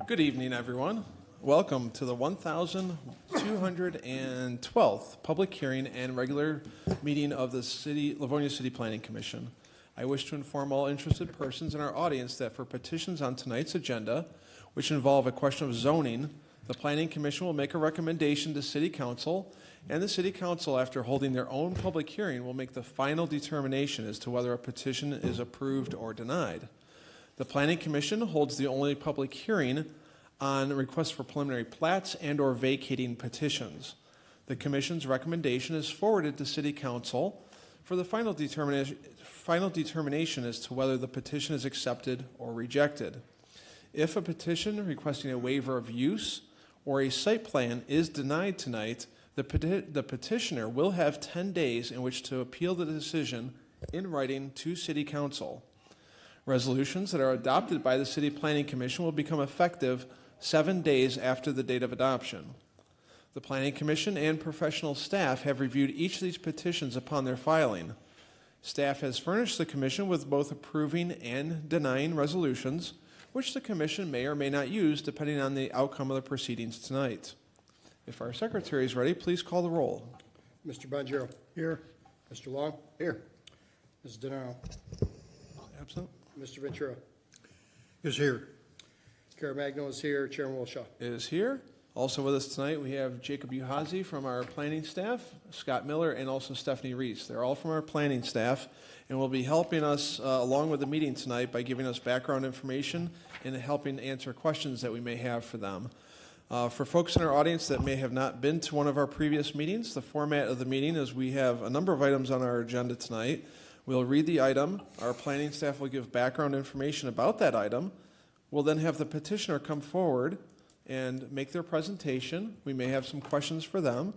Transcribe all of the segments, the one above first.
Good evening, everyone. Welcome to the 1212th public hearing and regular meeting of the Livonia City Planning Commission. I wish to inform all interested persons in our audience that for petitions on tonight's agenda, which involve a question of zoning, the Planning Commission will make a recommendation to City Council, and the City Council, after holding their own public hearing, will make the final determination as to whether a petition is approved or denied. The Planning Commission holds the only public hearing on requests for preliminary plats and or vacating petitions. The Commission's recommendation is forwarded to City Council for the final determination as to whether the petition is accepted or rejected. If a petition requesting a waiver of use or a site plan is denied tonight, the petitioner will have 10 days in which to appeal the decision in writing to City Council. Resolutions that are adopted by the City Planning Commission will become effective 7 days after the date of adoption. The Planning Commission and professional staff have reviewed each of these petitions upon their filing. Staff has furnished the Commission with both approving and denying resolutions, which the Commission may or may not use depending on the outcome of the proceedings tonight. If our Secretary is ready, please call the roll. Mr. Bonjero. Here. Mr. Long. Here. Ms. DeNaro. Absent. Mr. Ventura. Is here. Caremagno is here. Chairman Wilshaw. Is here. Also with us tonight, we have Jacob Uhazi from our planning staff, Scott Miller, and also Stephanie Reese. They're all from our planning staff and will be helping us along with the meeting tonight by giving us background information and helping answer questions that we may have for them. For folks in our audience that may have not been to one of our previous meetings, the format of the meeting is we have a number of items on our agenda tonight. We'll read the item. Our planning staff will give background information about that item. We'll then have the petitioner come forward and make their presentation. We may have some questions for them.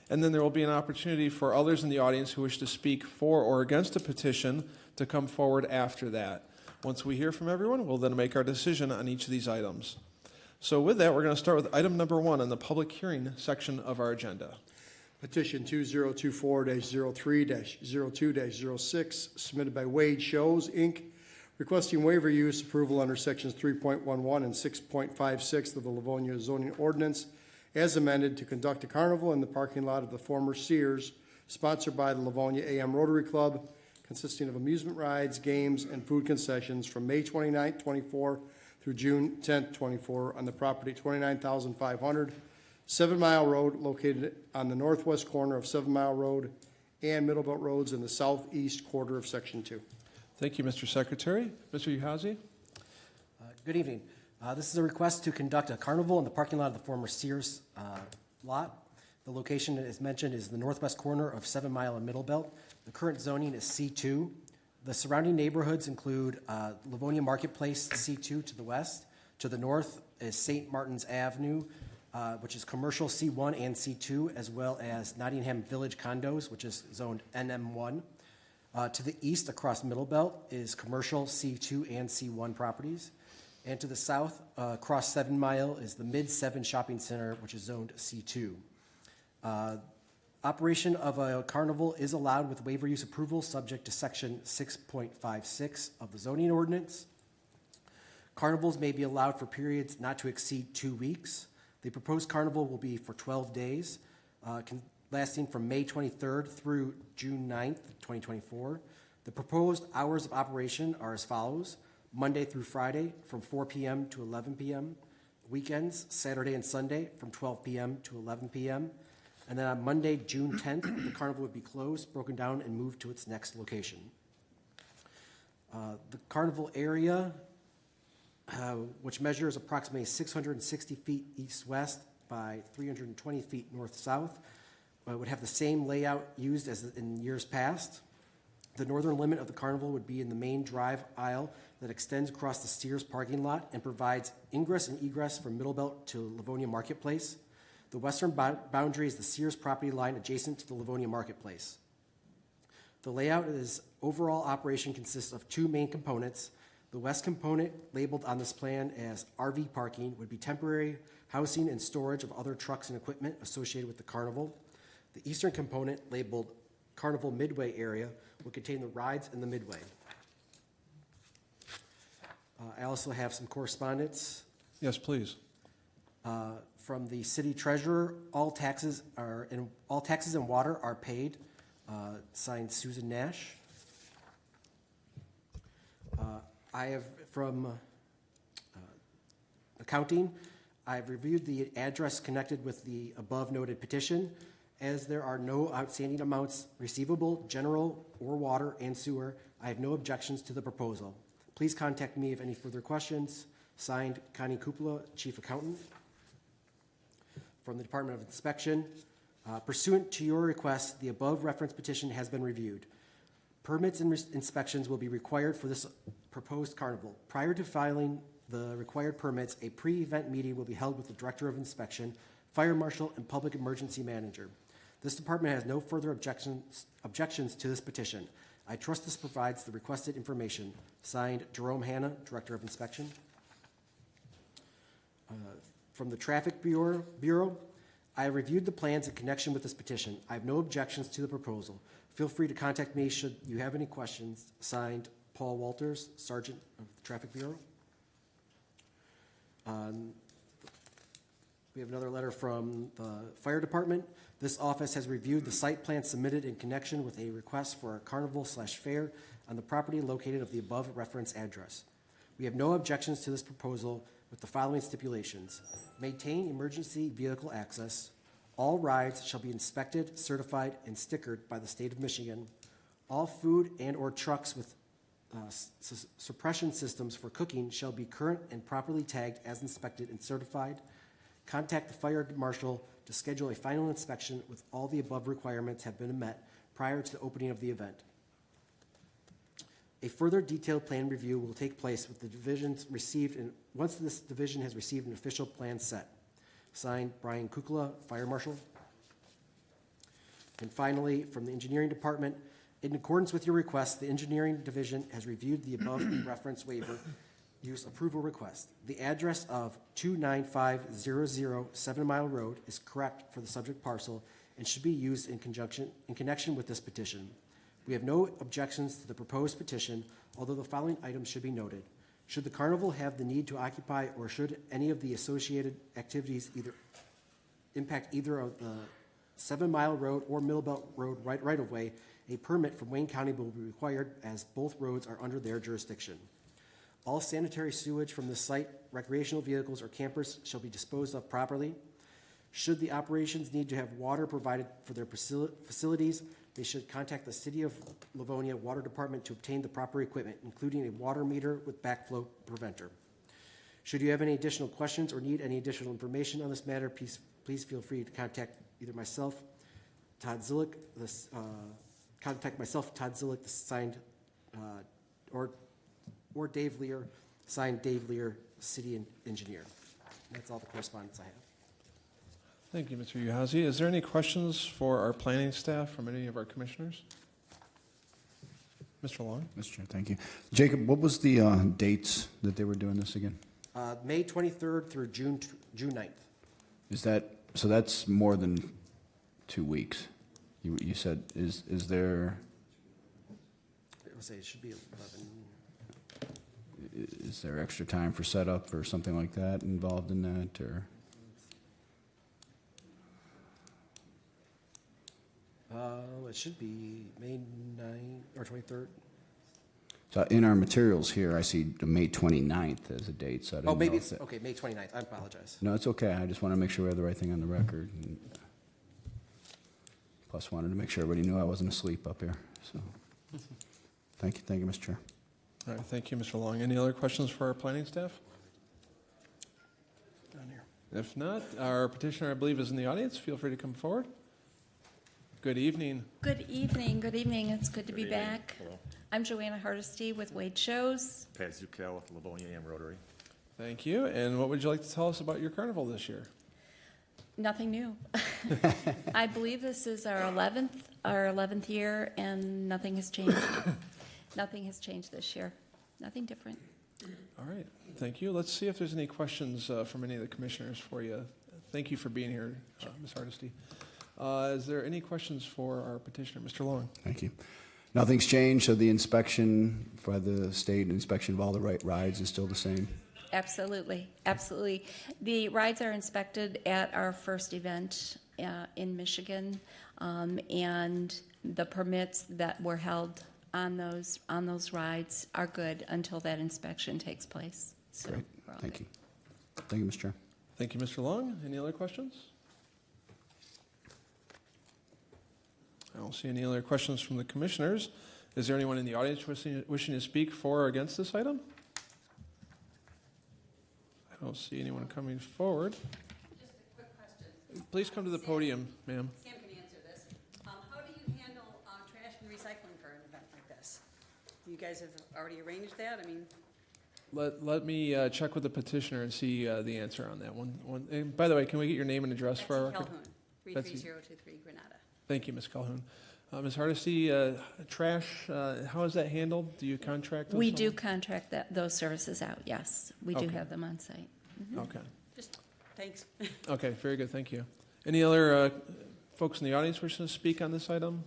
And then there will be an opportunity for others in the audience who wish to speak for or against a petition to come forward after that. Once we hear from everyone, we'll then make our decision on each of these items. So with that, we're going to start with item number 1 on the public hearing section of our agenda. Petition 2024-03-02-06 submitted by Wade Shows, Inc., requesting waiver use approval under sections 3.11 and 6.56 of the Livonia zoning ordinance as amended to conduct a carnival in the parking lot of the former Sears, sponsored by the Livonia AM Rotary Club, consisting of amusement rides, games, and food concessions from May 29, 24 through June 10, 24 on the property 29,500 7 Mile Road, located on the northwest corner of 7 Mile Road and Middle Belt Roads in the southeast quarter of Section 2. Thank you, Mr. Secretary. Mr. Uhazi? Good evening. This is a request to conduct a carnival in the parking lot of the former Sears lot. The location, as mentioned, is the northwest corner of 7 Mile and Middle Belt. The current zoning is C2. The surrounding neighborhoods include Livonia Marketplace, C2 to the west. To the north is St. Martin's Avenue, which is commercial C1 and C2, as well as Nottingham Village Condos, which is zoned NM1. To the east, across Middle Belt, is commercial C2 and C1 properties. And to the south, across 7 Mile, is the Mid-7 Shopping Center, which is zoned C2. Operation of a carnival is allowed with waiver use approval subject to section 6.56 of the zoning ordinance. Carnivals may be allowed for periods not to exceed 2 weeks. The proposed carnival will be for 12 days, lasting from May 23rd through June 9th, 2024. The proposed hours of operation are as follows: Monday through Friday from 4 p.m. to 11 p.m., weekends, Saturday and Sunday from 12 p.m. to 11 p.m., and then on Monday, June 10th, the carnival would be closed, broken down, and moved to its next location. The carnival area, which measures approximately 660 feet east-west by 320 feet north-south, would have the same layout used as in years past. The northern limit of the carnival would be in the main drive aisle that extends across the Sears parking lot and provides ingress and egress from Middle Belt to Livonia Marketplace. The western boundary is the Sears property line adjacent to the Livonia Marketplace. The layout is overall operation consists of 2 main components. The west component, labeled on this plan as RV parking, would be temporary housing and storage of other trucks and equipment associated with the carnival. The eastern component, labeled Carnival Midway area, will contain the rides in the midway. I also have some correspondence Yes, please. From the city treasurer, all taxes and water are paid. Signed, Susan Nash. I have from accounting, I have reviewed the address connected with the above noted petition. As there are no outstanding amounts receivable, general or water and sewer, I have no objections to the proposal. Please contact me if any further questions. Signed, Connie Kupla, Chief Accountant. From the Department of Inspection, pursuant to your request, the above reference petition has been reviewed. Permits and inspections will be required for this proposed carnival. Prior to filing the required permits, a pre-event meeting will be held with the Director of Inspection, Fire Marshal, and Public Emergency Manager. This department has no further objections to this petition. I trust this provides the requested information. Signed, Jerome Hanna, Director of Inspection. From the Traffic Bureau, I have reviewed the plans in connection with this petition. I have no objections to the proposal. Feel free to contact me should you have any questions. Signed, Paul Walters, Sergeant of the Traffic Bureau. We have another letter from the Fire Department. This office has reviewed the site plan submitted in connection with a request for a carnival/fair on the property located of the above reference address. We have no objections to this proposal with the following stipulations. Maintain emergency vehicle access. All rides shall be inspected, certified, and stickered by the state of Michigan. All food and/or trucks with suppression systems for cooking shall be current and properly tagged as inspected and certified. Contact the fire marshal to schedule a final inspection with all the above requirements have been met prior to the opening of the event. A further detailed plan review will take place with the divisions received, and once this division has received an official plan set. Signed, Brian Kukla, Fire Marshal. And finally, from the Engineering Department, in accordance with your request, the Engineering Division has reviewed the above reference waiver use approval request. The address of 29500 7 Mile Road is correct for the subject parcel and should be used in connection with this petition. We have no objections to the proposed petition, although the following items should be noted. Should the carnival have the need to occupy, or should any of the associated activities impact either of the 7 Mile Road or Middlebelt Road right-of-way, a permit from Wayne County will be required as both roads are under their jurisdiction. All sanitary sewage from the site, recreational vehicles, or campers shall be disposed of properly. Should the operations need to have water provided for their facilities, they should contact the City of Livonia Water Department to obtain the proper equipment, including a water meter with backflow preventer. Should you have any additional questions or need any additional information on this matter, please feel free to contact either myself, Todd Zillick, signed, or Dave Lear, signed Dave Lear, City Engineer. That's all the correspondence I have. Thank you, Mr. Uhazy. Is there any questions for our planning staff from any of our commissioners? Mr. Long? Mr. Chair, thank you. Jacob, what was the dates that they were doing this again? May 23rd through June 9th. Is that, so that's more than 2 weeks? You said, is there, I would say it should be 11. is there extra time for setup or something like that involved in that, or? It should be May 9th or 23rd. So in our materials here, I see the May 29th as a date, so I don't know. Oh, maybe if it's, that- okay, May 29th. I apologize. No, it's okay. I just want to make sure we have the right thing on the record. And plus, wanted to make sure everybody knew I wasn't asleep up here, so. Thank you, Mr. Chair. All right, thank you, Mr. Long. Any other questions for our planning staff? Down here. If not, our petitioner, I believe, is in the audience. Feel free to come forward. Good evening. Good evening. Good evening. It's good to be Good evening. back. Hello. I'm Joanna Hardesty with Wade Shows. Pat Zukel with Livonia and Rotary. Thank you. And what would you like to tell us about your carnival this year? Nothing new. I believe this is our 11th year, and nothing has changed. Nothing has changed this year. Nothing different. All right, thank you. Let's see if there's any questions from any of the commissioners for you. Thank you for being here, Ms. Hardesty. Is there any questions for our petitioner, Mr. Long? Thank you. Nothing's changed, so the inspection by the state, inspection of all the right rides is still the same? Absolutely, absolutely. The rides are inspected at our first event in Michigan, and the permits that were held on those rides are good until that inspection takes place. So Great, we're all thank good. you. Thank you, Mr. Chair. Thank you, Mr. Long. Any other questions? I don't see any other questions from the commissioners. Is there anyone in the audience wishing to speak for or against this item? I don't see anyone coming forward. Just a quick question. Please come to the podium, ma'am. Sam can answer this. How do you handle trash and recycling for an event like this? You guys have already arranged that? I mean, Let me check with the petitioner and see the answer on that one. And by the way, can we get your name and address for our Betsy record? Calhoun, Betsy. 33023 Granada. Thank you, Ms. Calhoun. Ms. Hardesty, trash, how is that handled? Do you contract those? We do contract those services out, yes. We do Okay. have them on site. Okay. Just, thanks. Okay, very good, thank you. Any other folks in the audience wishing to speak on this item?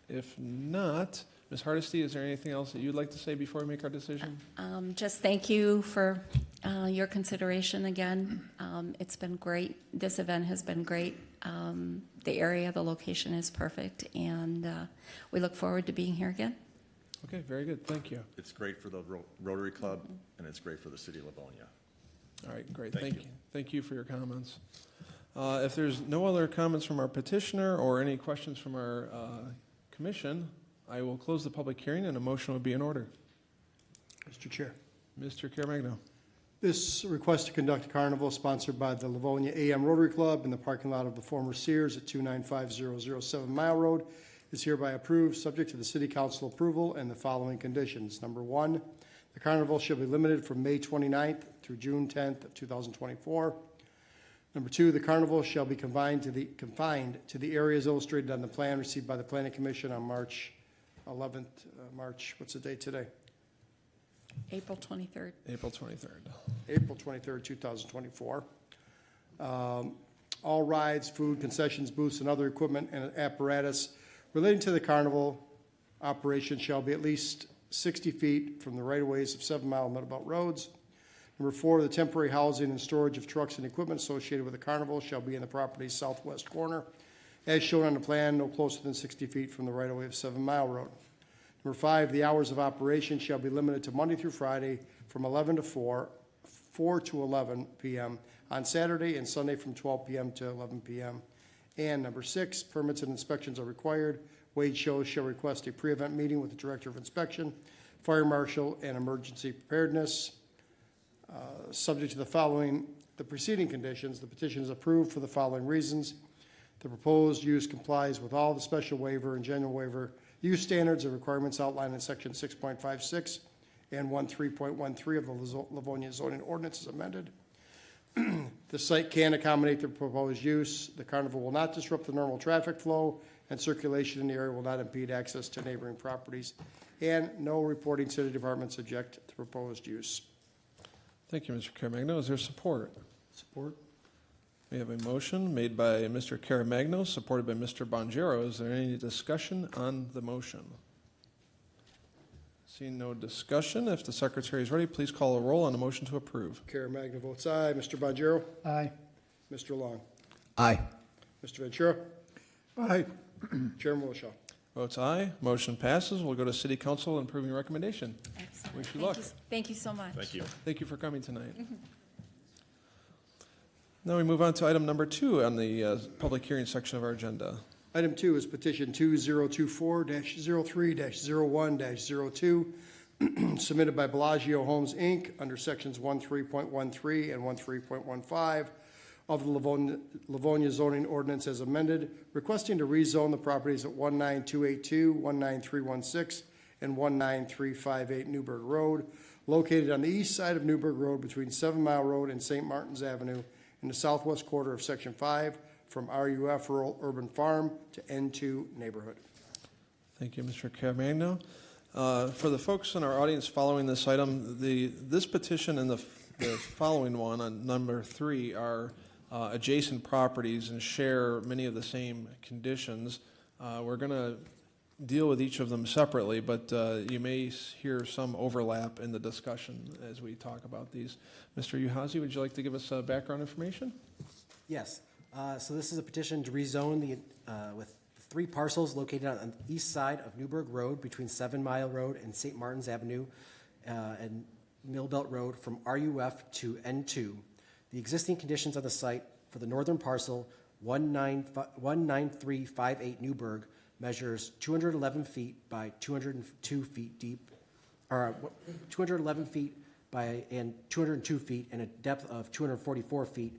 If not, Ms. Hardesty, is there anything else that you'd like to say before we make our decision? Just thank you for your consideration again. It's been great. This event has been great. The area, the location is perfect, and we look forward to being here again. Okay, very good, thank you. It's great for the Rotary Club, and it's great for the city of Livonia. All right, great, Thank thank you. you. Thank you for your comments. If there's no other comments from our petitioner or any questions from our commission, I will close the public hearing and a motion will be in order. Mr. Chair. Mr. Caremagno. This request to conduct a carnival sponsored by the Livonia AM Rotary Club in the parking lot of the former Sears at 29500 7 Mile Road is hereby approved, subject to the city council approval and the following conditions. Number one, the carnival shall be limited from May 29th through June 10th of 2024. Number two, the carnival shall be confined to the areas illustrated on the plan received by the Planning Commission on March 11th, what's the date today? April 23rd. April 23rd. April 23rd, 2024. All rides, food, concessions, booths, and other equipment and apparatus relating to the carnival operation shall be at least 60 feet from the right-of-ways of 7 Mile Meadowbelt roads. Number four, the temporary housing and storage of trucks and equipment associated with the carnival shall be in the property's southwest corner, as shown on the plan, no closer than 60 feet from the right-of-way of 7 Mile Road. Number five, the hours of operation shall be limited to Monday through Friday from 11 to 4 to 11 p.m., on Saturday and Sunday from 12 p.m. to 11 p.m. And number six, permits and inspections are required. Wade shows shall request a pre-event meeting with the Director of Inspection, Fire Marshal, and Emergency Preparedness. Subject to the preceding conditions, the petition is approved for the following reasons. The proposed use complies with all the special waiver and general waiver use standards and requirements outlined in section 6.56 and 13.13 of the Livonia zoning ordinance as amended. The site can accommodate the proposed use. The carnival will not disrupt the normal traffic flow, and circulation in the area will not impede access to neighboring properties, and no reporting city departments object to proposed use. Thank you, Mr. Caremagno. Is there support? Support. We have a motion made by Mr. Caremagno, supported by Mr. Bonjero. Is there any discussion on the motion? Seeing no discussion, if the secretary is ready, please call a roll on the motion to approve. Caremagna votes aye. Mr. Bonjero? Aye. Mr. Long? Aye. Mr. Ventura? Aye. Chairman Wilshaw? Votes aye. Motion passes. We'll go to City Council and approving recommendation. Excellent. Wish you Thank luck. Thank you so much. Thank you. Thank you for coming tonight. Now we move on to item number 2 on the public hearing section of our agenda. Item 2 is petition 2024-03-01-02, submitted by Bellagio Homes, Inc., under sections 13.13 and 13.15 of the Livonia zoning ordinance as amended, requesting to rezone the properties at 19282, 19316, and 19358 Newburgh Road, located on the east side of Newburgh Road between 7 Mile Road and St. Martin's Avenue, in the southwest quarter of Section 5, from RUF Rural Urban Farm to N2 Neighborhood. Thank you, Mr. Caremagno. For the folks in our audience following this item, this petition and the following one on number 3 are adjacent properties and share many of the same conditions. We're going to deal with each of them separately, but you may hear some overlap in the discussion as we talk about these. Mr. Uhazy, would you like to give us background information? Yes. So this is a petition to rezone with 3 parcels located on the east side of Newburgh Road between 7 Mile Road and St. Martin's Avenue and Millbelt Road from RUF to N2. The existing conditions on the site for the northern parcel, 19358 Newburgh, measures 211 feet by 202 feet deep, or 211 feet and 202 feet, and a depth of 244 feet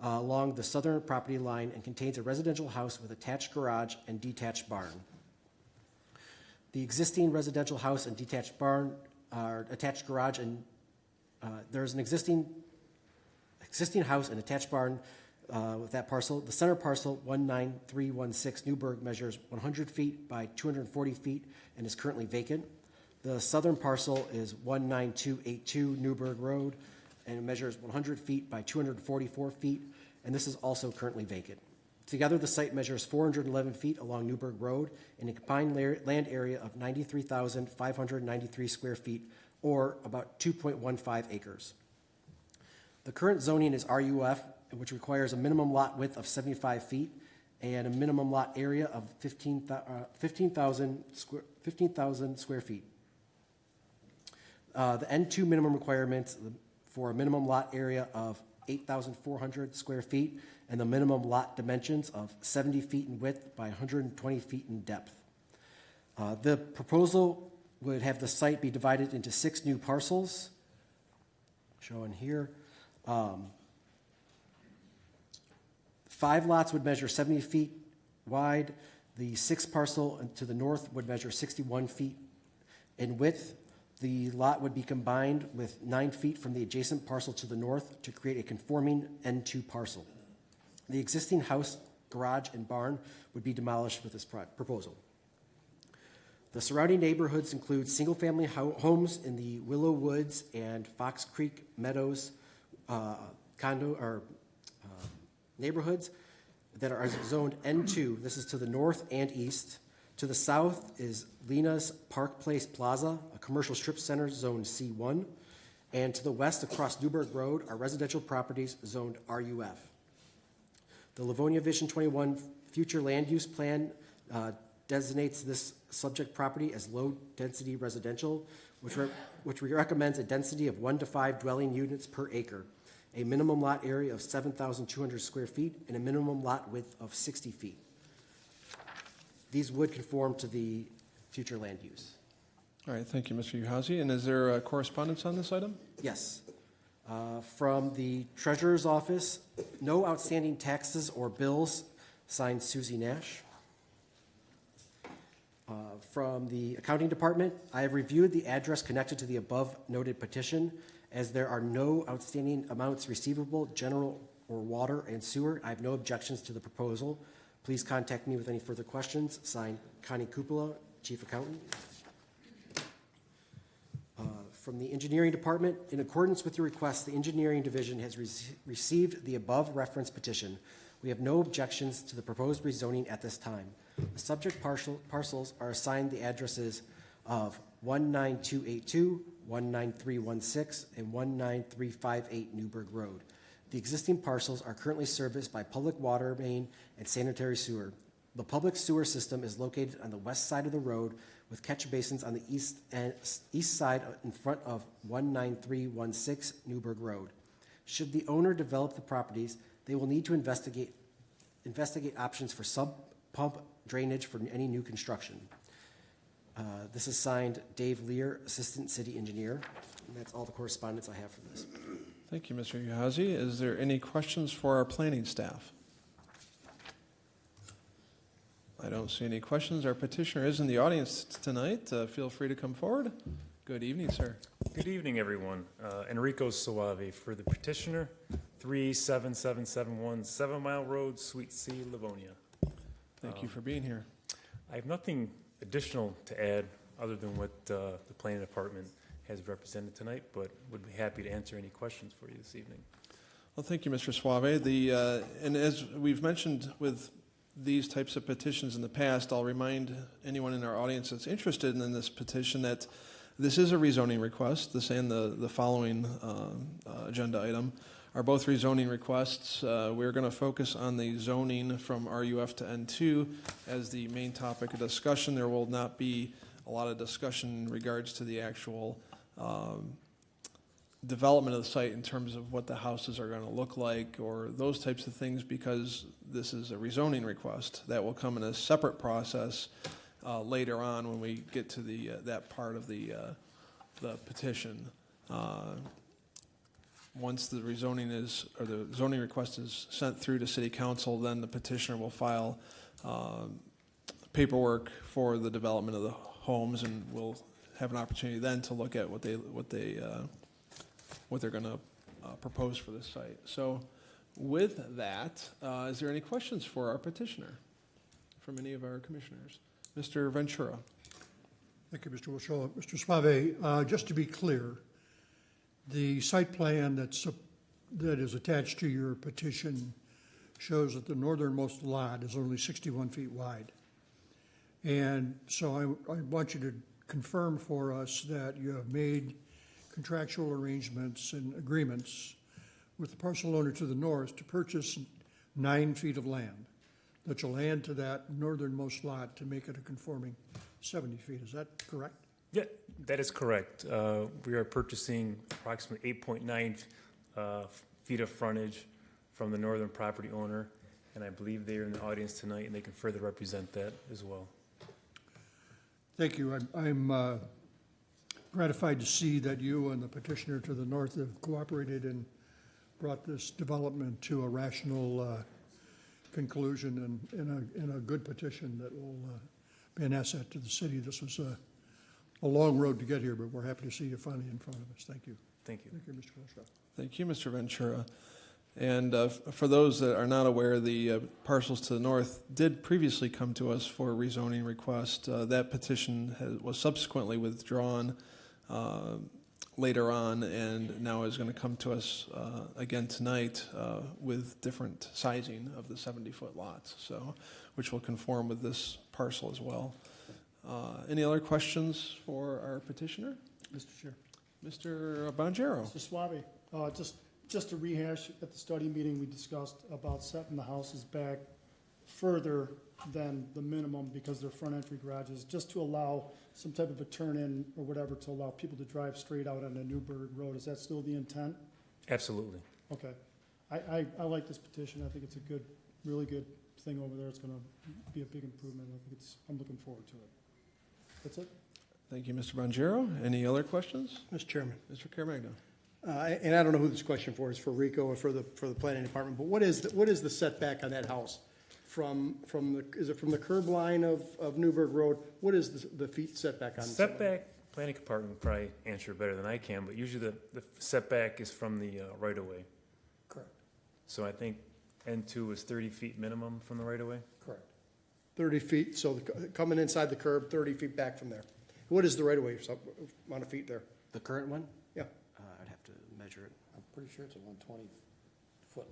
along the southern property line, and contains a residential house with attached garage and detached barn. The existing residential house and detached barn are attached garage, and there's an existing house and attached barn with that parcel. The center parcel, 19316 Newburgh, measures 100 feet by 240 feet and is currently vacant. The southern parcel is 19282 Newburgh Road, and it measures 100 feet by 244 feet, and this is also currently vacant. Together, the site measures 411 feet along Newburgh Road in a combined land area of 93,593 square feet, or about 2.15 acres. The current zoning is RUF, which requires a minimum lot width of 75 feet and a minimum lot area of 15,000 square feet. The N2 minimum requirements for a minimum lot area of 8,400 square feet and the minimum lot dimensions of 70 feet in width by 120 feet in depth. The proposal would have the site be divided into 6 new parcels, shown here. 5 lots would measure 70 feet wide. The 6th parcel to the north would measure 61 feet in width. The lot would be combined with 9 feet from the adjacent parcel to the north to create a conforming N2 parcel. The existing house, garage, and barn would be demolished with this proposal. The surrounding neighborhoods include single-family homes in the Willow Woods and Fox Creek Meadows neighborhoods that are zoned N2. This is to the north and east. To the south is Lena's Park Place Plaza, a commercial strip center zoned C1. And to the west across Newburgh Road are residential properties zoned RUF. The Livonia Vision 21 future land use plan designates this subject property as low-density residential, which recommends a density of 1 to 5 dwelling units per acre, a minimum lot area of 7,200 square feet, and a minimum lot width of 60 feet. These would conform to the future land use. All right, thank you, Mr. Uhazy. And is there correspondence on this item? Yes. From the Treasurer's Office, no outstanding taxes or bills, signed Susie Nash. From the Accounting Department, I have reviewed the address connected to the above noted petition. As there are no outstanding amounts receivable, general or water and sewer, I have no objections to the proposal. Please contact me with any further questions. Signed, Connie Cupola, Chief Accountant. From the Engineering Department, in accordance with your request, the Engineering Division has received the above referenced petition. We have no objections to the proposed rezoning at this time. The subject parcels are assigned the addresses of 19282, 19316, and 19358 Newburgh Road. The existing parcels are currently serviced by public water main and sanitary sewer. The public sewer system is located on the west side of the road with catch basins on the east side in front of 19316 Newburgh Road. Should the owner develop the properties, they will need to investigate options for sub-pump drainage for any new construction. This is signed Dave Lear, Assistant City Engineer. And that's all the correspondence I have for this. Thank you, Mr. Uhazy. Is there any questions for our planning staff? I don't see any questions. Our petitioner is in the audience tonight. Feel free to come forward. Good evening, sir. Good evening, everyone. Enrico Soave for the petitioner, 37771 7 Mile Road, Suite C, Livonia. Thank you for being here. I have nothing additional to add other than what the planning department has represented tonight, but would be happy to answer any questions for you this evening. Well, thank you, Mr. Suave. And as we've mentioned with these types of petitions in the past, I'll remind anyone in our audience that's interested in this petition that this is a rezoning request. This and the following agenda item are both rezoning requests. We're going to focus on the zoning from RUF to N2 as the main topic of discussion. There will not be a lot of discussion in regards to the actual development of the site in terms of what the houses are going to look like or those types of things, because this is a rezoning request. That will come in a separate process later on when we get to that part of the petition. Once the rezoning or the zoning request is sent through to City Council, then the petitioner will file paperwork for the development of the homes, and we'll have an opportunity then to look at what they're going to propose for this site. So with that, is there any questions for our petitioner from any of our commissioners? Mr. Ventura. Thank you, Mr. Wilshaw. Mr. Suave, just to be clear, the site plan that is attached to your petition shows that the northernmost lot is only 61 feet wide. And so I want you to confirm for us that you have made contractual arrangements and agreements with the parcel owner to the north to purchase 9 feet of land that you'll add to that northernmost lot to make it a conforming 70 feet. Is that correct? Yeah, that is correct. We are purchasing approximately 8.9 feet of frontage from the northern property owner, and I believe they are in the audience tonight, and they can further represent that as well. Thank you. I'm gratified to see that you and the petitioner to the north have cooperated and brought this development to a rational conclusion and a good petition that will be an asset to the city. This was a long road to get here, but we're happy to see you finally in front of us. Thank you. Thank you. Thank you, Mr. Wilshaw. Thank you, Mr. Ventura. And for those that are not aware, the parcels to the north did previously come to us for a rezoning request. That petition was subsequently withdrawn later on, and now is going to come to us again tonight with different sizing of the 70-foot lots, so which will conform with this parcel as well. Any other questions for our petitioner? Mr. Chair. Mr. Bonjero. Mr. Suave, just to rehash, at the study meeting, we discussed about setting the houses back further than the minimum because they're front entry garages, just to allow some type of a turn-in or whatever to allow people to drive straight out on the Newburgh Road. Is that still the intent? Absolutely. Okay. I like this petition. I think it's a good, really good thing over there. It's gonna be a big improvement. I'm looking forward to it. That's it. Thank you, Mr. Bonjero. Any other questions? Mr. Chairman. Mr. Caremagna. And I don't know who this question for is, for Rico or for the planning department, but what is the setback on that house? Is it from the curb line of Newburgh Road? What is the feet setback on? Setback, planning department will probably answer better than I can, but usually the setback is from the right-of-way. Correct. So I think N2 is 30 feet minimum from the right-of-way. Correct. 30 feet, so coming inside the curb, 30 feet back from there. What is the right-of-way amount of feet there? The current one? Yeah. I'd have to measure it. I'm pretty sure it's a 120-foot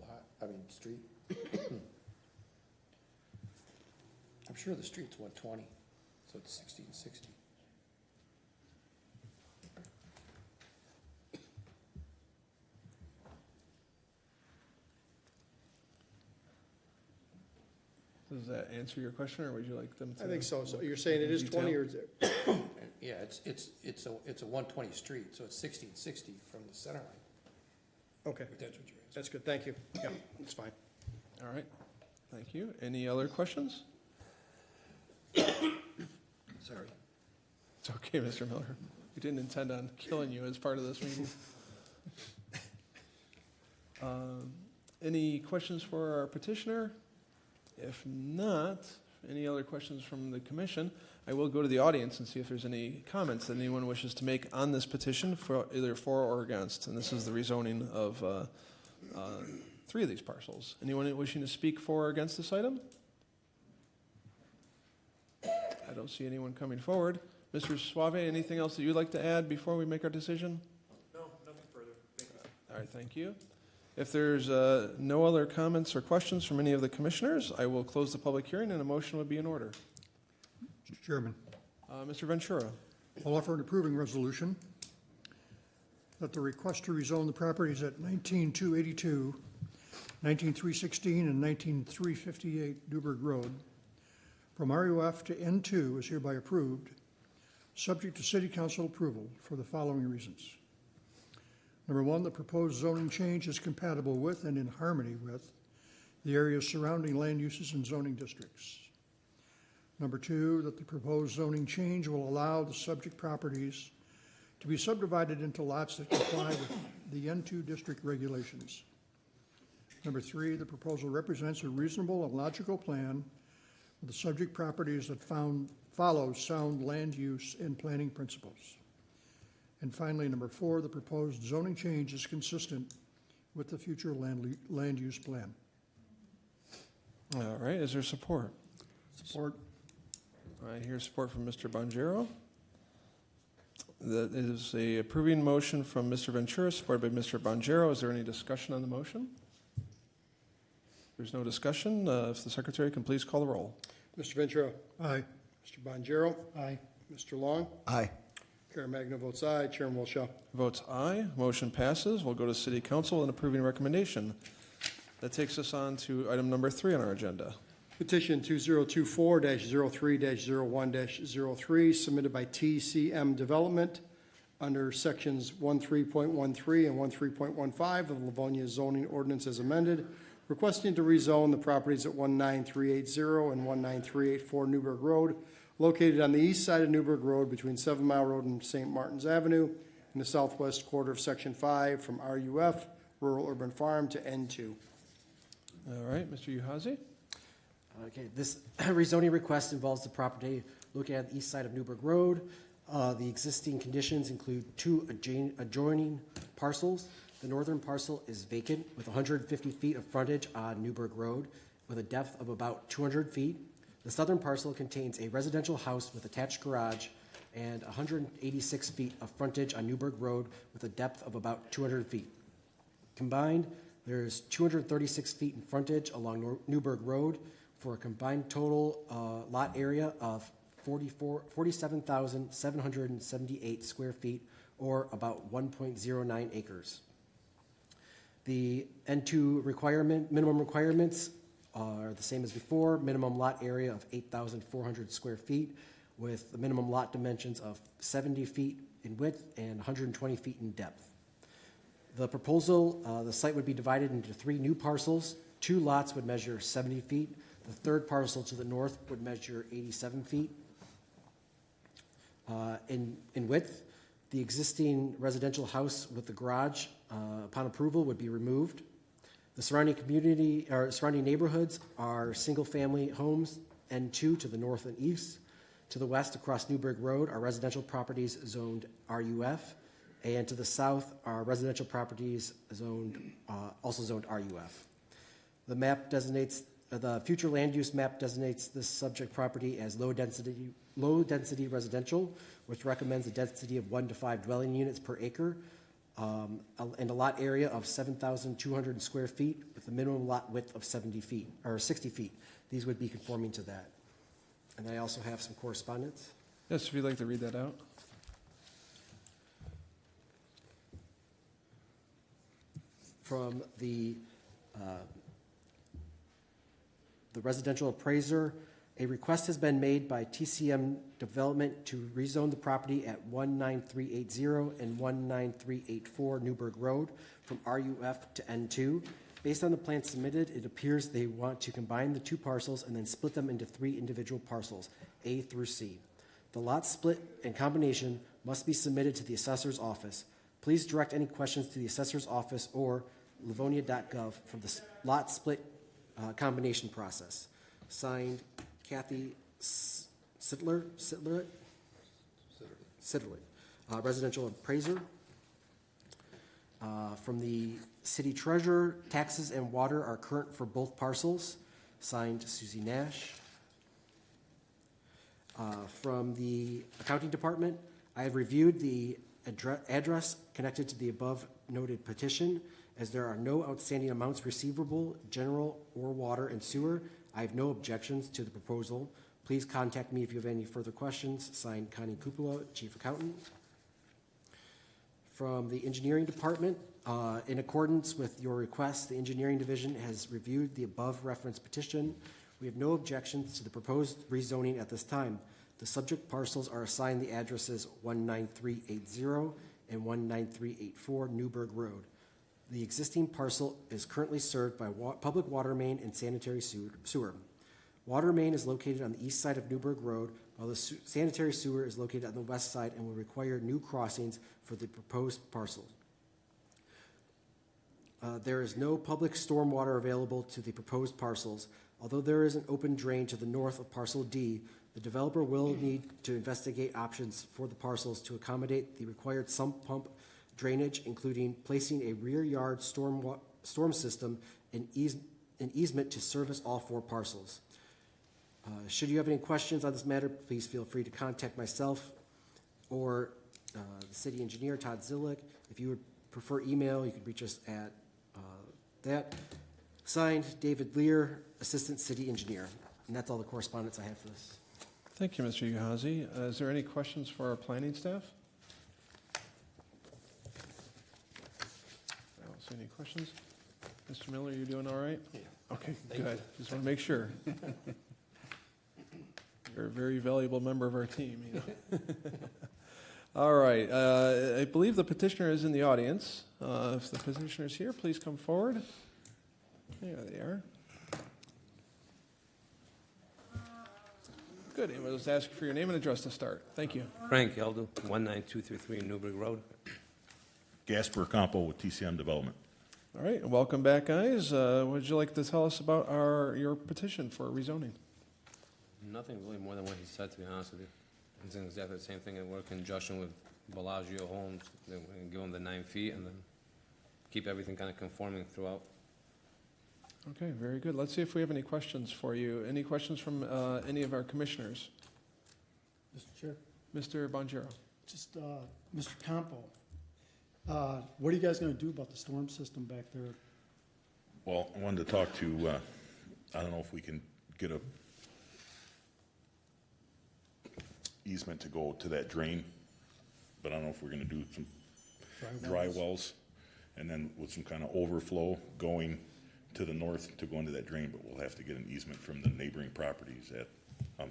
street. I'm sure the street's 120, so it's 60 and 60. Does that answer your question, or would you like them to? I think so. So you're saying it is 20 or is it? Yeah, it's a 120 street, so it's 60 and 60 from the center line. Okay, If that's what you're asking. that's good. Thank you. Yeah, that's fine. All right. Thank you. Any other questions? Sorry. It's okay, Mr. Miller. We didn't intend on killing you as part of this meeting. Any questions for our petitioner? If not, any other questions from the commission, I will go to the audience and see if there's any comments that anyone wishes to make on this petition, for either for or against. And this is the rezoning of 3 of these parcels. Anyone wishing to speak for or against this item? I don't see anyone coming forward. Mr. Suave, anything else that you'd like to add before we make our decision? No, nothing further. Thank you. All right, thank you. If there's no other comments or questions from any of the commissioners, I will close the public hearing and a motion would be in order. Mr. Chairman, Mr. Ventura. I'll offer an approving resolution that the request to rezone the properties at 19282, 19316, and 19358 Newburgh Road from RUF to N2 is hereby approved, subject to city council approval for the following reasons. Number one, the proposed zoning change is compatible with and in harmony with the areas surrounding land uses and zoning districts. Number two, that the proposed zoning change will allow the subject properties to be subdivided into lots that comply with the N2 district regulations. Number three, the proposal represents a reasonable and logical plan with the subject properties that follow sound land use and planning principles. And finally, number four, the proposed zoning change is consistent with the future land use plan. All right, is there support? Support. I hear support from Mr. Bonjero. That is a approving motion from Mr. Ventura, supported by Mr. Bonjero. Is there any discussion on the motion? There's no discussion. If the secretary can please call the roll. Mr. Ventura. Aye. Mr. Bonjero. Aye. Mr. Long. Aye. Caremagna votes aye. Chairman Wilshaw. Votes aye. Motion passes. We'll go to City Council and approving recommendation. That takes us on to item number 3 on our agenda. Petition 2024-03-01-03 submitted by TCM Development under sections 13.13 and 13.15 of the Livonia zoning ordinance as amended, requesting to rezone the properties at 19380 and 19384 Newburgh Road, located on the east side of Newburgh Road between 7 Mile Road and St. Martin's Avenue in the southwest quarter of Section 5 from RUF, Rural Urban Farm, to N2. All right, Mr. Uhazy. Okay, this rezoning request involves the property located at the east side of Newburgh Road. The existing conditions include 2 adjoining parcels. The northern parcel is vacant with 150 feet of frontage on Newburgh Road with a depth of about 200 feet. The southern parcel contains a residential house with attached garage and 186 feet of frontage on Newburgh Road with a depth of about 200 feet. Combined, there's 236 feet in frontage along Newburgh Road for a combined total lot area of 47,778 square feet, or about 1.09 acres. The N2 minimum requirements are the same as before: minimum lot area of 8,400 square feet, with the minimum lot dimensions of 70 feet in width and 120 feet in depth. The proposal, the site would be divided into 3 new parcels. 2 lots would measure 70 feet. The third parcel to the north would measure 87 feet in width. The existing residential house with the garage, upon approval, would be removed. The surrounding surrounding neighborhoods are single-family homes, N2 to the north and east. To the west, across Newburgh Road, are residential properties zoned RUF, and to the south are residential properties also zoned RUF. The map designates the future land use map designates this subject property as low density residential, which recommends a density of 1 to 5 dwelling units per acre, and a lot area of 7,200 square feet with a minimum lot width of 70 feet or 60 feet. These would be conforming to that. And I also have some correspondence. Yes, if you'd like to read that out. From the residential appraiser, a request has been made by TCM Development to rezone the property at 19380 and 19384 Newburgh Road from RUF to N2. Based on the plan submitted, it appears they want to combine the 2 parcels and then split them into 3 individual parcels, A through C. The lot split and combination must be submitted to the assessor's office. Please direct any questions to the assessor's office or livonia.gov for the lot split combination process. Signed, Kathy Sidler, residential appraiser. From the city treasurer, taxes and water are current for both parcels. Signed, Susie Nash. From the accounting department, I have reviewed the address connected to the above noted petition As there are no outstanding amounts receivable, general or water and sewer, I have no objections to the proposal. Please contact me if you have any further questions. Signed, Connie Cupola, Chief Accountant. From the Engineering Department, in accordance with your request, the Engineering Division has reviewed the above referenced petition. We have no objections to the proposed rezoning at this time. The subject parcels are assigned the addresses 19380 and 19384 Newburgh Road. The existing parcel is currently served by public water main and sanitary sewer. Water main is located on the east side of Newburgh Road, while the sanitary sewer is located on the west side and will require new crossings for the proposed parcel. There is no public stormwater available to the proposed parcels. Although there is an open drain to the north of parcel D, the developer will need to investigate options for the parcels to accommodate the required sump pump drainage, including placing a rear yard storm system and easement to service all 4 parcels. Should you have any questions on this matter, please feel free to contact myself or the city engineer, Todd Zillick. If you would prefer email, you can reach us at that. Signed, David Lear, Assistant City Engineer. And that's all the correspondence I have for this. Thank you, Mr. Uhazy. Is there any questions for our planning staff? I don't see any questions. Mr. Miller, you doing all right? Yeah. Okay, Thank good. Just want to make sure. You're a very valuable member of our team, you know. All right, I believe the petitioner is in the audience. If the petitioner is here, please come forward. There they are. Good, and we'll just ask for your name and address to start. Thank you. Frank Eldo, 19233 Newburgh Road. Gasper Campo with TCM Development. All right, and welcome back, guys. What would you like to tell us about your petition for rezoning? Nothing really more than what he said, to be honest with you. It's exactly the same thing. I work in conjunction with Bellagio Homes. They give them the 9 feet and then keep everything kind of conforming throughout. Okay, very good. Let's see if we have any questions for you. Any questions from any of our commissioners? Mr. Chair, Mr. Bonjero. just, Mr. Campo, what are you guys gonna do about the storm system back there? Well, I wanted to talk to, I don't know if we can get a easement to go to that drain, but I don't know if we're gonna do some dry wells and then with some kind of overflow going to the north to go into that drain, but we'll have to get an easement from the neighboring properties at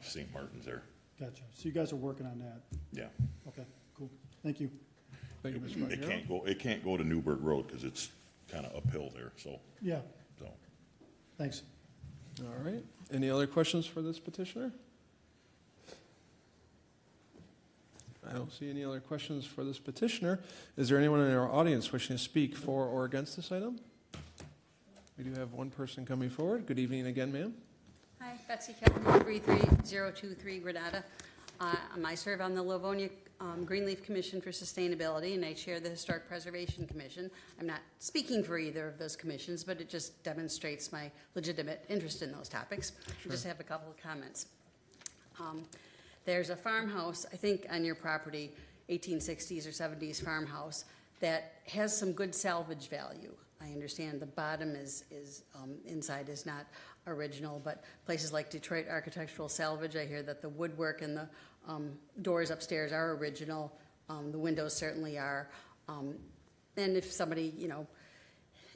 St. Martin's there. Gotcha. So you guys are working on that? Yeah. Okay, cool. Thank you. Thank you, Mr. Bonjero. It can't go to Newburgh Road because it's kind of uphill there, so. Yeah, So. thanks. All right. Any other questions for this petitioner? I don't see any other questions for this petitioner. Is there anyone in our audience wishing to speak for or against this item? We do have one person coming forward. Good evening again, ma'am. Hi, Betsy Kelly, 33023 Granada. I serve on the Livonia Greenleaf Commission for Sustainability, and I chair the Historic Preservation Commission. I'm not speaking for either of those commissions, but it just demonstrates my legitimate interest in those topics. I just have a couple of comments. There's a farmhouse, I think, on your property, 1860s or 70s farmhouse, that has some good salvage value. I understand the bottom is inside is not original, but places like Detroit Architectural Salvage, I hear that the woodwork and the doors upstairs are original. The windows certainly are. And if somebody,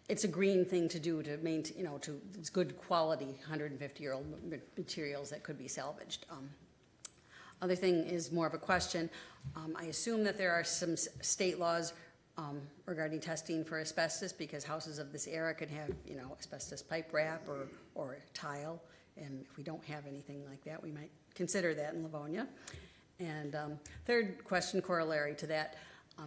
it's a green thing to do to maintain, it's good quality 150-year-old materials that could be salvaged. Other thing is more of a question. I assume that there are some state laws regarding testing for asbestos, because houses of this era could have, asbestos pipe wrap or tile. And if we don't have anything like that, we might consider that in Livonia. And third question, corollary to that,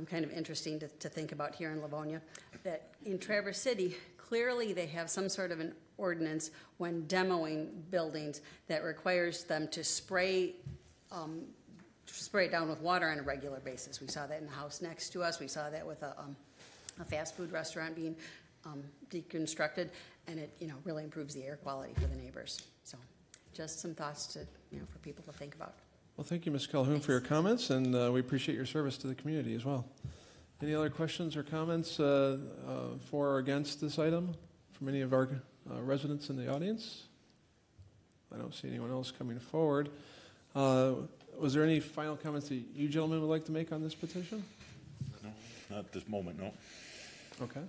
kind of interesting to think about here in Livonia, that in Traverse City, clearly they have some sort of an ordinance when demoing buildings that requires them to spray it down with water on a regular basis. We saw that in the house next to us. We saw that with a fast food restaurant being deconstructed, and it really improves the air quality for the neighbors. So just some thoughts to for people to think about. Well, thank you, Ms. Calhoun, for your comments, and we appreciate your service to the community as well. Any other questions or comments for or against this item from any of our residents in the audience? I don't see anyone else coming forward. Was there any final comments that you gentlemen would like to make on this petition? No, not at this moment, no. Okay.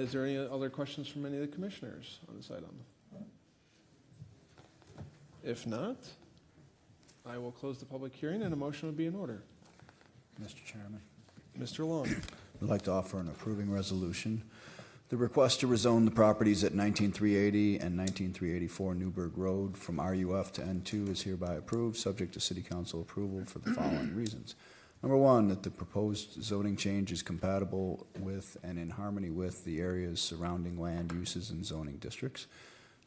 Is there any other questions from any of the commissioners on this item? If not, I will close the public hearing and a motion would be in order. Mr. Chairman, Mr. Long. I'd like to offer an approving resolution. The request to rezone the properties at 19380 and 19384 Newburgh Road from RUF to N2 is hereby approved, subject to City Council approval for the following reasons. Number one, that the proposed zoning change is compatible with and in harmony with the areas surrounding land uses and zoning districts.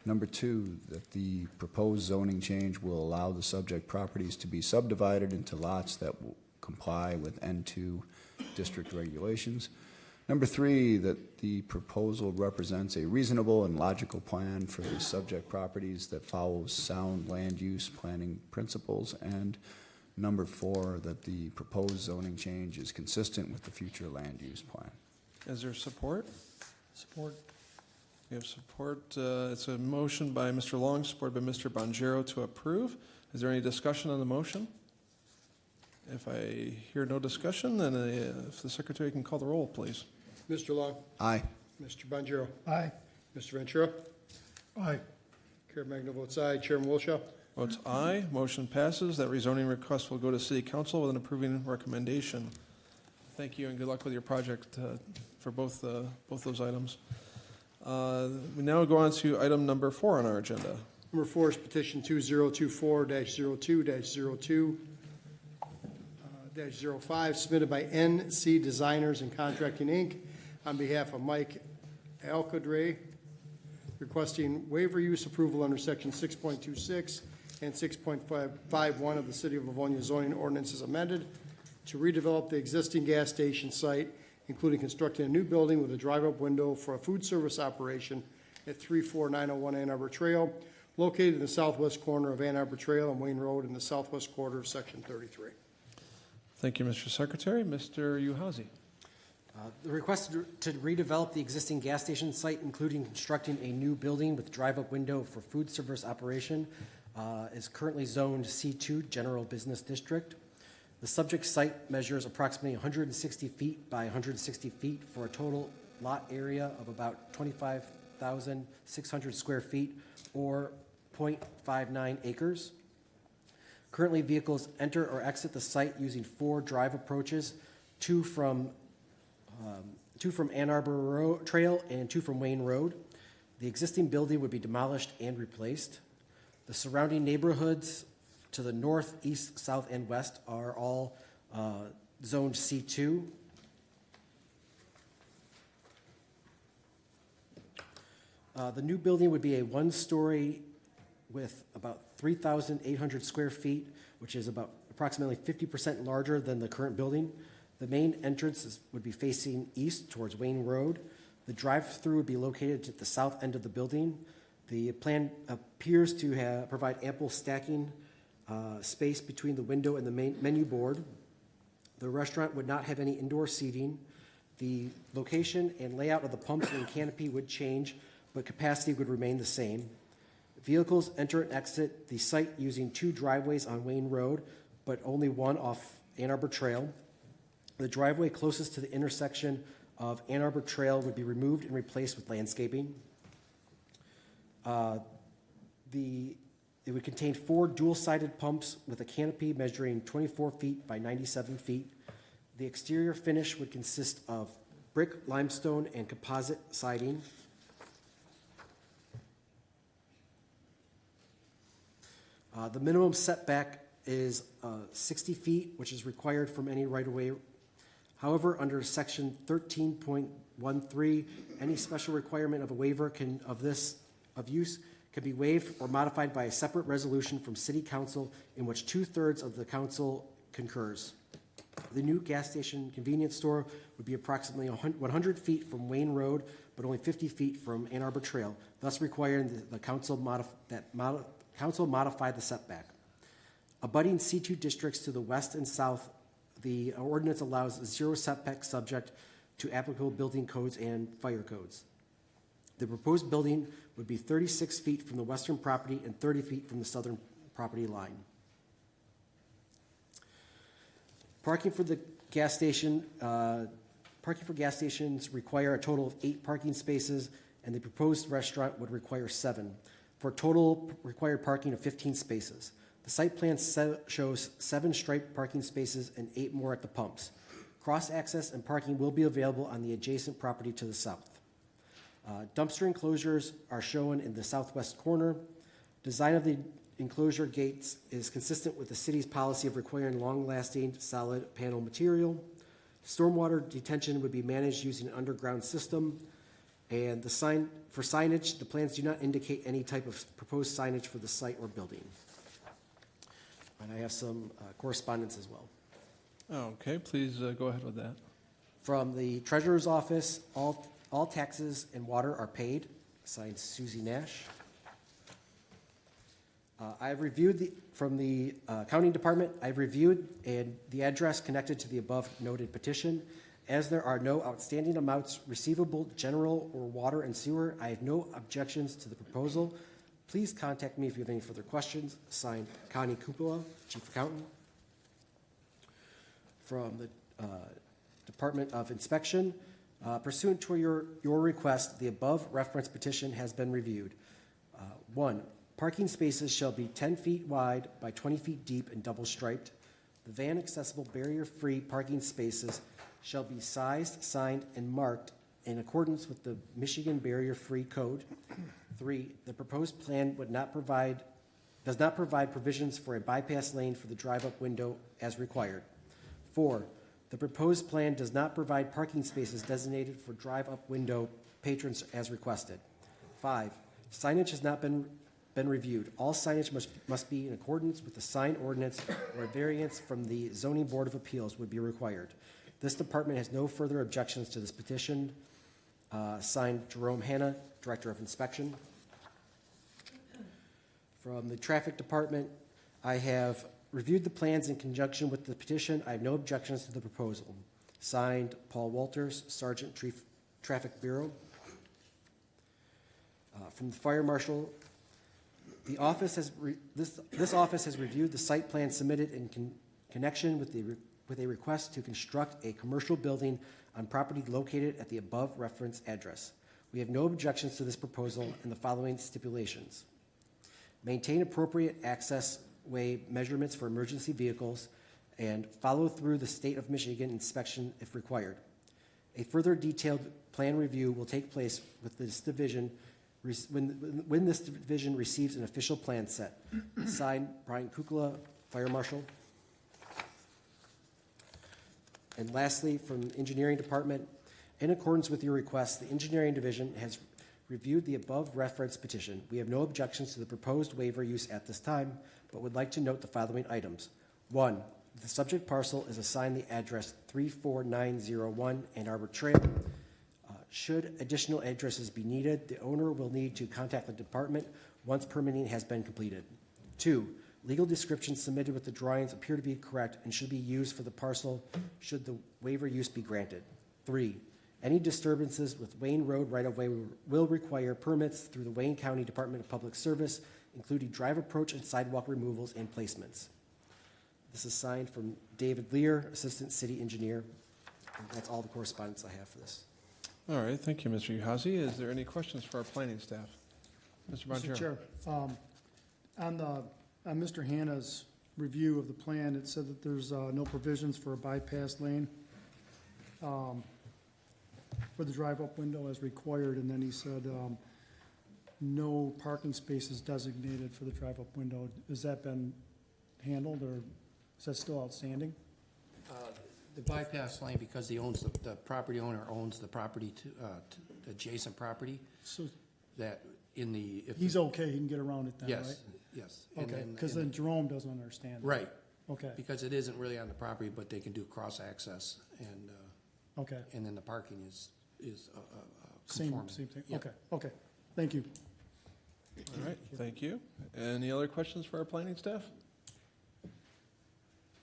Number two, that the proposed zoning change will allow the subject properties to be subdivided into lots that will comply with N2 district regulations. Number three, that the proposal represents a reasonable and logical plan for the subject properties that follows sound land use planning principles. And number four, that the proposed zoning change is consistent with the future land use plan. Is there support? Support. We have support. It's a motion by Mr. Long, supported by Mr. Bonjero to approve. Is there any discussion on the motion? If I hear no discussion, then if the secretary can call the roll, please. Mr. Long? Aye. Mr. Bonjero? Aye. Mr. Ventura? Aye. Chair Magno votes aye. Chairman Wilshaw? Votes aye. Motion passes. That rezoning request will go to City Council with an approving recommendation. Thank you and good luck with your project for both those items. We now go on to item number 4 on our agenda. Number 4 is petition 2024-02-05 submitted by NC Designers and Contracting, Inc. on behalf of Mike Alcadre, requesting waiver use approval under section 6.26 and 6.51 of the City of Livonia zoning ordinance as amended to redevelop the existing gas station site, including constructing a new building with a drive-up window for a food service operation at 34901 Ann Arbor Trail, located in the southwest corner of Ann Arbor Trail and Wayne Road in the southwest quarter of section 33. Thank you, Mr. Secretary. Mr. Uhazy. The request to redevelop the existing gas station site, including constructing a new building with drive-up window for food service operation, is currently zoned C2 General Business District. The subject site measures approximately 160 feet by 160 feet for a total lot area of about 25,600 square feet or 0.59 acres. Currently, vehicles enter or exit the site using 4 drive approaches, 2 from Ann Arbor Trail and 2 from Wayne Road. The existing building would be demolished and replaced. The surrounding neighborhoods to the north, east, south, and west are all zoned C2. The new building would be a 1-story with about 3,800 square feet, which is about approximately 50% larger than the current building. The main entrance would be facing east towards Wayne Road. The drive-through would be located at the south end of the building. The plan appears to provide ample stacking space between the window and the main menu board. The restaurant would not have any indoor seating. The location and layout of the pumps and canopy would change, but capacity would remain the same. Vehicles enter and exit the site using 2 driveways on Wayne Road, but only 1 off Ann Arbor Trail. The driveway closest to the intersection of Ann Arbor Trail would be removed and replaced with landscaping. It would contain 4 dual-sided pumps with a canopy measuring 24 feet by 97 feet. The exterior finish would consist of brick, limestone, and composite siding. The minimum setback is 60 feet, which is required from any right-of-way. However, under section 13.13, any special requirement of a waiver of use can be waived or modified by a separate resolution from City Council in which 2/3 of the council concurs. The new gas station convenience store would be approximately 100 feet from Wayne Road, but only 50 feet from Ann Arbor Trail, thus requiring the council modify the setback. Abutting C2 districts to the west and south the ordinance allows zero setback subject to applicable building codes and fire codes. The proposed building would be 36 feet from the western property and 30 feet from the southern property line. Parking for the gas station, parking for gas stations require a total of 8 parking spaces, and the proposed restaurant would require 7, for a total required parking of 15 spaces. The site plan shows 7 striped parking spaces and 8 more at the pumps. Cross-access and parking will be available on the adjacent property to the south. Dumpster enclosures are shown in the southwest corner. Design of the enclosure gates is consistent with the city's policy of requiring long-lasting solid panel material. Stormwater detention would be managed using an underground system. And the sign, for signage, the plans do not indicate any type of proposed signage for the site or building. And I have some correspondence as well. Okay, please go ahead with that. From the treasurer's office, all taxes and water are paid. Signed, Susie Nash. I've reviewed from the accounting department, I've reviewed the address connected to the above noted petition. As there are no outstanding amounts receivable, general or water and sewer, I have no objections to the proposal. Please contact me if you have any further questions. Signed, Connie Cupola, Chief Accountant. From the Department of Inspection, pursuant to your request, the above reference petition has been reviewed. 1, parking spaces shall be 10 feet wide by 20 feet deep and double striped. The van accessible barrier-free parking spaces shall be sized, signed, and marked in accordance with the Michigan Barrier-Free Code. 3, the proposed plan does not provide provisions for a bypass lane for the drive-up window as required. 4, the proposed plan does not provide parking spaces designated for drive-up window patrons as requested. 5, signage has not been reviewed. All signage must be in accordance with the sign ordinance, or a variance from the Zoning Board of Appeals would be required. This department has no further objections to this petition. Signed, Jerome Hanna, Director of Inspection. From the Traffic Department, I have reviewed the plans in conjunction with the petition. I have no objections to the proposal. Signed, Paul Walters, Sergeant, Traffic Bureau. From the Fire Marshal, the office has this office has reviewed the site plan submitted in connection with a request to construct a commercial building on property located at the above reference address. We have no objections to this proposal and the following stipulations. Maintain appropriate access way measurements for emergency vehicles and follow through the state of Michigan inspection if required. A further detailed plan review will take place with this division when this division receives an official plan set. Signed, Brian Kukla, Fire Marshal. And lastly, from Engineering Department, in accordance with your request, the Engineering Division has reviewed the above reference petition. We have no objections to the proposed waiver use at this time, but would like to note the following items. 1, the subject parcel is assigned the address 34901 Ann Arbor Trail. Should additional addresses be needed, the owner will need to contact the department once permitting has been completed. 2, legal descriptions submitted with the drawings appear to be correct and should be used for the parcel should the waiver use be granted. 3, any disturbances with Wayne Road right-of-way will require permits through the Wayne County Department of Public Service, including drive approach and sidewalk removals and placements. This is signed from David Lear, Assistant City Engineer. And that's all the correspondence I have for this. All right, thank you, Mr. Uhazy. Is there any questions for our planning staff? Mr. Bonjero. Mr. Chair, on Mr. Hanna's review of the plan, it said that there's no provisions for a bypass lane for the drive-up window as required, and then he said no parking spaces designated for the drive-up window. Has that been handled, or is that still outstanding? The bypass lane, because he owns, the property owner owns the property to adjacent property, So that in the. if he's the- okay, he can get around it then, right? Yes, yes. And Okay, then- because and then Jerome doesn't understand. it. Right, Okay, because it isn't really on the property, but they can do cross-access, and, okay. and then the parking is Same conforming. thing. Yeah. Okay. Thank you. All right, thank you. Any other questions for our planning staff?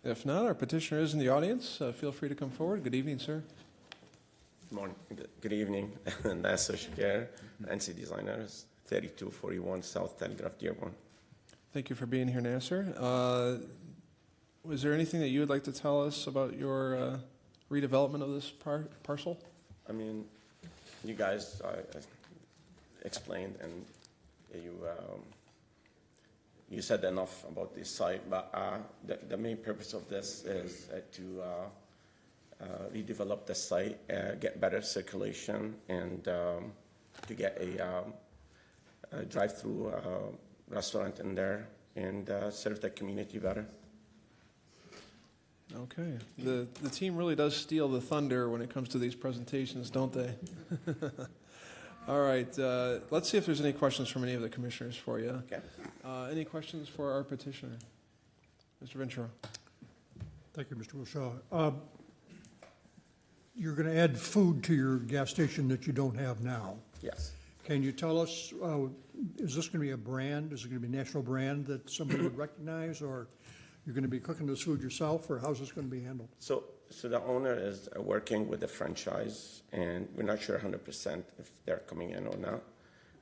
If not, our petitioner is in the audience. Feel free to come forward. Good evening, sir. Good morning, good evening, Nasser Shakir, NC Designers, 3241 South Telegraph, Dearborn. Thank you for being here, Nasser. Was there anything that you would like to tell us about your redevelopment of this parcel? I mean, you guys explained and you said enough about this site, but the main purpose of this is to redevelop the site, get better circulation, and to get a drive-through restaurant in there and serve the community better. Okay. The team really does steal the thunder when it comes to these presentations, don't they? All right. Let's see if there's any questions from any of the commissioners for you. Okay. Any questions for our petitioner? Mr. Ventura. Thank you, Mr. Wilshaw. You're going to add food to your gas station that you don't have now. Yes. Can you tell us, is this going to be a brand? Is it going to be a national brand that somebody would recognize, or you're going to be cooking this food yourself, or how's this going to be handled? So the owner is working with the franchise, and we're not sure 100% if they're coming in or not.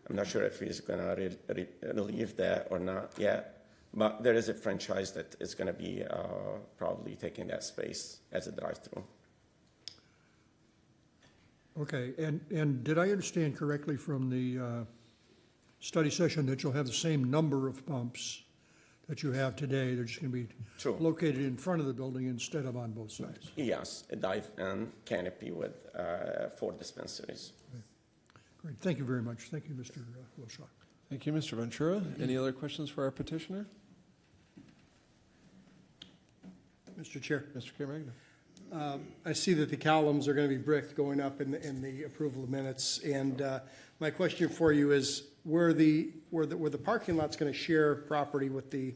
I'm not sure if he's going to relieve that or not yet, but there is a franchise that is going to be probably taking that space as a drive-through. Okay, and did I understand correctly from the study session that you'll have the same number of pumps that you have today? They're just going to be True. located in front of the building instead of on both sides? Yes, a dive-in canopy with 4 dispensaries. Great, thank you very much. Thank you, Mr. Wilshaw. Thank you, Mr. Ventura. Any other questions for our petitioner? Mr. Chair. Mr. Caremagna. I see that the columns are going to be bricked going up in the approval of minutes. And my question for you is, where the parking lot's going to share property with the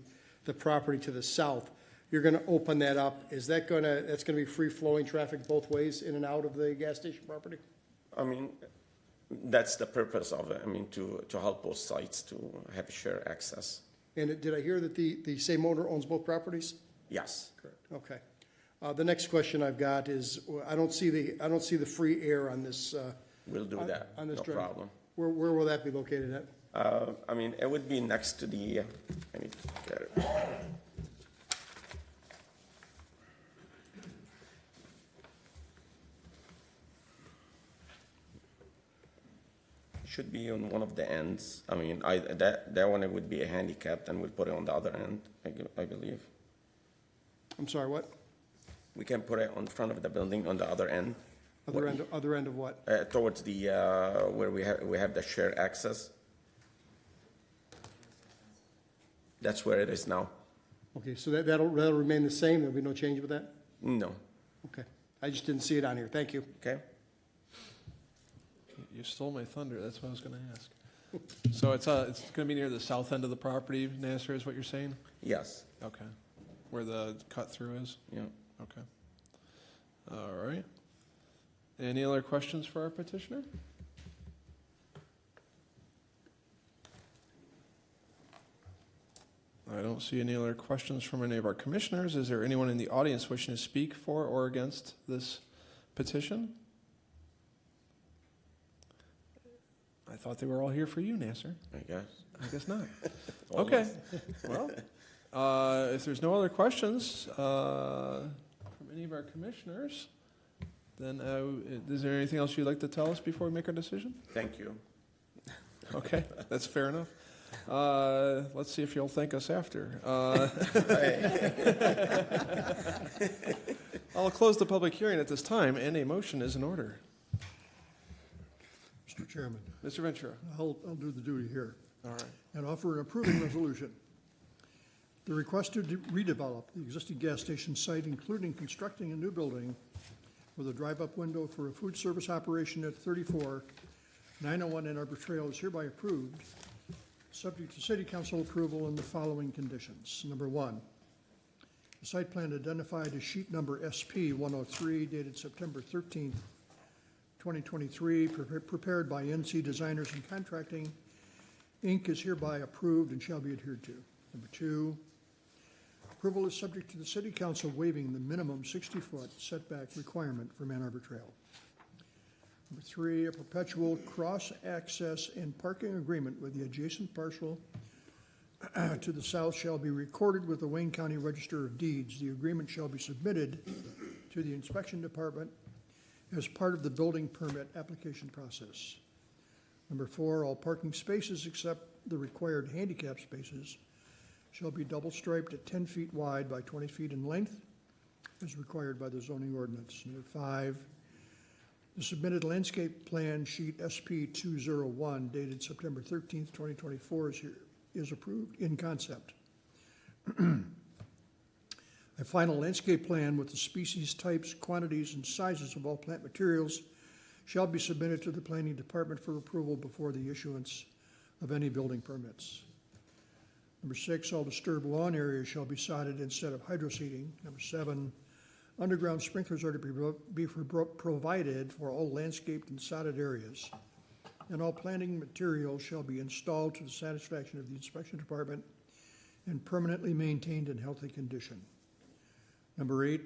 property to the south, you're going to open that up. Is that that's going to be free-flowing traffic both ways in and out of the gas station property? I mean, that's the purpose of it. I mean, to help both sites to have shared access. And did I hear that the same owner owns both properties? Yes. Correct. Okay. The next question I've got is, I don't see the free air on this. We'll do that. On this No drive. problem. Where will that be located at? I mean, it would be next to the, I need to get it. Should be on one of the ends. I mean, that one, it would be a handicapped, and we'll put it on the other end, I believe. I'm sorry, what? We can put it on front of the building on the other end. Other end of what? Towards the, where we have the shared access. That's where it is now. Okay, so that'll remain the same? There'll be no change with that? No. Okay. I just didn't see it on here. Thank you. Okay. You stole my thunder. That's what I was going to ask. So it's going to be near the south end of the property, Nasser, is what you're saying? Yes. Okay. Where the cut through is? Yeah. Okay. All right. Any other questions for our petitioner? I don't see any other questions from any of our commissioners. Is there anyone in the audience wishing to speak for or against this petition? I thought they were all here for you, Nasser. I guess. I guess not. Okay. Well, if there's no other questions from any of our commissioners, then is there anything else you'd like to tell us before we make our decision? Thank you. Okay, that's fair enough. Let's see if you'll thank us after. I'll close the public hearing at this time, and a motion is in order. Mr. Chairman, Mr. Ventura. I'll do the duty here. All right. And offer an approving resolution. The request to redevelop the existing gas station site, including constructing a new building with a drive-up window for a food service operation at 34-901 Ann Arbor Trail, is hereby approved, subject to city council approval and the following conditions. Number 1, the site plan identified as sheet number SP 103 dated September 13th, 2023, prepared by NC Designers and Contracting, Inc., is hereby approved and shall be adhered to. Number 2, Approval is subject to the city council waiving the minimum 60-foot setback requirement for Man Arbor Trail. Number 3, a perpetual cross-access and parking agreement with the adjacent parcel to the south shall be recorded with the Wayne County Register of Deeds. The agreement shall be submitted to the inspection department as part of the building permit application process. Number 4, all parking spaces except the required handicap spaces shall be double striped at 10 feet wide by 20 feet in length as required by the zoning ordinance. Number 5, the submitted landscape plan sheet SP 201 dated September 13th, 2024 is approved in concept. A final landscape plan with the species, types, quantities, and sizes of all plant materials shall be submitted to the planning department for approval before the issuance of any building permits. Number 6, all disturbed lawn areas shall be sodded instead of hydroseeding. Number 7, underground sprinklers are to be provided for all landscaped and sodded areas, and all planting materials shall be installed to the satisfaction of the inspection department and permanently maintained in healthy condition. Number 8,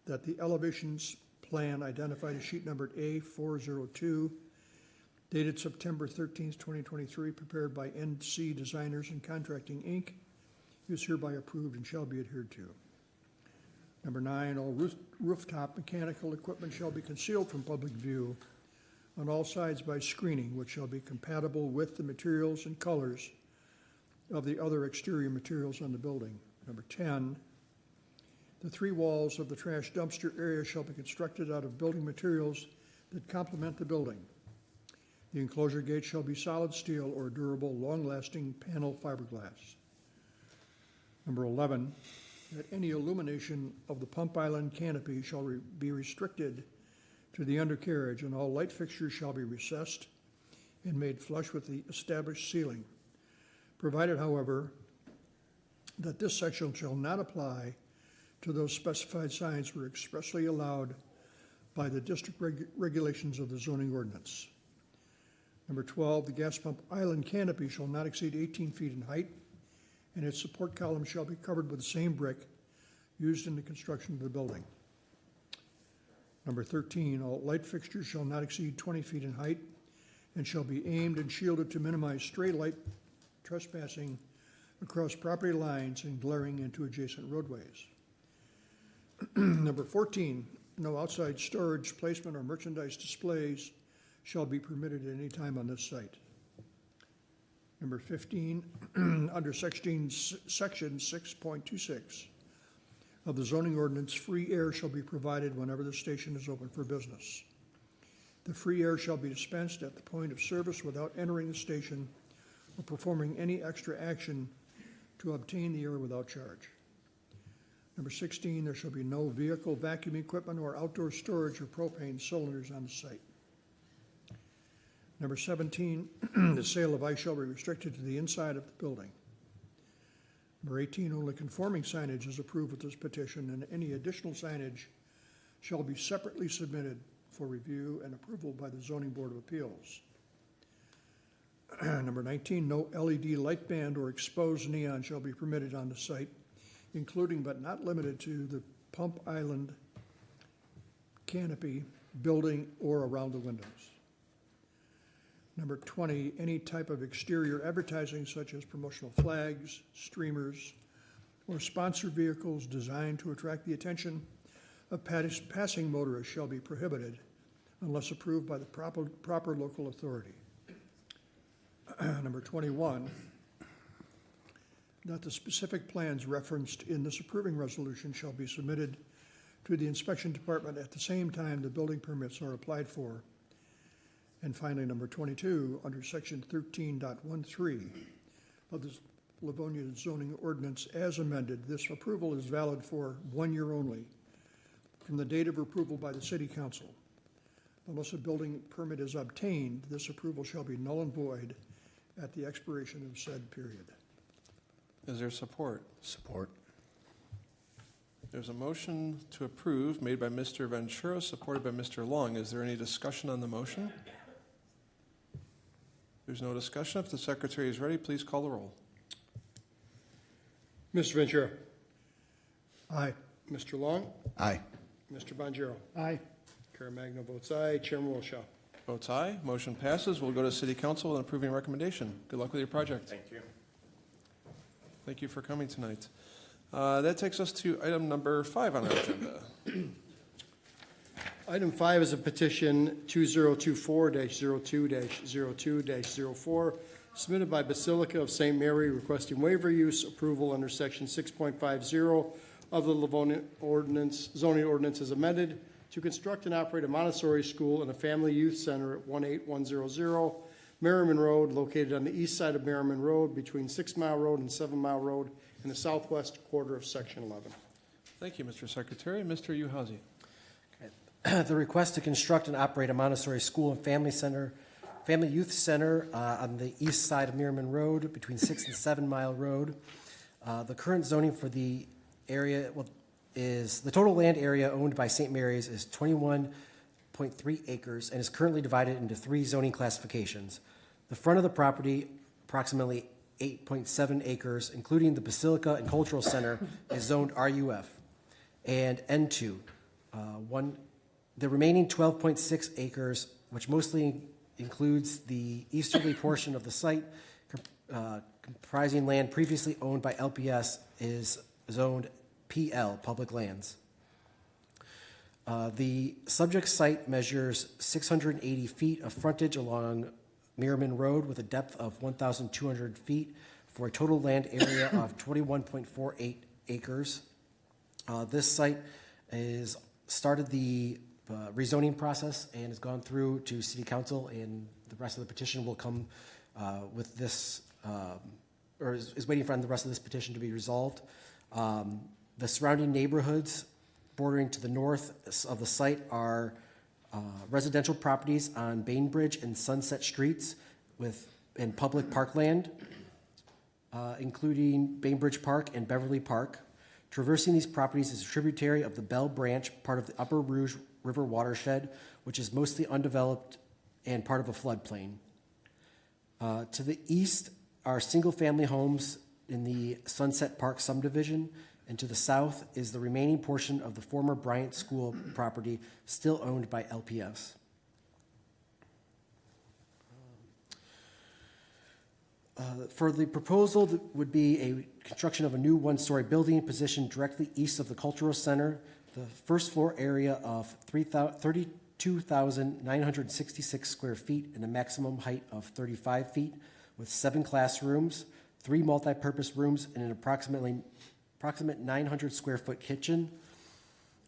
that the elevations plan identified as sheet numbered A402, dated September 13th, 2023, prepared by NC Designers and Contracting, Inc., is hereby approved and shall be adhered to. Number 9, all rooftop mechanical equipment shall be concealed from public view on all sides by screening, which shall be compatible with the materials and colors of the other exterior materials on the building. Number 10, the 3 walls of the trash dumpster area shall be constructed out of building materials that complement the building. The enclosure gate shall be solid steel or durable, long-lasting panel fiberglass. Number 11, that any illumination of the pump island canopy shall be restricted to the undercarriage, and all light fixtures shall be recessed and made flush with the established ceiling, provided, however, that this section shall not apply to those specified signs were expressly allowed by the district regulations of the zoning ordinance. Number 12, the gas pump island canopy shall not exceed 18 feet in height, and its support column shall be covered with the same brick used in the construction of the building. Number 13, all light fixtures shall not exceed 20 feet in height and shall be aimed and shielded to minimize stray light trespassing across property lines and glaring into adjacent roadways. Number 14, no outside storage, placement, or merchandise displays shall be permitted at any time on this site. Number 15, under section 6.26 of the zoning ordinance, free air shall be provided whenever the station is open for business. The free air shall be dispensed at the point of service without entering the station or performing any extra action to obtain the air without charge. Number 16, there shall be no vehicle vacuum equipment or outdoor storage of propane cylinders on the site. Number 17, the sale of ice shall be restricted to the inside of the building. Number 18, only conforming signage is approved with this petition, and any additional signage shall be separately submitted for review and approval by the Zoning Board of Appeals. Number 19, no LED light band or exposed neon shall be permitted on the site, including but not limited to the pump island canopy, building, or around the windows. Number 20, any type of exterior advertising such as promotional flags, streamers, or sponsored vehicles designed to attract the attention of passing motorists shall be prohibited unless approved by the proper local authority. Number 21, that the specific plans referenced in this approving resolution shall be submitted to the inspection department at the same time the building permits are applied for. And finally, number 22, under section 13.13 of the Livonia zoning ordinance as amended, this approval is valid for 1 year only from the date of approval by the city council. Unless a building permit is obtained, this approval shall be null and void at the expiration of said period. Is there support? Support. There's a motion to approve made by Mr. Ventura, supported by Mr. Long. Is there any discussion on the motion? There's no discussion. If the secretary is ready, please call the roll. Mr. Ventura. Aye. Mr. Long? Aye. Mr. Bonjero? Aye. Caremagna votes aye. Chairman Wilshaw. Votes aye, motion passes. We'll go to City Council with an approving recommendation. Good luck with your project. Thank you. Thank you for coming tonight. That takes us to item number 5 on our agenda. Item 5 is a petition 2024-02-02-04 submitted by Basilica of St. Mary requesting waiver use approval under section 6.50 of the Livonia ordinance, zoning ordinance as amended to construct and operate a Montessori school and a family youth center at 18100 Merriman Road, located on the east side of Merriman Road between 6 Mile Road and 7 Mile Road in the southwest quarter of section 11. Thank you, Mr. Secretary. Mr. Uhazy. The request to construct and operate a Montessori school and family youth center on the east side of Merriman Road between 6 and 7 Mile Road. The current zoning for the area is, the total land area owned by St. Mary's is 21.3 acres and is currently divided into 3 zoning classifications. The front of the property, approximately 8.7 acres, including the Basilica and Cultural Center, is zoned RUF and N2. The remaining 12.6 acres, which mostly includes the easterly portion of the site, comprising land previously owned by LPS, is zoned PL, Public Lands. The subject site measures 680 feet of frontage along Merriman Road with a depth of 1,200 feet for a total land area of 21.48 acres. This site is started the rezoning process and has gone through to City Council, and the rest of the petition will come with this, or is waiting for the rest of this petition to be resolved. The surrounding neighborhoods bordering to the north of the site are residential properties on Bainbridge and Sunset Streets and public parkland, including Bainbridge Park and Beverly Park. Traversing these properties is a tributary of the Bell Branch, part of the Upper Rouge River watershed, which is mostly undeveloped and part of a floodplain. To the east are single-family homes in the Sunset Park subdivision, and to the south is the remaining portion of the former Bryant School property still owned by LPS. For the proposal, that would be a construction of a new one-story building positioned directly east of the Cultural Center. The first floor area of 32,966 square feet and a maximum height of 35 feet with 7 classrooms, 3 multi-purpose rooms, and an approximate 900 square foot kitchen.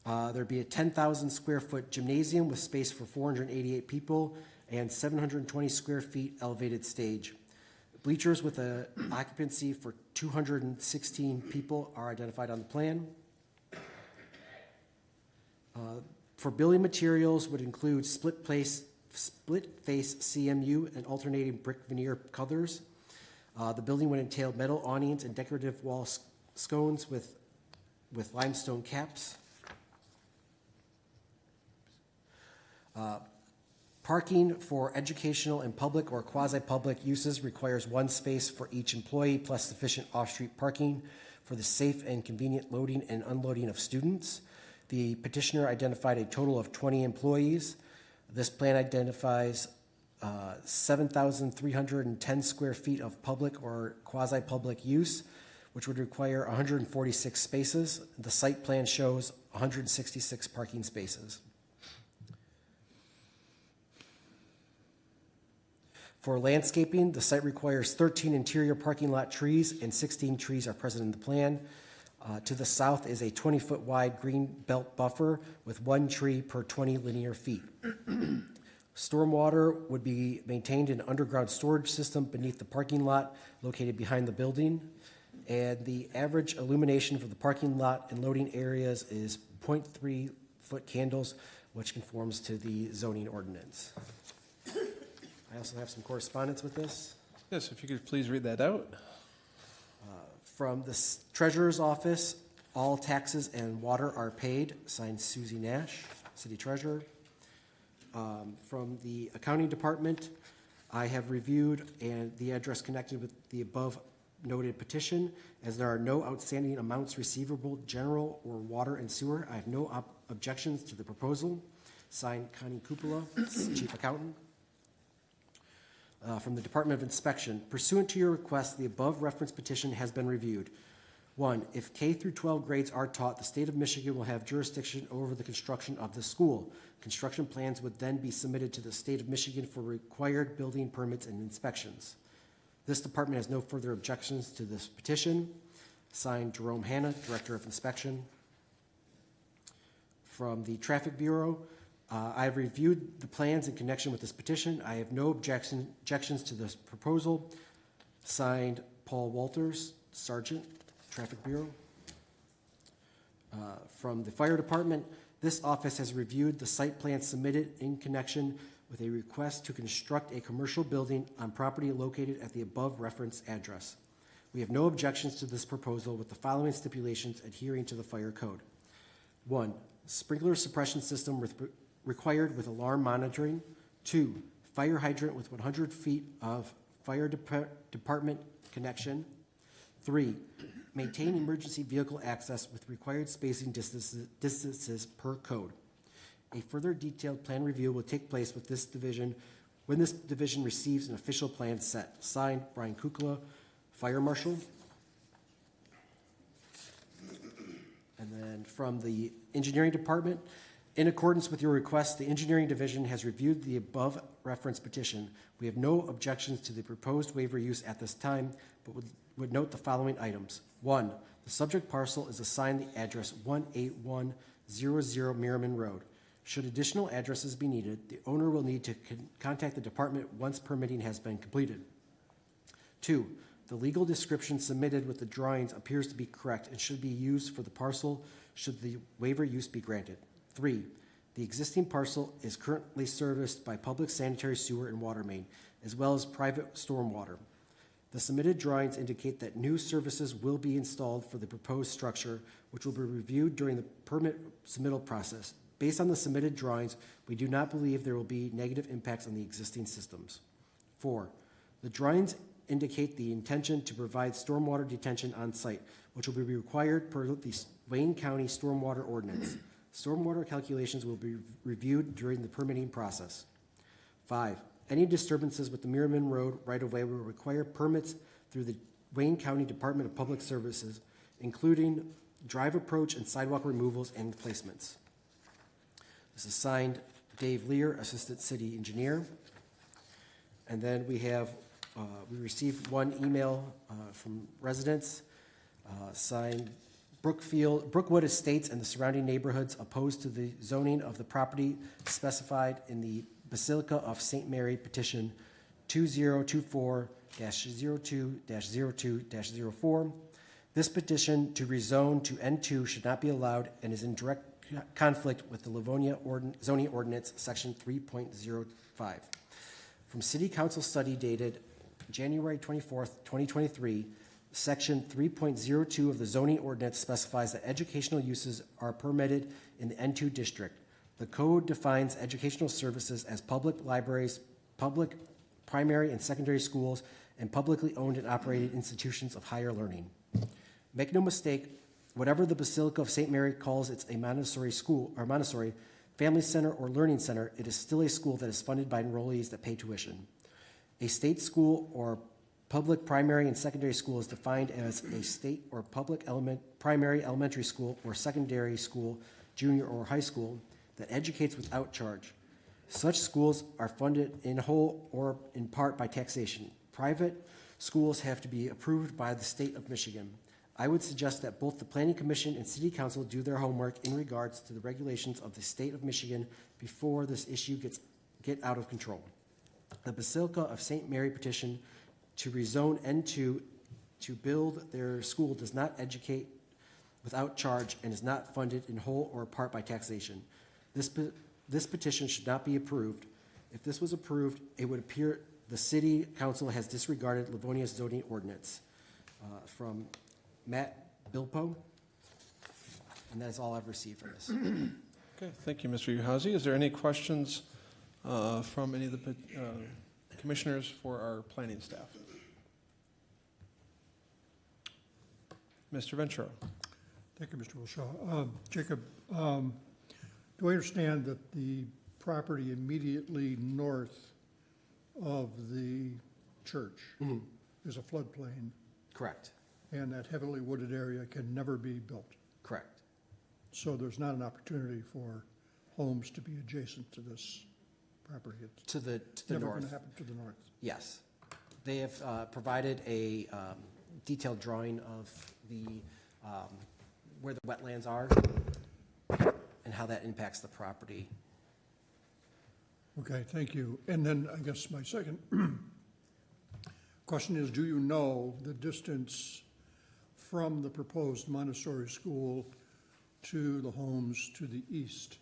There'd be a 10,000 square foot gymnasium with space for 488 people and 720 square feet elevated stage. Bleachers with an occupancy for 216 people are identified on the plan. For building materials would include split face CMU and alternating brick veneer colors. The building would entail metal awnings and decorative wall scones with limestone caps. Parking for educational and public or quasi-public uses requires 1 space for each employee plus sufficient off-street parking for the safe and convenient loading and unloading of students. The petitioner identified a total of 20 employees. This plan identifies 7,310 square feet of public or quasi-public use, which would require 146 spaces. The site plan shows 166 parking spaces. For landscaping, the site requires 13 interior parking lot trees, and 16 trees are present in the plan. To the south is a 20-foot wide green belt buffer with 1 tree per 20 linear feet. Stormwater would be maintained in an underground storage system beneath the parking lot located behind the building. And the average illumination for the parking lot and loading areas is 0.3 foot candles, which conforms to the zoning ordinance. I also have some correspondence with this. Yes, if you could please read that out. From the Treasurer's Office, all taxes and water are paid, signed Susie Nash, City Treasurer. From the Accounting Department, I have reviewed and the address connected with the above noted petition. As there are no outstanding amounts receivable, general or water and sewer, I have no objections to the proposal. Signed, Connie Cupola, Chief Accountant. From the Department of Inspection, pursuant to your request, the above reference petition has been reviewed. 1, if K through 12 grades are taught, the state of Michigan will have jurisdiction over the construction of the school. Construction plans would then be submitted to the state of Michigan for required building permits and inspections. This department has no further objections to this petition. Signed, Jerome Hanna, Director of Inspection. From the Traffic Bureau, I have reviewed the plans in connection with this petition. I have no objections to this proposal. Signed, Paul Walters, Sergeant, Traffic Bureau. From the Fire Department, this office has reviewed the site plan submitted in connection with a request to construct a commercial building on property located at the above referenced address. We have no objections to this proposal with the following stipulations adhering to the fire code. 1, sprinkler suppression system required with alarm monitoring. 2, fire hydrant with 100 feet of fire department connection. 3, maintain emergency vehicle access with required spacing distances per code. A further detailed plan review will take place with this division when this division receives an official plan set. Signed, Brian Kukla, Fire Marshal. And then from the Engineering Department, in accordance with your request, the Engineering Division has reviewed the above reference petition. We have no objections to the proposed waiver use at this time, but would note the following items. 1, the subject parcel is assigned the address 18100 Merriman Road. Should additional addresses be needed, the owner will need to contact the department once permitting has been completed. 2, the legal description submitted with the drawings appears to be correct and should be used for the parcel should the waiver use be granted. 3, the existing parcel is currently serviced by public sanitary sewer and water main, as well as private stormwater. The submitted drawings indicate that new services will be installed for the proposed structure, which will be reviewed during the permit submittal process. Based on the submitted drawings, we do not believe there will be negative impacts on the existing systems. 4, the drawings indicate the intention to provide stormwater detention on site, which will be required per the Wayne County Stormwater Ordinance. Stormwater calculations will be reviewed during the permitting process. 5, any disturbances with the Merriman Road right-of-way will require permits through the Wayne County Department of Public Services, including drive approach and sidewalk removals and replacements. This is signed Dave Lear, Assistant City Engineer. And then we have, we received one email from residents, signed Brookwood Estates and the surrounding neighborhoods opposed to the zoning of the property specified in the Basilica of St. Mary petition 2024-02-02-04. This petition to rezone to N2 should not be allowed and is in direct conflict with the Livonia zoning ordinance section 3.05. From City Council study dated January 24th, 2023, section 3.02 of the zoning ordinance specifies that educational uses are permitted in the N2 district. The code defines educational services as public libraries, public primary and secondary schools, and publicly owned and operated institutions of higher learning. Make no mistake, whatever the Basilica of St. Mary calls it a Montessori school or Montessori family center or learning center, it is still a school that is funded by enrollees that pay tuition. A state school or public primary and secondary school is defined as a state or public primary elementary school or secondary school, junior or high school that educates without charge. Such schools are funded in whole or in part by taxation. Private schools have to be approved by the state of Michigan. I would suggest that both the Planning Commission and City Council do their homework in regards to the regulations of the state of Michigan before this issue get out of control. The Basilica of St. Mary petition to rezone N2 to build their school does not educate without charge and is not funded in whole or part by taxation. This petition should not be approved. If this was approved, it would appear the City Council has disregarded Livonia's zoning ordinance. From Matt Bilpo, and that is all I've received for this. Okay, thank you, Mr. Uhazy. Is there any questions from any of the commissioners for our planning staff? Mr. Ventura. Thank you, Mr. Wilshaw. Jacob, do I understand that the property immediately north of the church is a floodplain, Correct, and that heavily wooded area can never be built? correct. So there's not an opportunity for homes to be adjacent to this property? It's To the never north. going to happen to the north? Yes. They have provided a detailed drawing of the, where the wetlands are and how that impacts the property. Okay, thank you. And then I guess my second question is, do you know the distance from the proposed Montessori school to the homes to the east?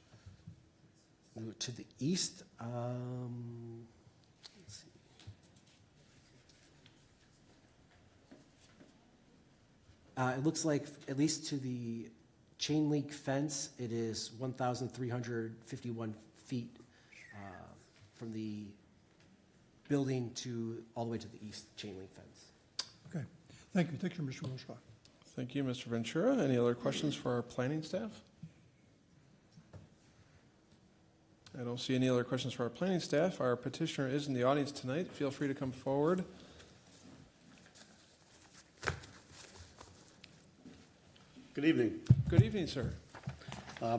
To the east, let's see. It looks like, at least to the chain link fence, it is 1,351 feet from the building to, all the way to the east chain link fence. Okay, thank you. Thank you, Mr. Wilshaw. Thank you, Mr. Ventura. Any other questions for our planning staff? I don't see any other questions for our planning staff. Our petitioner is in the audience tonight. Feel free to come forward. Good evening. Good evening, sir.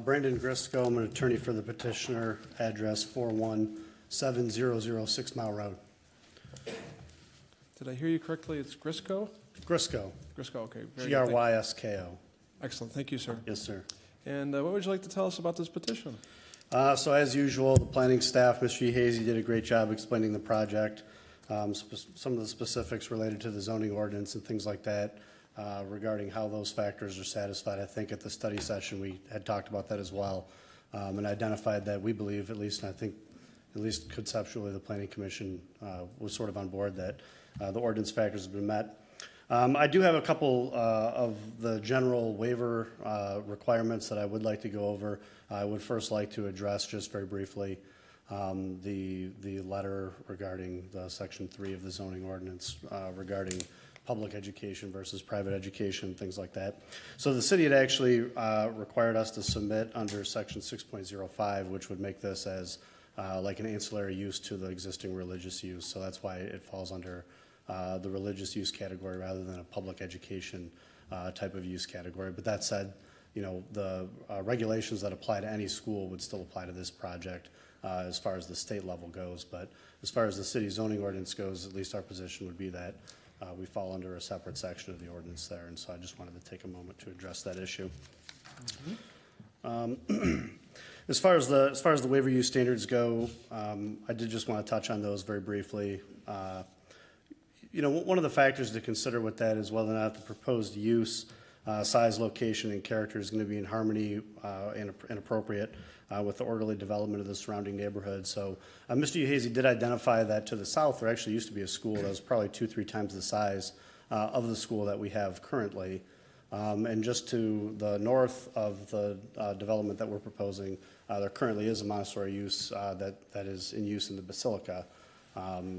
Brandon Grisco, I'm an attorney for the petitioner, address 41700 6 Mile Road. Did I hear you correctly? It's Grisco? Grisco, Grisco, okay. very good. Thank- G-R-Y-S-K-O. Excellent. Thank you, sir. Yes, sir. And what would you like to tell us about this petition? So as usual, the planning staff, Mr. Hazy did a great job explaining the project, some of the specifics related to the zoning ordinance and things like that, regarding how those factors are satisfied. I think at the study session, we had talked about that as well, and identified that we believe, at least, and I think, at least conceptually, the planning commission was sort of on board that the ordinance factors have been met. I do have a couple of the general waiver requirements that I would like to go over. I would first like to address just very briefly the letter regarding the section 3 of the zoning ordinance regarding public education versus private education, things like that. So the city had actually required us to submit under section 6.05, which would make this as like an ancillary use to the existing religious use. So that's why it falls under the religious use category rather than a public education type of use category. But that said, you know, the regulations that apply to any school would still apply to this project as far as the state level goes. But as far as the city zoning ordinance goes, at least our position would be that we fall under a separate section of the ordinance there. And so I just wanted to take a moment to address that issue. As far as the waiver use standards go, I did just want to touch on those very briefly. You know, one of the factors to consider with that is whether or not the proposed use, size, location, and character is going to be in harmony and appropriate with the orderly development of the surrounding neighborhood. So Mr. Uhazy did identify that to the south there actually used to be a school that was probably 2-3 times the size of the school that we have currently. And just to the north of the development that we're proposing, there currently is a Montessori use that is in use in the Basilica.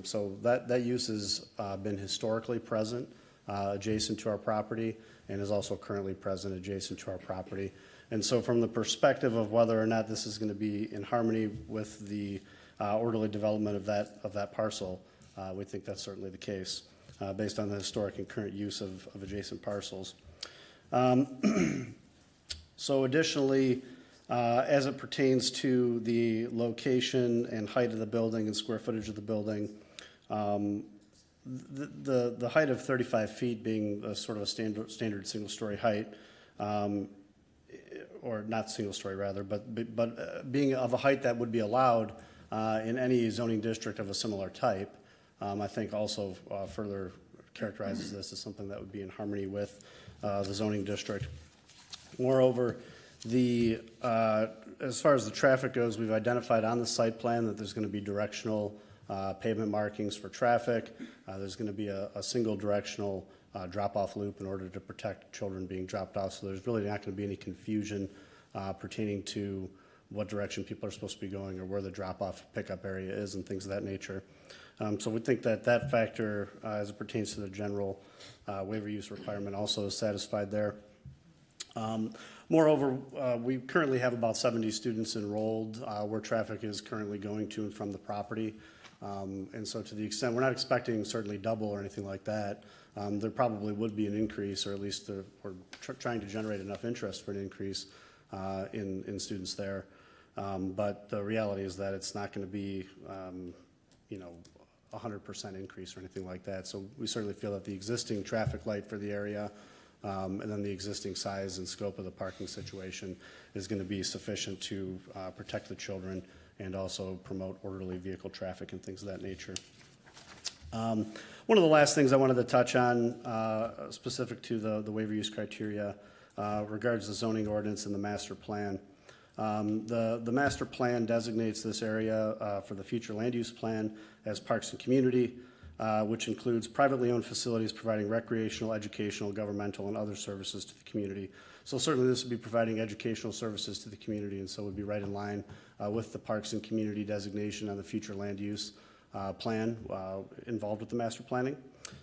So that use has been historically present adjacent to our property and is also currently present adjacent to our property. And so from the perspective of whether or not this is going to be in harmony with the orderly development of that parcel, we think that's certainly the case based on the historic and current use of adjacent parcels. So additionally, as it pertains to the location and height of the building and square footage of the building, the height of 35 feet being a sort of a standard single-story height, or not single-story rather, but being of a height that would be allowed in any zoning district of a similar type, I think also further characterizes this as something that would be in harmony with the zoning district. Moreover, as far as the traffic goes, we've identified on the site plan that there's going to be directional pavement markings for traffic. There's going to be a single directional drop-off loop in order to protect children being dropped off. So there's really not going to be any confusion pertaining to what direction people are supposed to be going or where the drop-off pickup area is and things of that nature. So we think that that factor, as it pertains to the general waiver use requirement, also is satisfied there. Moreover, we currently have about 70 students enrolled where traffic is currently going to and from the property. And so to the extent, we're not expecting certainly double or anything like that. There probably would be an increase, or at least we're trying to generate enough interest for an increase in students there. But the reality is that it's not going to be, 100% increase or anything like that. So we certainly feel that the existing traffic light for the area and then the existing size and scope of the parking situation is going to be sufficient to protect the children and also promote orderly vehicle traffic and things of that nature. One of the last things I wanted to touch on, specific to the waiver use criteria, regards the zoning ordinance and the master plan. The master plan designates this area for the future land use plan as parks and community, which includes privately owned facilities providing recreational, educational, governmental, and other services to the community. So certainly this would be providing educational services to the community, and so would be right in line with the parks and community designation on the future land use plan involved with the master planning.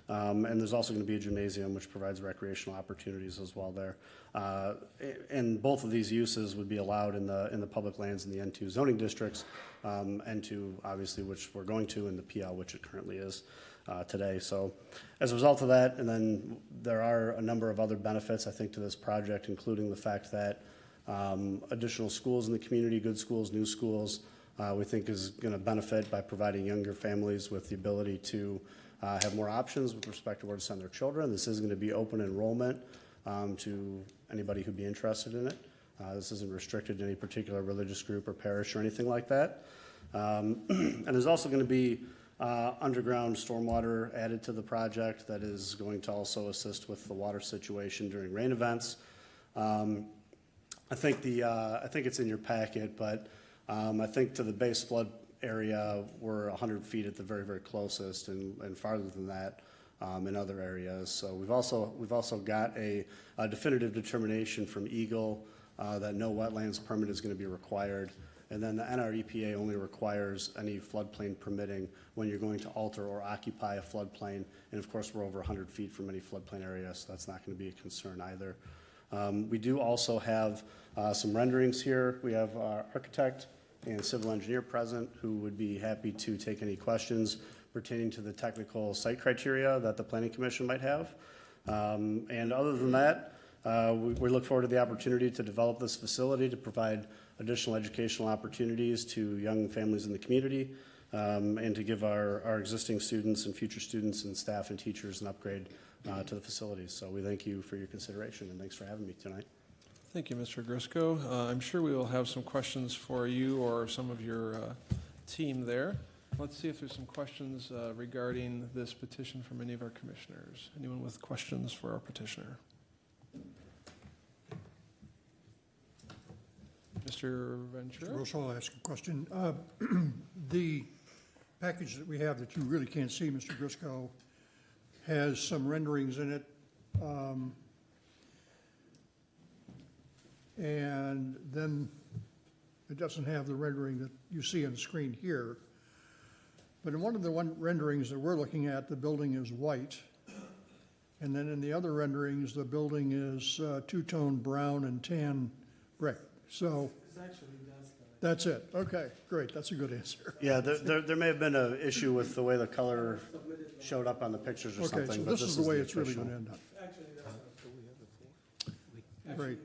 And there's also going to be a gymnasium which provides recreational opportunities as well there. And both of these uses would be allowed in the public lands in the N2 zoning districts, N2 obviously, which we're going to, and the PL, which it currently is today. So as a result of that, and then there are a number of other benefits, I think, to this project, including the fact that additional schools in the community, good schools, new schools, we think is going to benefit by providing younger families with the ability to have more options with respect to where to send their children. This is going to be open enrollment to anybody who'd be interested in it. This isn't restricted to any particular religious group or parish or anything like that. And there's also going to be underground stormwater added to the project that is going to also assist with the water situation during rain events. I think it's in your packet, but I think to the base flood area, we're 100 feet at the very, very closest, and farther than that in other areas. So we've also got a definitive determination from Eagle that no wetlands permit is going to be required. And then the NREPA only requires any floodplain permitting when you're going to alter or occupy a floodplain. And of course, we're over 100 feet from any floodplain area, so that's not going to be a concern either. We do also have some renderings here. We have our architect and civil engineer present who would be happy to take any questions pertaining to the technical site criteria that the Planning Commission might have. And other than that, we look forward to the opportunity to develop this facility to provide additional educational opportunities to young families in the community, and to give our existing students and future students and staff and teachers an upgrade to the facilities. So we thank you for your consideration, and thanks for having me tonight. Thank you, Mr. Grisco. I'm sure we will have some questions for you or some of your team there. Let's see if there's some questions regarding this petition from any of our commissioners. Anyone with questions for our petitioner? Mr. Ventura? Mr. Wilson, I'll ask a question. The package that we have that you really can't see, Mr. Grisco, has some renderings in it. And then it doesn't have the rendering that you see on the screen here. But in one of the renderings that we're looking at, the building is white. And then in the other renderings, the building is two-tone brown and tan brick. So that's it. Okay, great. That's a good answer. Yeah, there may have been an issue with the way the color showed up on the pictures or something. Okay, so but this is the way it's really official. going to end up. Great.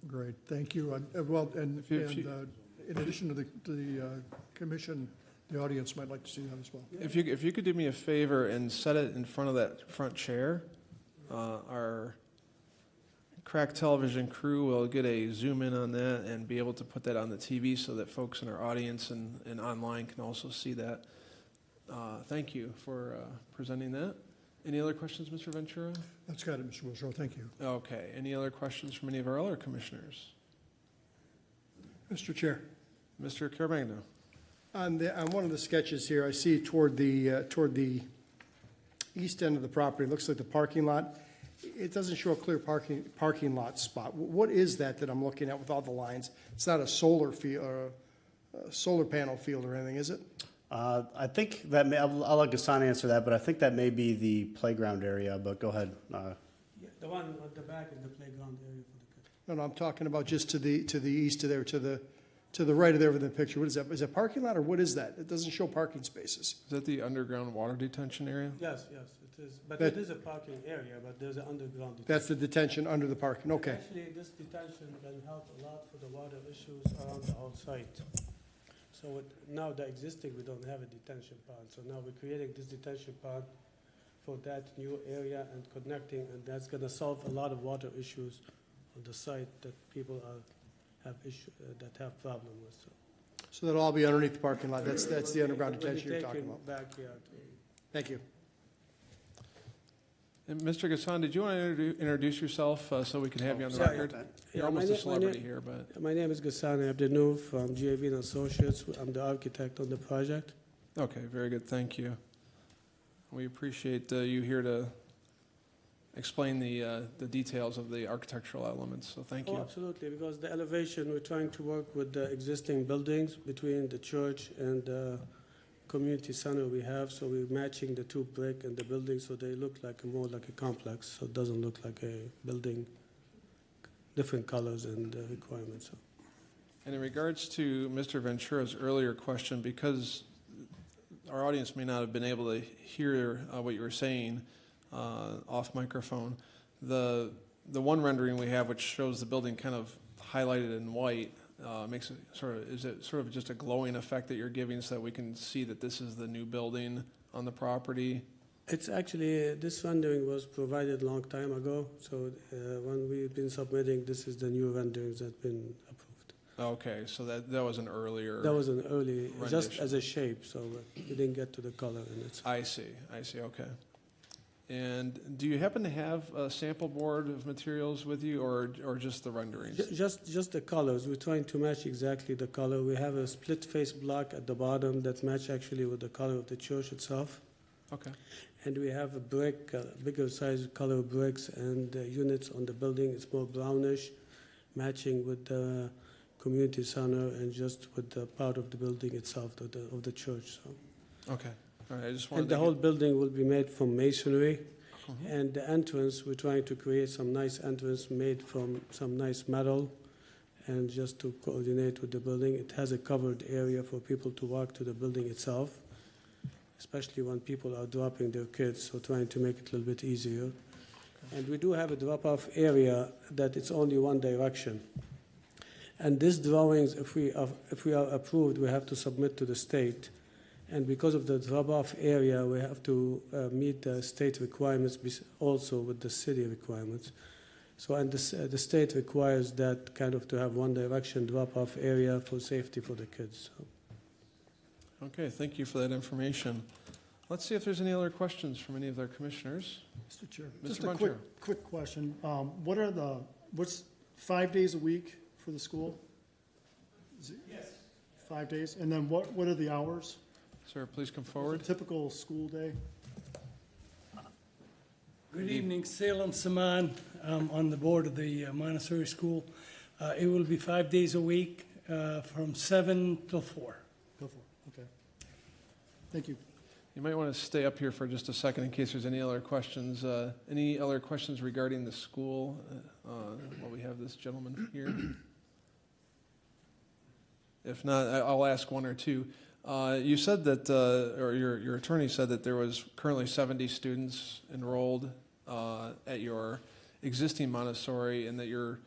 Great, thank you. Well, and in addition to the commission, the audience might like to see that as well. If you could do me a favor and set it in front of that front chair, our crack television crew will get a zoom in on that and be able to put that on the TV so that folks in our audience and online can also see that. Thank you for presenting that. Any other questions, Mr. Ventura? That's got it, Mr. Wilson. Thank you. Okay. Any other questions from any of our other commissioners? Mr. Chair. Mr. Carabagno. On one of the sketches here, I see toward the east end of the property, it looks like the parking lot. it doesn't show a clear parking lot spot. What is that I'm looking at with all the lines? It's not a solar field, or a solar panel field or anything, is it? I think that may, I'll let Gaston answer that, but I think that may be the playground area, but go ahead. The one at the back is the playground area for the kids. No, I'm talking about just to the east of there, to the right of there in the picture. What is that? Is that parking lot or what is that? It doesn't show parking spaces. Is that the underground water detention area? Yes, it is. But That- it is a parking area, but there's an underground detention. That's the detention under the parking, okay. Actually, this detention can help a lot for the water issues around the whole site. So now the existing, we don't have a detention pond. So now we're creating this detention pond for that new area and connecting, and that's gonna solve a lot of water issues on the site that people that have problem with. So that'll all be underneath the parking lot. That's the underground We'll be detention you're talking taking about. backyard. Thank you. And Mr. Gasson, did you want to introduce yourself so we can have you on the Sorry. record? You're Yeah, almost my a na- my celebrity na- here, but, My name is Ghassan Abdenouf from GAV and Associates. I'm the architect on the project. okay, very good, thank you. We appreciate you here to explain the details of the architectural elements, so thank Oh, you. absolutely, because the elevation, we're trying to work with the existing buildings between the church and the community center we have, so we're matching the two brick and the building, so they look like more like a complex, so it doesn't look like a building, different colors and requirements. So. And in regards to Mr. Ventura's earlier question, because our audience may not have been able to hear what you were saying off microphone, the one rendering we have, which shows the building kind of highlighted in white, makes it is it sort of just a glowing effect that you're giving so that we can see that this is the new building on the property? It's actually, this rendering was provided a long time ago, so when we've been submitting, this is the new renderings that have been approved. Okay, so that was an earlier. That was an early, just rendition. as a shape, so we didn't get to the color in it. I see, okay. And do you happen to have a sample board of materials with you, or just the renderings? Just the colors. We're trying to match exactly the color. We have a split face block at the bottom that match actually with the color of the church itself. Okay. And we have a brick, bigger size color bricks and units on the building. It's more brownish, matching with the community center and just with the part of the building itself of the church. So. Okay. All right, I just wanted And the to whole building will be made from masonry. Mhm. And the entrance, we're trying to create some nice entrance made from some nice metal, and just to coordinate with the building. It has a covered area for people to walk to the building itself, especially when people are dropping their kids, so trying to make it a little bit easier. And we do have a drop-off area that it's only one direction. And these drawings, if we are approved, we have to submit to the state. And because of the drop-off area, we have to meet the state requirements also with the city requirements. So, and the state requires that kind of to have one direction drop-off area for safety for the kids. So. Okay, thank you for that information. Let's see if there's any other questions from any of our commissioners. Mr. Chair, Mr. just a Bonjero. quick question. What's 5 days a week for the school? Yes. 5 days? And then what are the hours? Sir, please come forward. Typical school day? Good evening, Salem Saman. I'm on the board of the Montessori School. It will be 5 days a week from 7 till 4. Go for it, okay. Thank you. You might want to stay up here for just a second in case there's any other questions. Any other questions regarding the school while we have this gentleman here? If not, I'll ask one or two. You said that, or your attorney said that there was currently 70 students enrolled at your existing Montessori, and that you're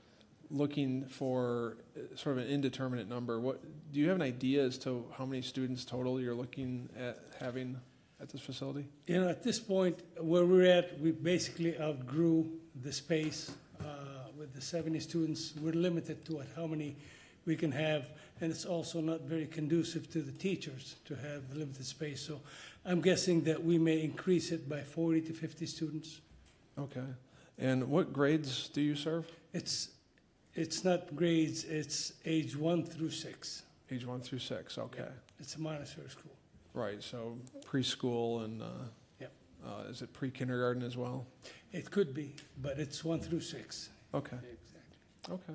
looking for sort of an indeterminate number. Do you have an idea as to how many students total you're looking at having at this facility? You know, at this point, where we're at, we basically outgrew the space. With the 70 students, we're limited to how many we can have, and it's also not very conducive to the teachers to have limited space. So I'm guessing that we may increase it by 40 to 50 students. Okay. And what grades do you serve? It's not grades, it's age 1 through 6. Age 1 through 6, okay. It's a Montessori school. Right, so preschool and, Yep. Is it pre-kindergarten as well? It could be, but it's 1 through 6. Okay. Okay.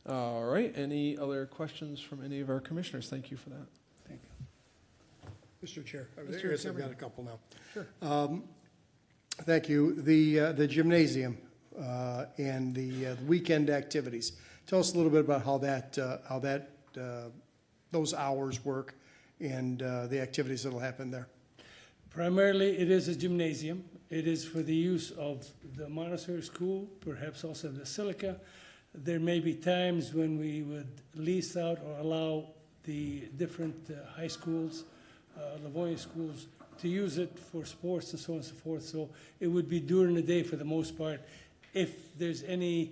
All right. Any other questions from any of our commissioners? Thank you for that. Thank you. Mr. Chair, I Mr. guess I've got Chairman. a couple now. Sure. Thank you. The gymnasium and the weekend activities. Tell us a little bit about how that those hours work and the activities that'll happen there. Primarily, it is a gymnasium. It is for the use of the Montessori school, perhaps also the Silica. There may be times when we would lease out or allow the different high schools, Livonia schools, to use it for sports and so on and so forth. So it would be during the day for the most part. If there's any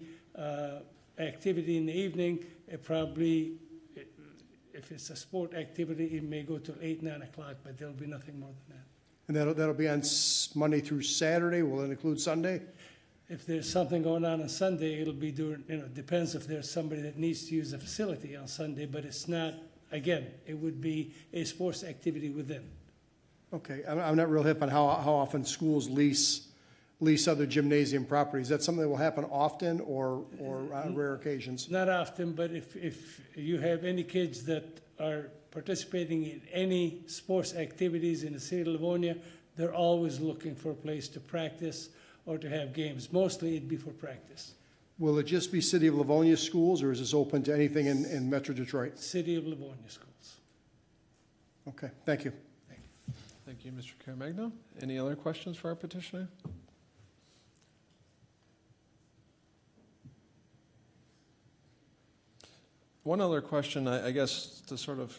activity in the evening, it probably, if it's a sport activity, it may go till 8, 9 o'clock, but there'll be nothing more than that. And that'll be on Monday through Saturday. Will it include Sunday? If there's something going on Sunday, it'll be during, depends if there's somebody that needs to use the facility on Sunday, but it's not, again, it would be a sports activity within. Okay, I'm not real hip on how often schools lease other gymnasium properties. Is that something that will happen often or on rare occasions? Not often, but if you have any kids that are participating in any sports activities in the city of Livonia, they're always looking for a place to practice or to have games. Mostly it'd be for practice. Will it just be City of Livonia schools, or is this open to anything in Metro Detroit? City of Livonia schools. Okay, thank you. Thank you, Mr. Caremagno. Any other questions for our petitioner? One other question, I guess, to sort of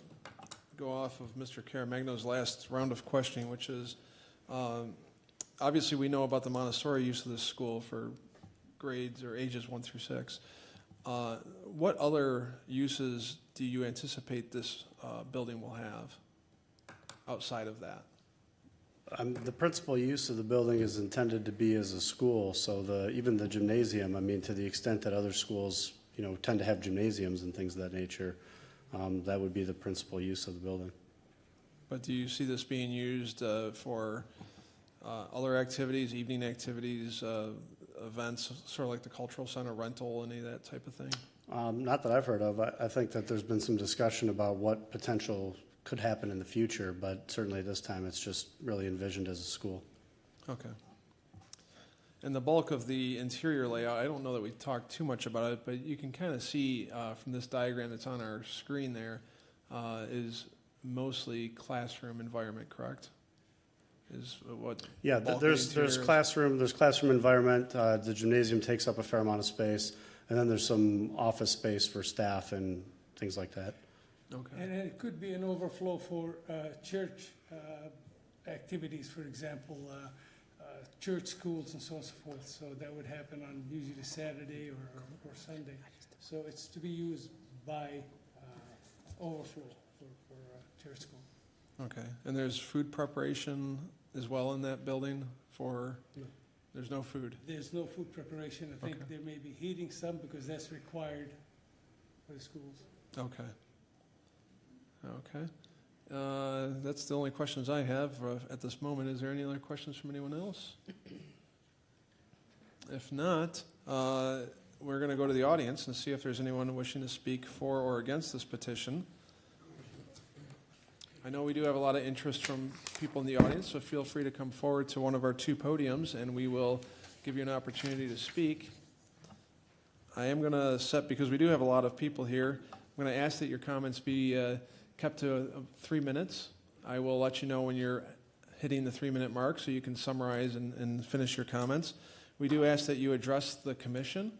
go off of Mr. Caremagno's last round of questioning, which is, obviously we know about the Montessori use of this school for grades or ages 1 through 6. What other uses do you anticipate this building will have outside of that? The principal use of the building is intended to be as a school, so even the gymnasium, I mean, to the extent that other schools, tend to have gymnasiums and things of that nature, that would be the principal use of the building. But do you see this being used for other activities, evening activities, events, sort of like the cultural center rental, any of that type of thing? Not that I've heard of. I think that there's been some discussion about what potential could happen in the future, but certainly this time it's just really envisioned as a school. Okay. And the bulk of the interior layout, I don't know that we talked too much about it, but you can kind of see from this diagram that's on our screen there, is mostly classroom environment, correct? Is what? Yeah, there's classroom environment. The gymnasium takes up a fair amount of space, and then there's some office space for staff and things like that. Okay. And it could be an overflow for church activities, for example, church schools and so on and so forth. So that would happen on usually Saturday or Sunday. So it's to be used by overflow for church school. Okay. And there's food preparation as well in that building for? No. There's no food? There's no food preparation. I think there may be heating some because that's required for the schools. Okay. Okay. That's the only questions I have at this moment. Is there any other questions from anyone else? If not, we're going to go to the audience and see if there's anyone wishing to speak for or against this petition. I know we do have a lot of interest from people in the audience, so feel free to come forward to one of our 2 podiums and we will give you an opportunity to speak. I am going to set, because we do have a lot of people here, I'm going to ask that your comments be kept to 3 minutes. I will let you know when you're hitting the 3-minute mark so you can summarize and finish your comments. We do ask that you address the commission.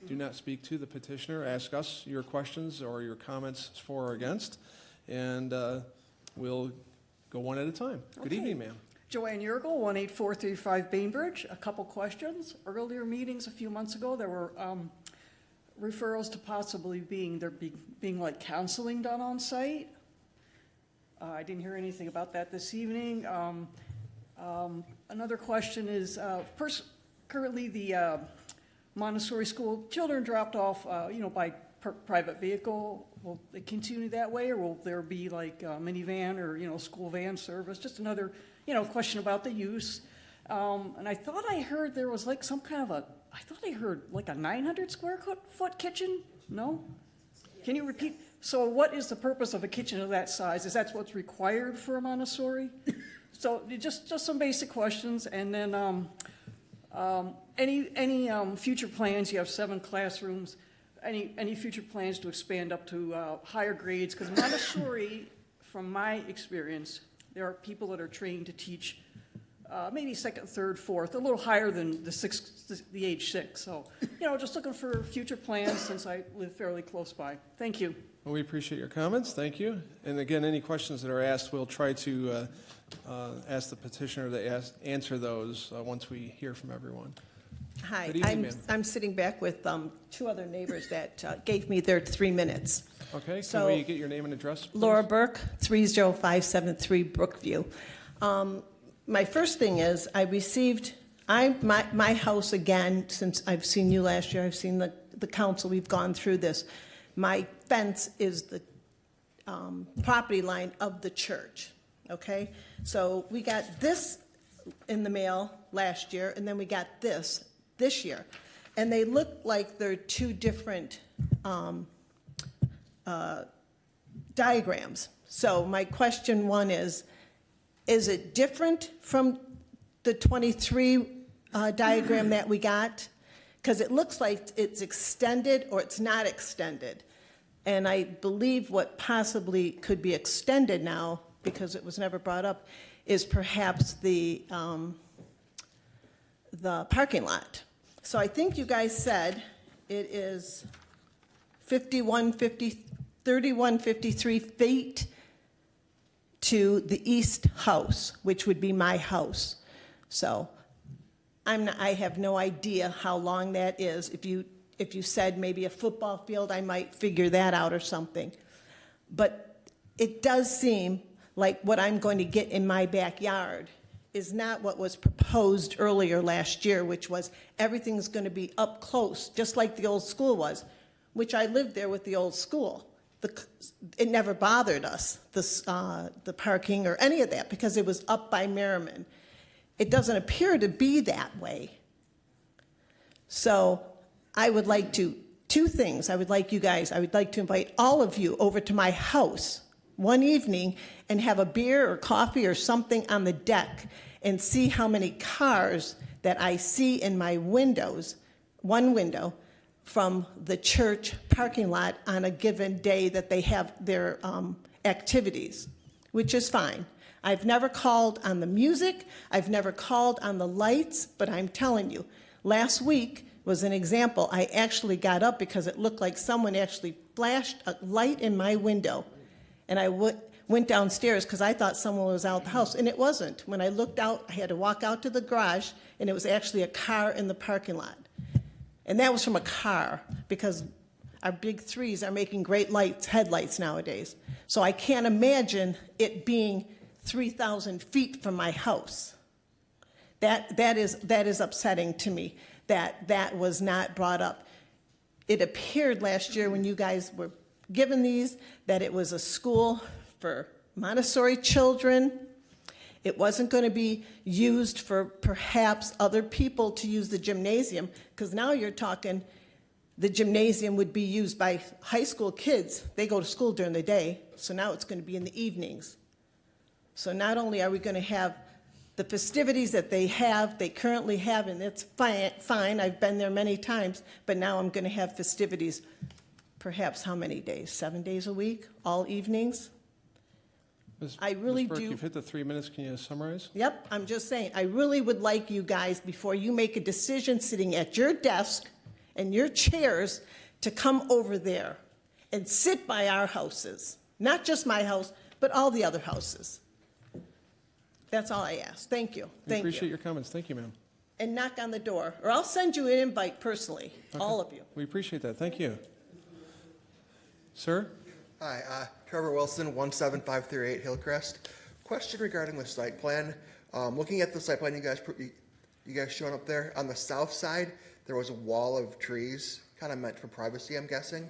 Do not speak to the petitioner. Ask us your questions or your comments for or against, and we'll go one at a time. Good evening, ma'am. Joanne Yergel, 18435 Bainbridge. A couple questions. Earlier meetings a few months ago, there were referrals to possibly being like counseling done on site. I didn't hear anything about that this evening. Another question is, currently the Montessori school children dropped off, by private vehicle. Will they continue that way, or will there be like a minivan or school van service? Just another question about the use. And I thought I heard there was like some kind of I thought I heard like a 900 square foot kitchen? No? Can you repeat? So what is the purpose of a kitchen of that size? Is that what's required for a Montessori? So just some basic questions, and then any future plans? You have 7 classrooms. Any future plans to expand up to higher grades? Because Montessori, from my experience, there are people that are trained to teach maybe 2nd, 3rd, 4th, a little higher than the age 6. So, just looking for future plans since I live fairly close by. Thank you. Well, we appreciate your comments. Thank you. And again, any questions that are asked, we'll try to ask the petitioner to answer those once we hear from everyone. Hi, Good evening, ma'am. I'm sitting back with 2 other neighbors that gave me their 3 minutes. Okay, So- can we get your name and address, please? Laura Burke, 30573 Brookview. My first thing is, I received, my house again, since I've seen you last year, I've seen the council, we've gone through this. My fence is the property line of the church, okay? So we got this in the mail last year, and then we got this year. And they look like they're 2 different diagrams. So my question 1 is it different from the 23 diagram that we got? Because it looks like it's extended or it's not extended. And I believe what possibly could be extended now, because it was never brought up, is perhaps the parking lot. So I think you guys said it is 3153 feet to the east house, which would be my house. So I have no idea how long that is. If you said maybe a football field, I might figure that out or something. But it does seem like what I'm going to get in my backyard is not what was proposed earlier last year, which was everything's going to be up close, just like the old school was, which I lived there with the old school. It never bothered us, the parking or any of that, because it was up by Merriman. It doesn't appear to be that way. So I would like 2 things. I would like to invite all of you over to my house one evening and have a beer or coffee or something on the deck and see how many cars that I see in my windows, one window, from the church parking lot on a given day that they have their activities, which is fine. I've never called on the music, I've never called on the lights, but I'm telling you, last week was an example. I actually got up because it looked like someone actually flashed a light in my window, and I went downstairs because I thought someone was out the house, and it wasn't. When I looked out, I had to walk out to the garage, and it was actually a car in the parking lot. And that was from a car, because our big 3s are making great headlights nowadays. So I can't imagine it being 3,000 feet from my house. That is upsetting to me that was not brought up. It appeared last year when you guys were given these that it was a school for Montessori children. It wasn't going to be used for perhaps other people to use the gymnasium, because now you're talking the gymnasium would be used by high school kids. They go to school during the day, so now it's going to be in the evenings. So not only are we going to have the festivities that they currently have, and it's fine, I've been there many times, but now I'm going to have festivities perhaps how many days? 7 days a week, all evenings? I really Ms. Burke, do. you've hit the 3 minutes. Can you summarize? Yep, I'm just saying, I really would like you guys, before you make a decision sitting at your desk and your chairs, to come over there and sit by our houses. Not just my house, but all the other houses. That's all I ask. Thank you. We Thank appreciate you. your comments. Thank you, ma'am. And knock on the door, or I'll send you an invite personally, all of you. We appreciate that. Thank you. Sir? Hi, Trevor Wilson, 17538 Hillcrest. Question regarding the site plan. Looking at the site plan you guys shown up there, on the south side, there was a wall of trees, kind of meant for privacy, I'm guessing.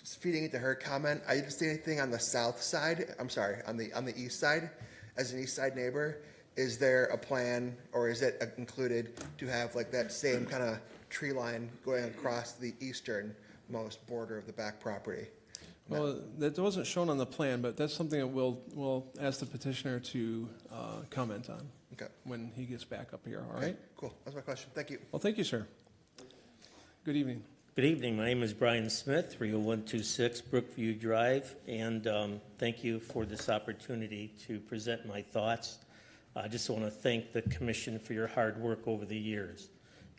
Feeding into her comment, I didn't see anything on the south side, I'm sorry, on the east side, as an east side neighbor. is there a plan, or is it included to have like that same kind of tree line going across the easternmost border of the back property? Well, that wasn't shown on the plan, but that's something that we'll ask the petitioner to comment on. Okay. When he gets back up here, all Okay, right? cool. That's my question. Thank you. Well, thank you, sir. Good evening. Good evening. My name is Brian Smith, 30126 Brookview Drive, and thank you for this opportunity to present my thoughts. I just want to thank the commission for your hard work over the years.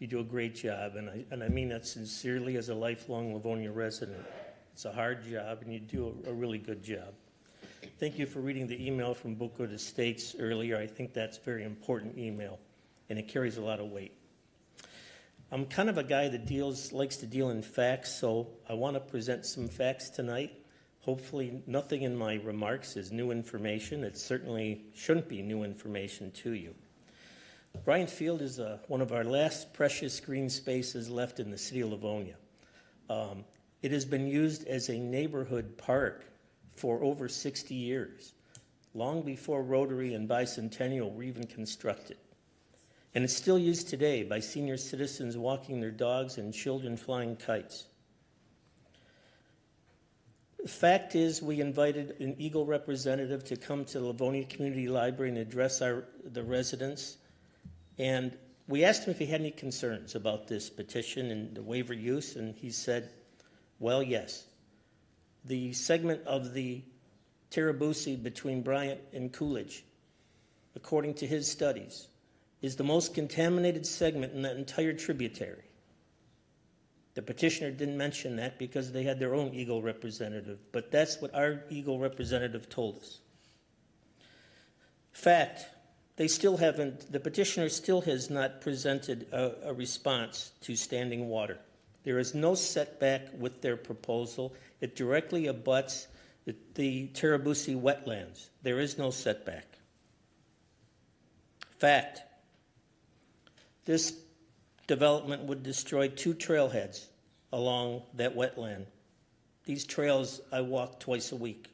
You do a great job, and I mean that sincerely as a lifelong Livonia resident. It's a hard job, and you do a really good job. Thank you for reading the email from Brookwood Estates earlier. I think that's a very important email, and it carries a lot of weight. I'm kind of a guy that likes to deal in facts, so I want to present some facts tonight. Hopefully nothing in my remarks is new information. It certainly shouldn't be new information to you. Bryant Field is one of our last precious green spaces left in the city of Livonia. It has been used as a neighborhood park for over 60 years, long before Rotary and Bicentennial were even constructed. And it's still used today by senior citizens walking their dogs and children flying kites. The fact is, we invited an Eagle representative to come to the Livonia Community Library and address the residents. And we asked him if he had any concerns about this petition and the waiver use, and he said, well, yes. The segment of the Tarabusi between Bryant and Coolidge, according to his studies, is the most contaminated segment in that entire tributary. The petitioner didn't mention that because they had their own Eagle representative, but that's what our Eagle representative told us. Fact, the petitioner still has not presented a response to standing water. There is no setback with their proposal. It directly abuts the Tarabusi wetlands. There is no setback. Fact, this development would destroy 2 trailheads along that wetland. These trails I walk twice a week.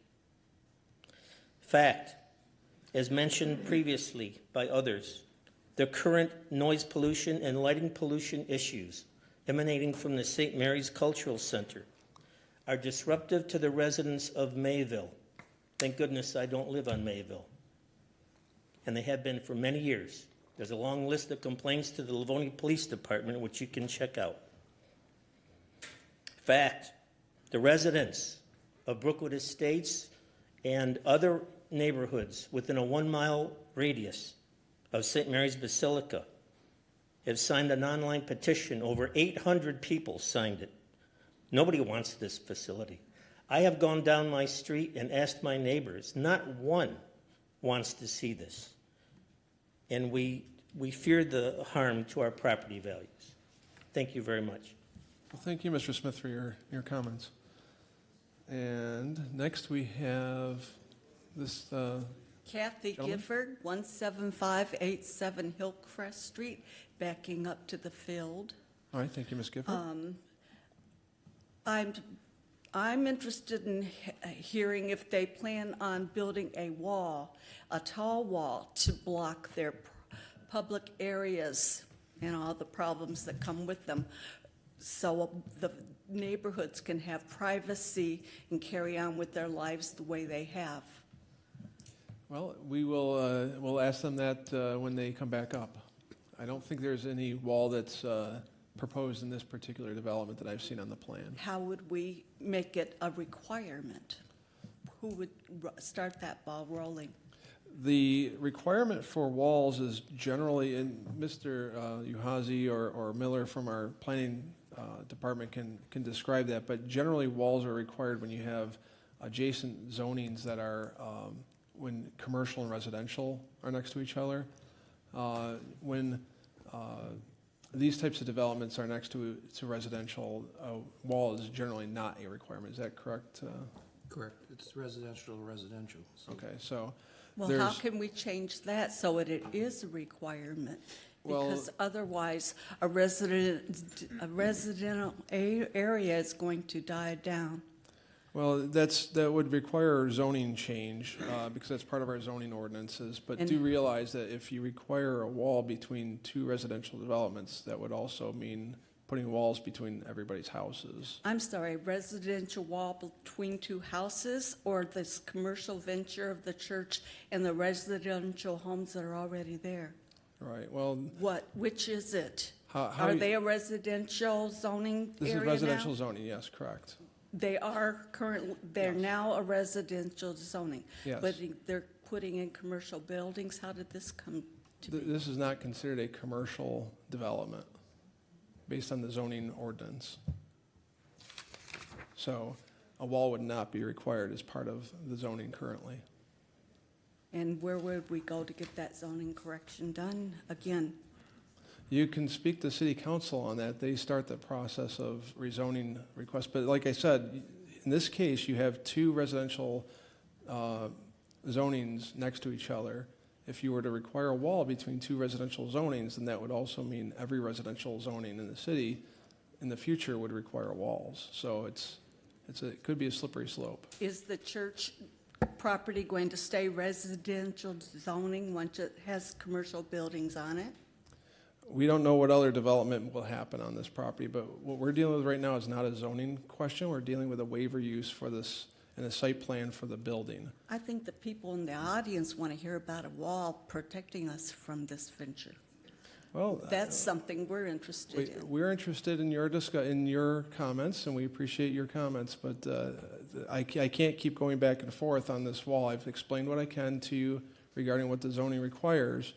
Fact, as mentioned previously by others, the current noise pollution and lighting pollution issues emanating from the St. Mary's Cultural Center are disruptive to the residents of Mayville. Thank goodness I don't live on Mayville. And they have been for many years. There's a long list of complaints to the Livonia Police Department, which you can check out. Fact, the residents of Brookwood Estates and other neighborhoods within a 1-mile radius of St. Mary's Basilica have signed an online petition. Over 800 people signed it. Nobody wants this facility. I have gone down my street and asked my neighbors. Not one wants to see this. And we fear the harm to our property values. Thank you very much. Well, thank you, Mr. Smith, for your comments. And next we have this Kathy gentleman. Gifford, 17587 Hillcrest Street, backing up to the field. All right, thank you, Ms. Gifford. I'm interested in hearing if they plan on building a wall, a tall wall, to block their public areas and all the problems that come with them, so the neighborhoods can have privacy and carry on with their lives the way they have. Well, we'll ask them that when they come back up. I don't think there's any wall that's proposed in this particular development that I've seen on the plan. How would we make it a requirement? Who would start that ball rolling? The requirement for walls is generally, and Mr. Uhazi or Miller from our planning department can describe that, but generally walls are required when you have adjacent zonings that are when commercial and residential are next to each other. When these types of developments are next to residential, a wall is generally not a requirement. Is that correct? Correct. It's residential to residential. So. Okay, so well, how can we change that so that it is a requirement? Because otherwise, a residential area is going to die down. Well, that would require zoning change, because that's part of our zoning ordinances. But And- do realize that if you require a wall between two residential developments, that would also mean putting walls between everybody's houses. I'm sorry, residential wall between two houses or this commercial venture of the church and the residential homes that are already there? Right, well, Which is it? how Are you- they a residential zoning this area is now? residential zoning, yes, correct. They are they're now a residential zoning. Yes. But they're putting in commercial buildings. How did this come to be? This is not considered a commercial development based on the zoning ordinance. So a wall would not be required as part of the zoning currently. And where would we go to get that zoning correction done? Again, You can speak to city council on that. They start the process of rezoning requests. But like I said, in this case, you have two residential zonings next to each other. If you were to require a wall between two residential zonings, then that would also mean every residential zoning in the city in the future would require walls. So it could be a slippery slope. is the church property going to stay residential zoning once it has commercial buildings on it? We don't know what other development will happen on this property, but what we're dealing with right now is not a zoning question. We're dealing with a waiver use for this and a site plan for the building. I think the people in the audience want to hear about a wall protecting us from this venture. Well, That's something we're interested in. we're interested in your comments, and we appreciate your comments, but I can't keep going back and forth on this wall. I've explained what I can to you regarding what the zoning requires,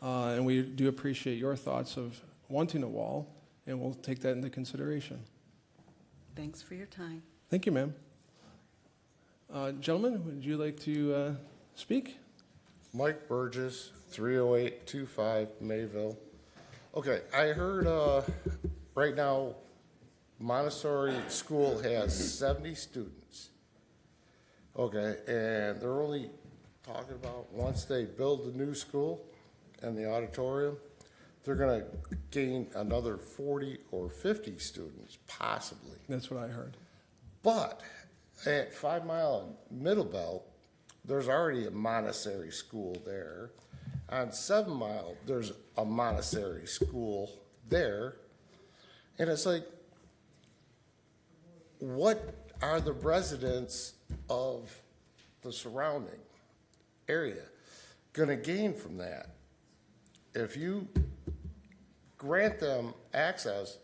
and we do appreciate your thoughts of wanting a wall, and we'll take that into consideration. Thanks for your time. Thank you, ma'am. Gentlemen, would you like to speak? Mike Burgess, 30825 Mayville. Okay, I heard right now Montessori school has 70 students. Okay, and they're only talking about once they build the new school and the auditorium, they're going to gain another 40 or 50 students, possibly. That's what I heard. But at 5 Mile and Middle Belt, there's already a Montessori school there. On 7 Mile, there's a Montessori school there. And it's like, what are the residents of the surrounding area going to gain from that? If you grant them access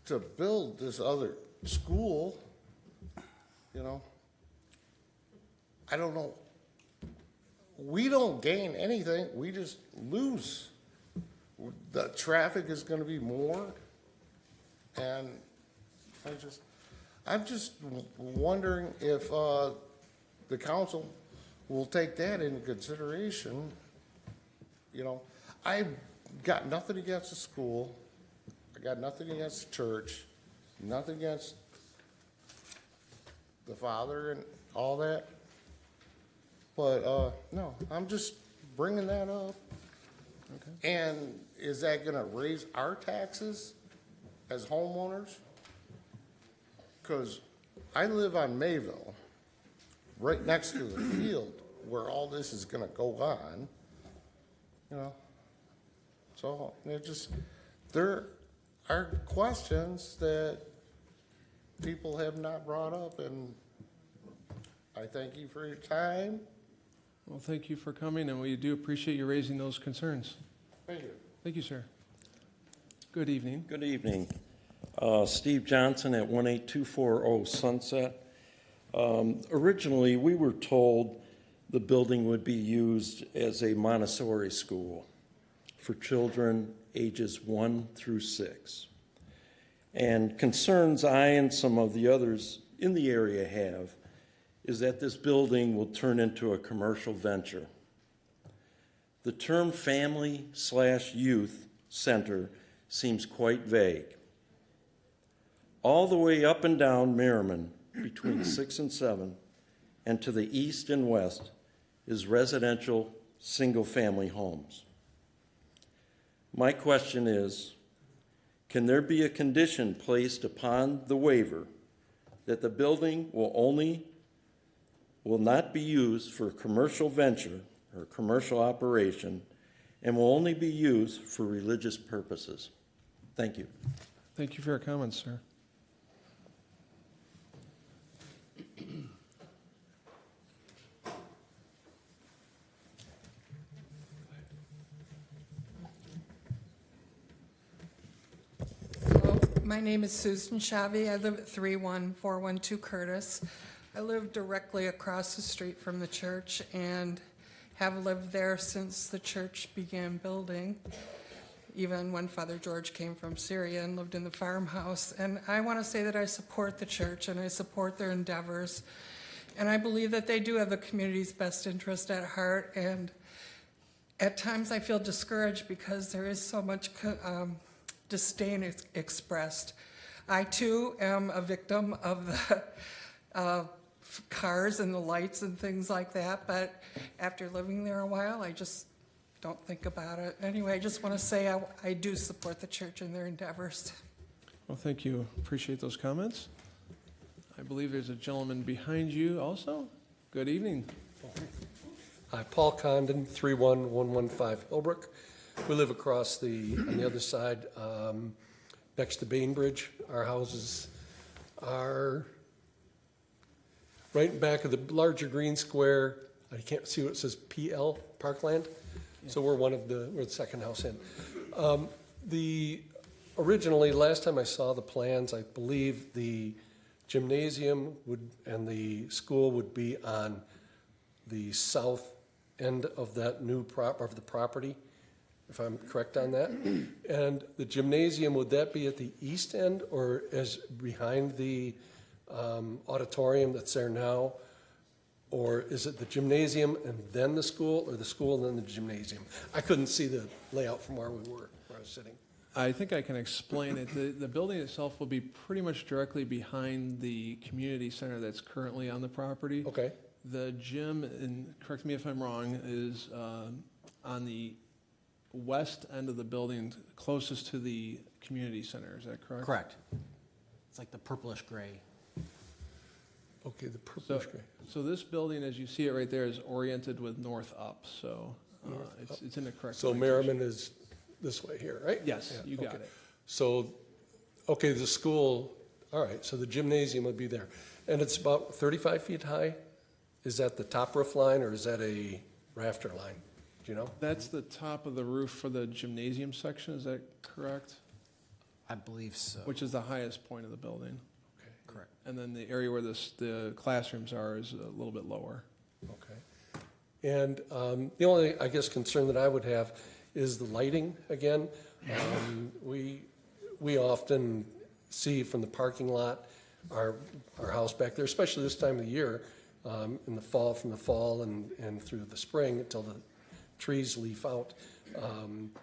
to build this other school, you know, I don't know. We don't gain anything. We just lose. The traffic is going to be more. And I'm just wondering if the council will take that into consideration. You know, I've got nothing against the school. I got nothing against the church. Nothing against the father and all that. But, no, I'm just bringing that up. Okay. And is that gonna raise our taxes as homeowners? Because I live on Mayville, right next to the field where all this is gonna go on, you know? So, there are questions that people have not brought up, and I thank you for your time. Well, thank you for coming, and we do appreciate you raising those concerns. Thank you. Thank you, sir. Good evening. Good evening. Steve Johnson at 18240 Sunset. Originally, we were told the building would be used as a Montessori school for children ages 1 through 6. And concerns I and some of the others in the area have is that this building will turn into a commercial venture. The term family/youth center seems quite vague. All the way up and down Merriman, between 6 and 7, and to the east and west, is residential single-family homes. My question is, can there be a condition placed upon the waiver that the building will not be used for commercial venture or commercial operation and will only be used for religious purposes. Thank you. Thank you for your comments, sir. Hello, my name is Susan Chavy. I live at 31412 Curtis. I live directly across the street from the church and have lived there since the church began building, even when Father George came from Syria and lived in the farmhouse. And I want to say that I support the church and I support their endeavors. And I believe that they do have the community's best interest at heart. And at times I feel discouraged because there is so much disdain expressed. I too am a victim of the cars and the lights and things like that, but after living there a while, I just don't think about it. Anyway, I just want to say I do support the church and their endeavors. Well, thank you. Appreciate those comments. I believe there's a gentleman behind you also. Good evening. Hi, Paul Condon, 31115 Hillbrook. We live across on the other side, next to Bainbridge. Our houses are right in back of the larger green square. I can't see what it says, PL, Parkland. So we're we're the second house in. Originally, last time I saw the plans, I believe the gymnasium and the school would be on the south end of that of the property, if I'm correct on that. And the gymnasium, would that be at the east end or as behind the auditorium that's there now? Or is it the gymnasium and then the school, or the school and then the gymnasium? I couldn't see the layout from where I was sitting. I think I can explain it. The building itself will be pretty much directly behind the community center that's currently on the property. Okay. The gym, and correct me if I'm wrong, is on the west end of the building, closest to the community center. Is that correct? Correct. It's like the purplish gray. Okay, the purplish gray. So this building, as you see it right there, is oriented with north up. So it's in the correct. So Merriman is this way here, right? Yes, Yeah, you got okay. it. So, okay, the school, all right, so the gymnasium would be there. And it's about 35 feet high? Is that the top roof line or is that a rafter line? Do you know? That's the top of the roof for the gymnasium section. Is that correct? I believe so. Which is the highest point of the building. Okay. Correct. And then the area where the classrooms are is a little bit lower. Okay. And the only, I guess, concern that I would have is the lighting again. We often see from the parking lot our house back there, especially this time of the year, in the fall, from the fall and through the spring until the trees leaf out.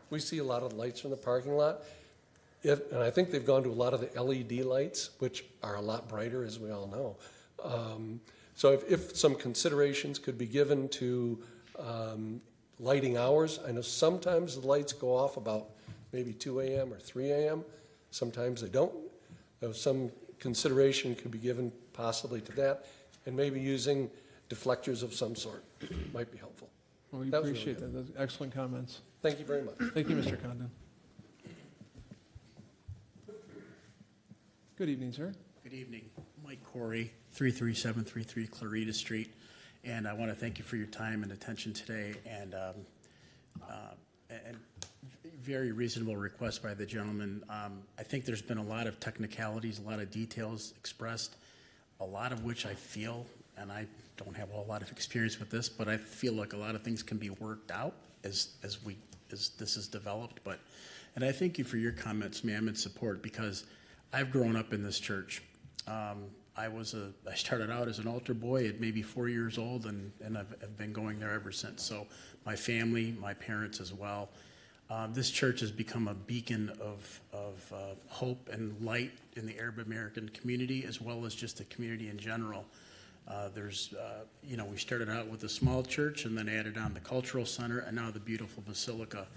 We see a lot of lights from the parking lot. And I think they've gone to a lot of the LED lights, which are a lot brighter, as we all know. So if some considerations could be given to lighting hours. I know sometimes the lights go off about maybe 2 a.m. or 3 a.m. Sometimes they don't. So some consideration could be given possibly to that, and maybe using deflectors of some sort might be helpful. Well, we That was appreciate really that. Those excellent comments. Thank you very much. Thank you, Mr. Condon. Good evening, sir. Good evening. Mike Corey, 33733 Clarita Street. And I want to thank you for your time and attention today, and very reasonable request by the gentleman. I think there's been a lot of technicalities, a lot of details expressed, a lot of which I feel, and I don't have a whole lot of experience with this, but I feel like a lot of things can be worked out as this is developed. And I thank you for your comments, ma'am, and support, because I've grown up in this church. I started out as an altar boy at maybe 4 years old, and I've been going there ever since. So my family, my parents as well. This church has become a beacon of hope and light in the Arab American community, as well as just the community in general. We started out with a small church and then added on the cultural center and now the beautiful basilica.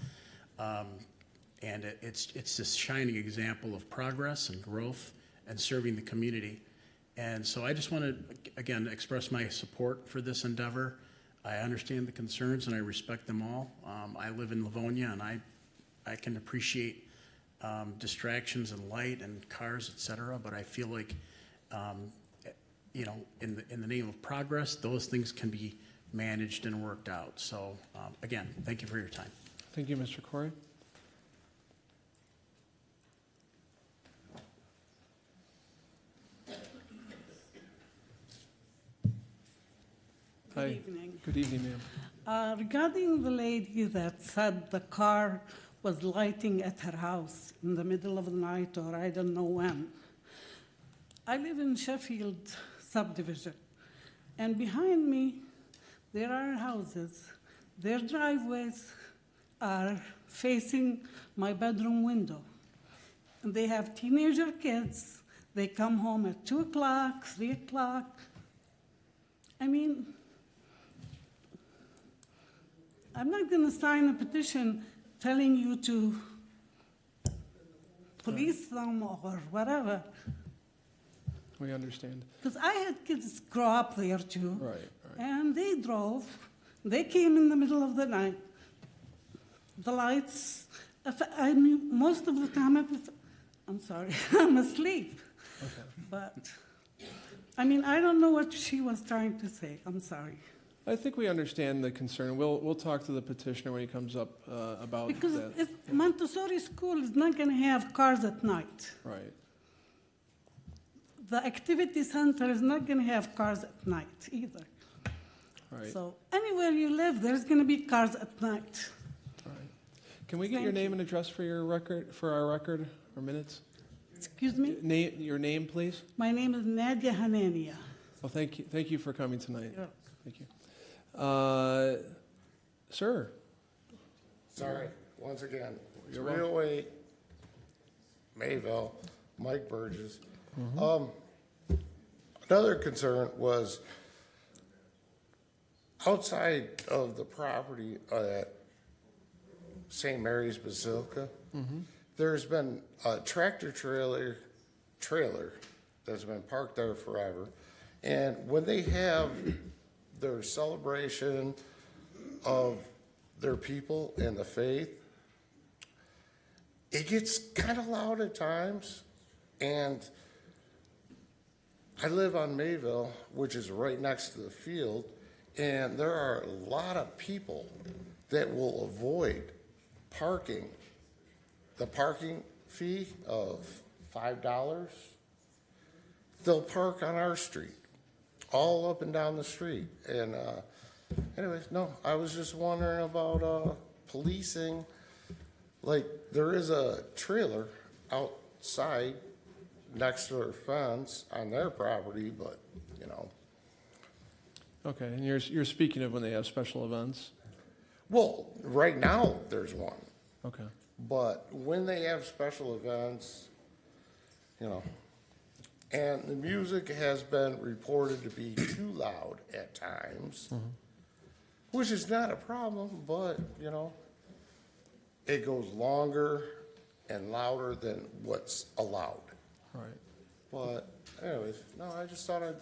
And it's this shining example of progress and growth and serving the community. And so I just want to, again, express my support for this endeavor. I understand the concerns and I respect them all. I live in Livonia and I can appreciate distractions and light and cars, et cetera, but I feel like, you know, in the name of progress, those things can be managed and worked out. So again, thank you for your time. Thank you, Mr. Corey. Hi. Good evening. Good evening, ma'am. Regarding the lady that said the car was lighting at her house in the middle of the night or I don't know when. I live in Sheffield subdivision, and behind me there are houses. Their driveways are facing my bedroom window. And they have teenager kids. They come home at 2 o'clock, 3 o'clock. I mean, I'm not going to sign a petition telling you to police them or whatever. We understand. Because I had kids grow up there too. Right. And they drove. They came in the middle of the night. The lights, I mean, most of the time, I'm sorry, I'm asleep. Okay. But, I mean, I don't know what she was trying to say. I'm sorry. I think we understand the concern. We'll talk to the petitioner when he comes up about Because that. if Montessori school is not going to have cars at night. Right. The activity center is not going to have cars at night either. Right. So anywhere you live, there's going to be cars at night. Right. Can we get your name and address for your record, for our record or minutes? Excuse me? Your name, please. My name is Nadia Hanania. Well, thank you. Thank you for coming tonight. Yeah. Thank you. Sir. Sorry, once again, You're 308 Mayville, Mike Burgess. Another concern was outside of the property at St. Mary's Basilica, there's been a tractor trailer that's been parked there forever. And when they have their celebration of their people and the faith, it gets kind of loud at times. And I live on Mayville, which is right next to the field, and there are a lot of people that will avoid parking. The parking fee of $5, they'll park on our street, all up and down the street. And anyways, no, I was just wondering about policing. Like, there is a trailer outside next to their fence on their property, but, you know. Okay, and you're speaking of when they have special events? Well, right now, there's one. Okay. But when they have special events, you know, and the music has been reported to be too loud at times, which is not a problem, but, you know, it goes longer and louder than what's allowed. Right. But anyways, no, I just thought I'd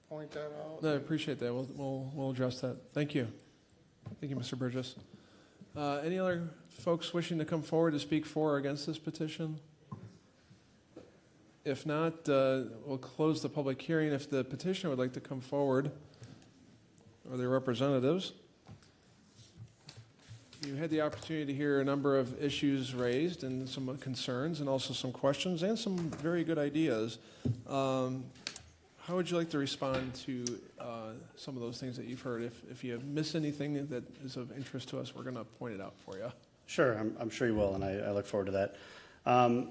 point that out. No, I appreciate that. We'll address that. Thank you. Thank you, Mr. Burgess. Any other folks wishing to come forward to speak for or against this petition? If not, we'll close the public hearing. If the petitioner would like to come forward, or their representatives. You had the opportunity to hear a number of issues raised and some concerns and also some questions and some very good ideas. How would you like to respond to some of those things that you've heard? If you miss anything that is of interest to us, we're going to point it out for you. Sure, I'm sure you will, and I look forward to that.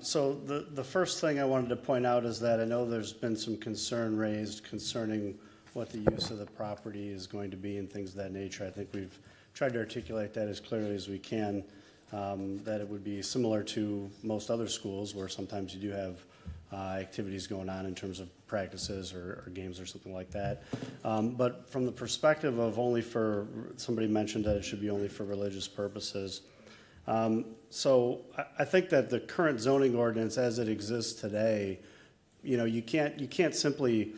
So the first thing I wanted to point out is that I know there's been some concern raised concerning what the use of the property is going to be and things of that nature. I think we've tried to articulate that as clearly as we can, that it would be similar to most other schools where sometimes you do have activities going on in terms of practices or games or something like that. But from the perspective of only for, somebody mentioned that it should be only for religious purposes. So I think that the current zoning ordinance as it exists today, you know, you can't simply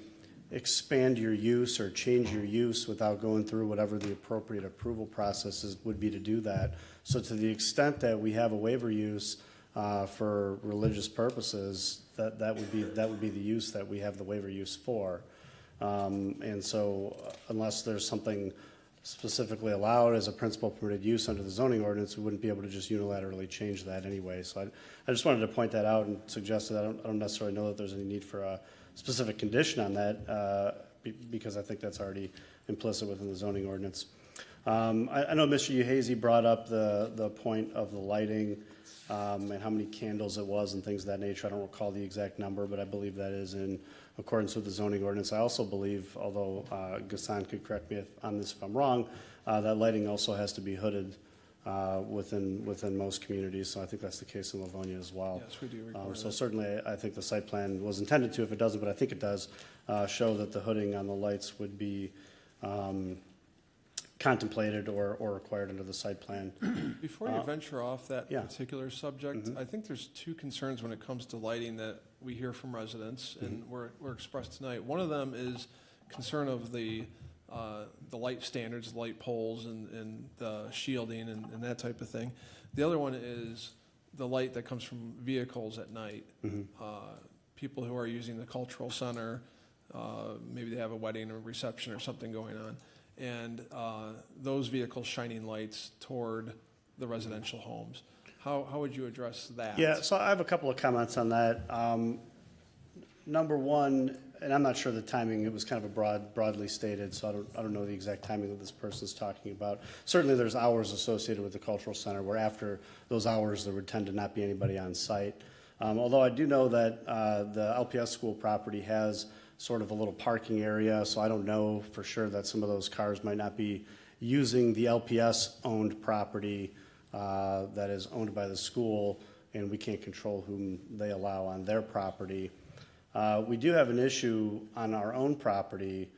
expand your use or change your use without going through whatever the appropriate approval processes would be to do that. So to the extent that we have a waiver use for religious purposes, that would be the use that we have the waiver use for. And so unless there's something specifically allowed as a principal permitted use under the zoning ordinance, we wouldn't be able to just unilaterally change that anyway. So I just wanted to point that out and suggest that I don't necessarily know that there's any need for a specific condition on that because I think that's already implicit within the zoning ordinance. I know Mr. Uhazy brought up the point of the lighting and how many candles it was and things of that nature. I don't recall the exact number, but I believe that is in accordance with the zoning ordinance. I also believe, although Ghassan could correct me on this if I'm wrong, that lighting also has to be hooded within most communities. So I think that's the case in Livonia as well. Yes, we do require So that. certainly I think the site plan was intended to, if it doesn't, but I think it does, show that the hooding on the lights would be contemplated or required under the site plan. Before you venture off that yeah. particular subject, I think there's two concerns when it comes to lighting that we hear from residents and were expressed tonight. One of them is concern of the light standards, light poles and the shielding and that type of thing. The other one is the light that comes from vehicles at night. People who are using the cultural center, maybe they have a wedding or reception or something going on, and those vehicles shining lights toward the residential homes. How would you address that? Yeah, so I have a couple of comments on that. Number one, and I'm not sure the timing, it was kind of a broadly stated, so I don't know the exact timing that this person's talking about. Certainly there's hours associated with the cultural center where after those hours there would tend to not be anybody on site. Although I do know that the LPS school property has sort of a little parking area, so I don't know for sure that some of those cars might not be using the LPS-owned property that is owned by the school, and we can't control whom they allow on their property. We do have an issue on our own property,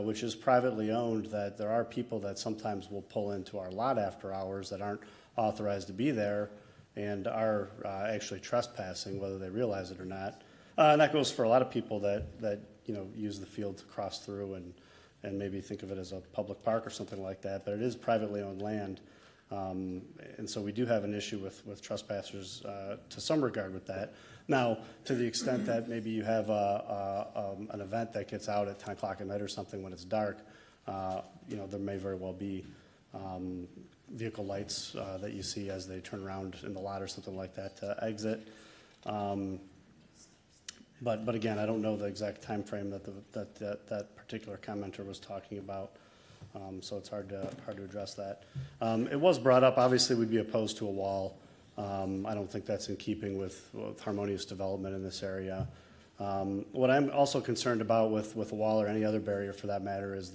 which is privately owned, that there are people that sometimes will pull into our lot after hours that aren't authorized to be there and are actually trespassing, whether they realize it or not. And that goes for a lot of people that use the field to cross through and maybe think of it as a public park or something like that, but it is privately owned land. And so we do have an issue with trespassers to some regard with that. Now, to the extent that maybe you have an event that gets out at 10 o'clock at night or something when it's dark, there may very well be vehicle lights that you see as they turn around in the lot or something like that to exit. But again, I don't know the exact time frame that particular commenter was talking about. So it's hard to address that. It was brought up, obviously we'd be opposed to a wall. I don't think that's in keeping with harmonious development in this area. What I'm also concerned about with a wall or any other barrier for that matter is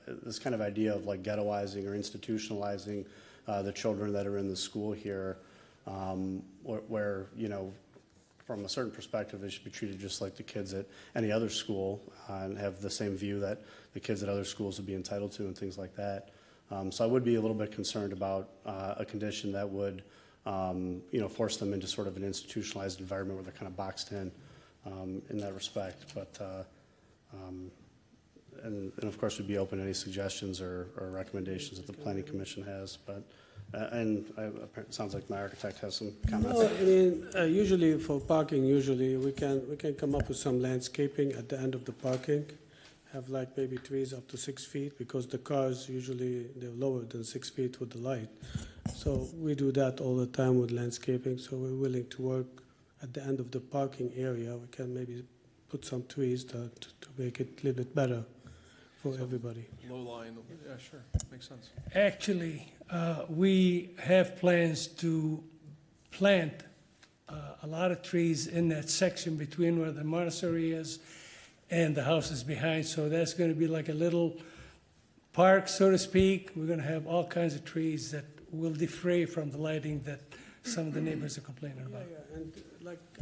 this kind of idea of like ghettoizing or institutionalizing the children that are in the school here, where from a certain perspective, they should be treated just like the kids at any other school and have the same view that the kids at other schools would be entitled to and things like that. So I would be a little bit concerned about a condition that would, force them into sort of an institutionalized environment where they're kind of boxed in that respect. But, and of course, we'd be open to any suggestions or recommendations that the Planning Commission has. But it sounds like my architect has some comments. No, I mean, usually for parking, we can come up with some landscaping at the end of the parking, have like maybe trees up to 6 feet, because the cars usually they're lower than 6 feet with the light. So we do that all the time with landscaping. So we're willing to work at the end of the parking area. We can maybe put some trees to make it a little bit better for everybody. Low line, yeah, sure, makes sense. Actually, we have plans to plant a lot of trees in that section between where the Montessori is and the houses behind. So that's going to be like a little park, so to speak. We're going to have all kinds of trees that will defray from the lighting that some of the neighbors are complaining about. Yeah, and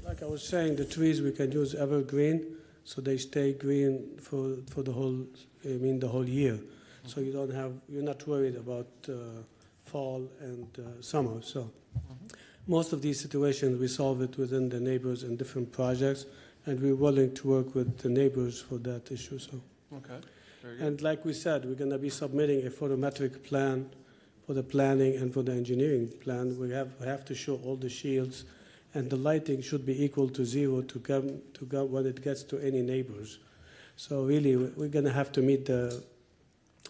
like I was saying, the trees we can use evergreen, so they stay green for the whole year. So you're not worried about fall and summer. So most of these situations we solve it within the neighbors and different projects, and we're willing to work with the neighbors for that issue, so. Okay, very good. And like we said, we're gonna be submitting a photometric plan for the planning and for the engineering plan. We have to show all the shields, and the lighting should be equal to zero to go when it gets to any neighbors. So really, we're gonna have to meet the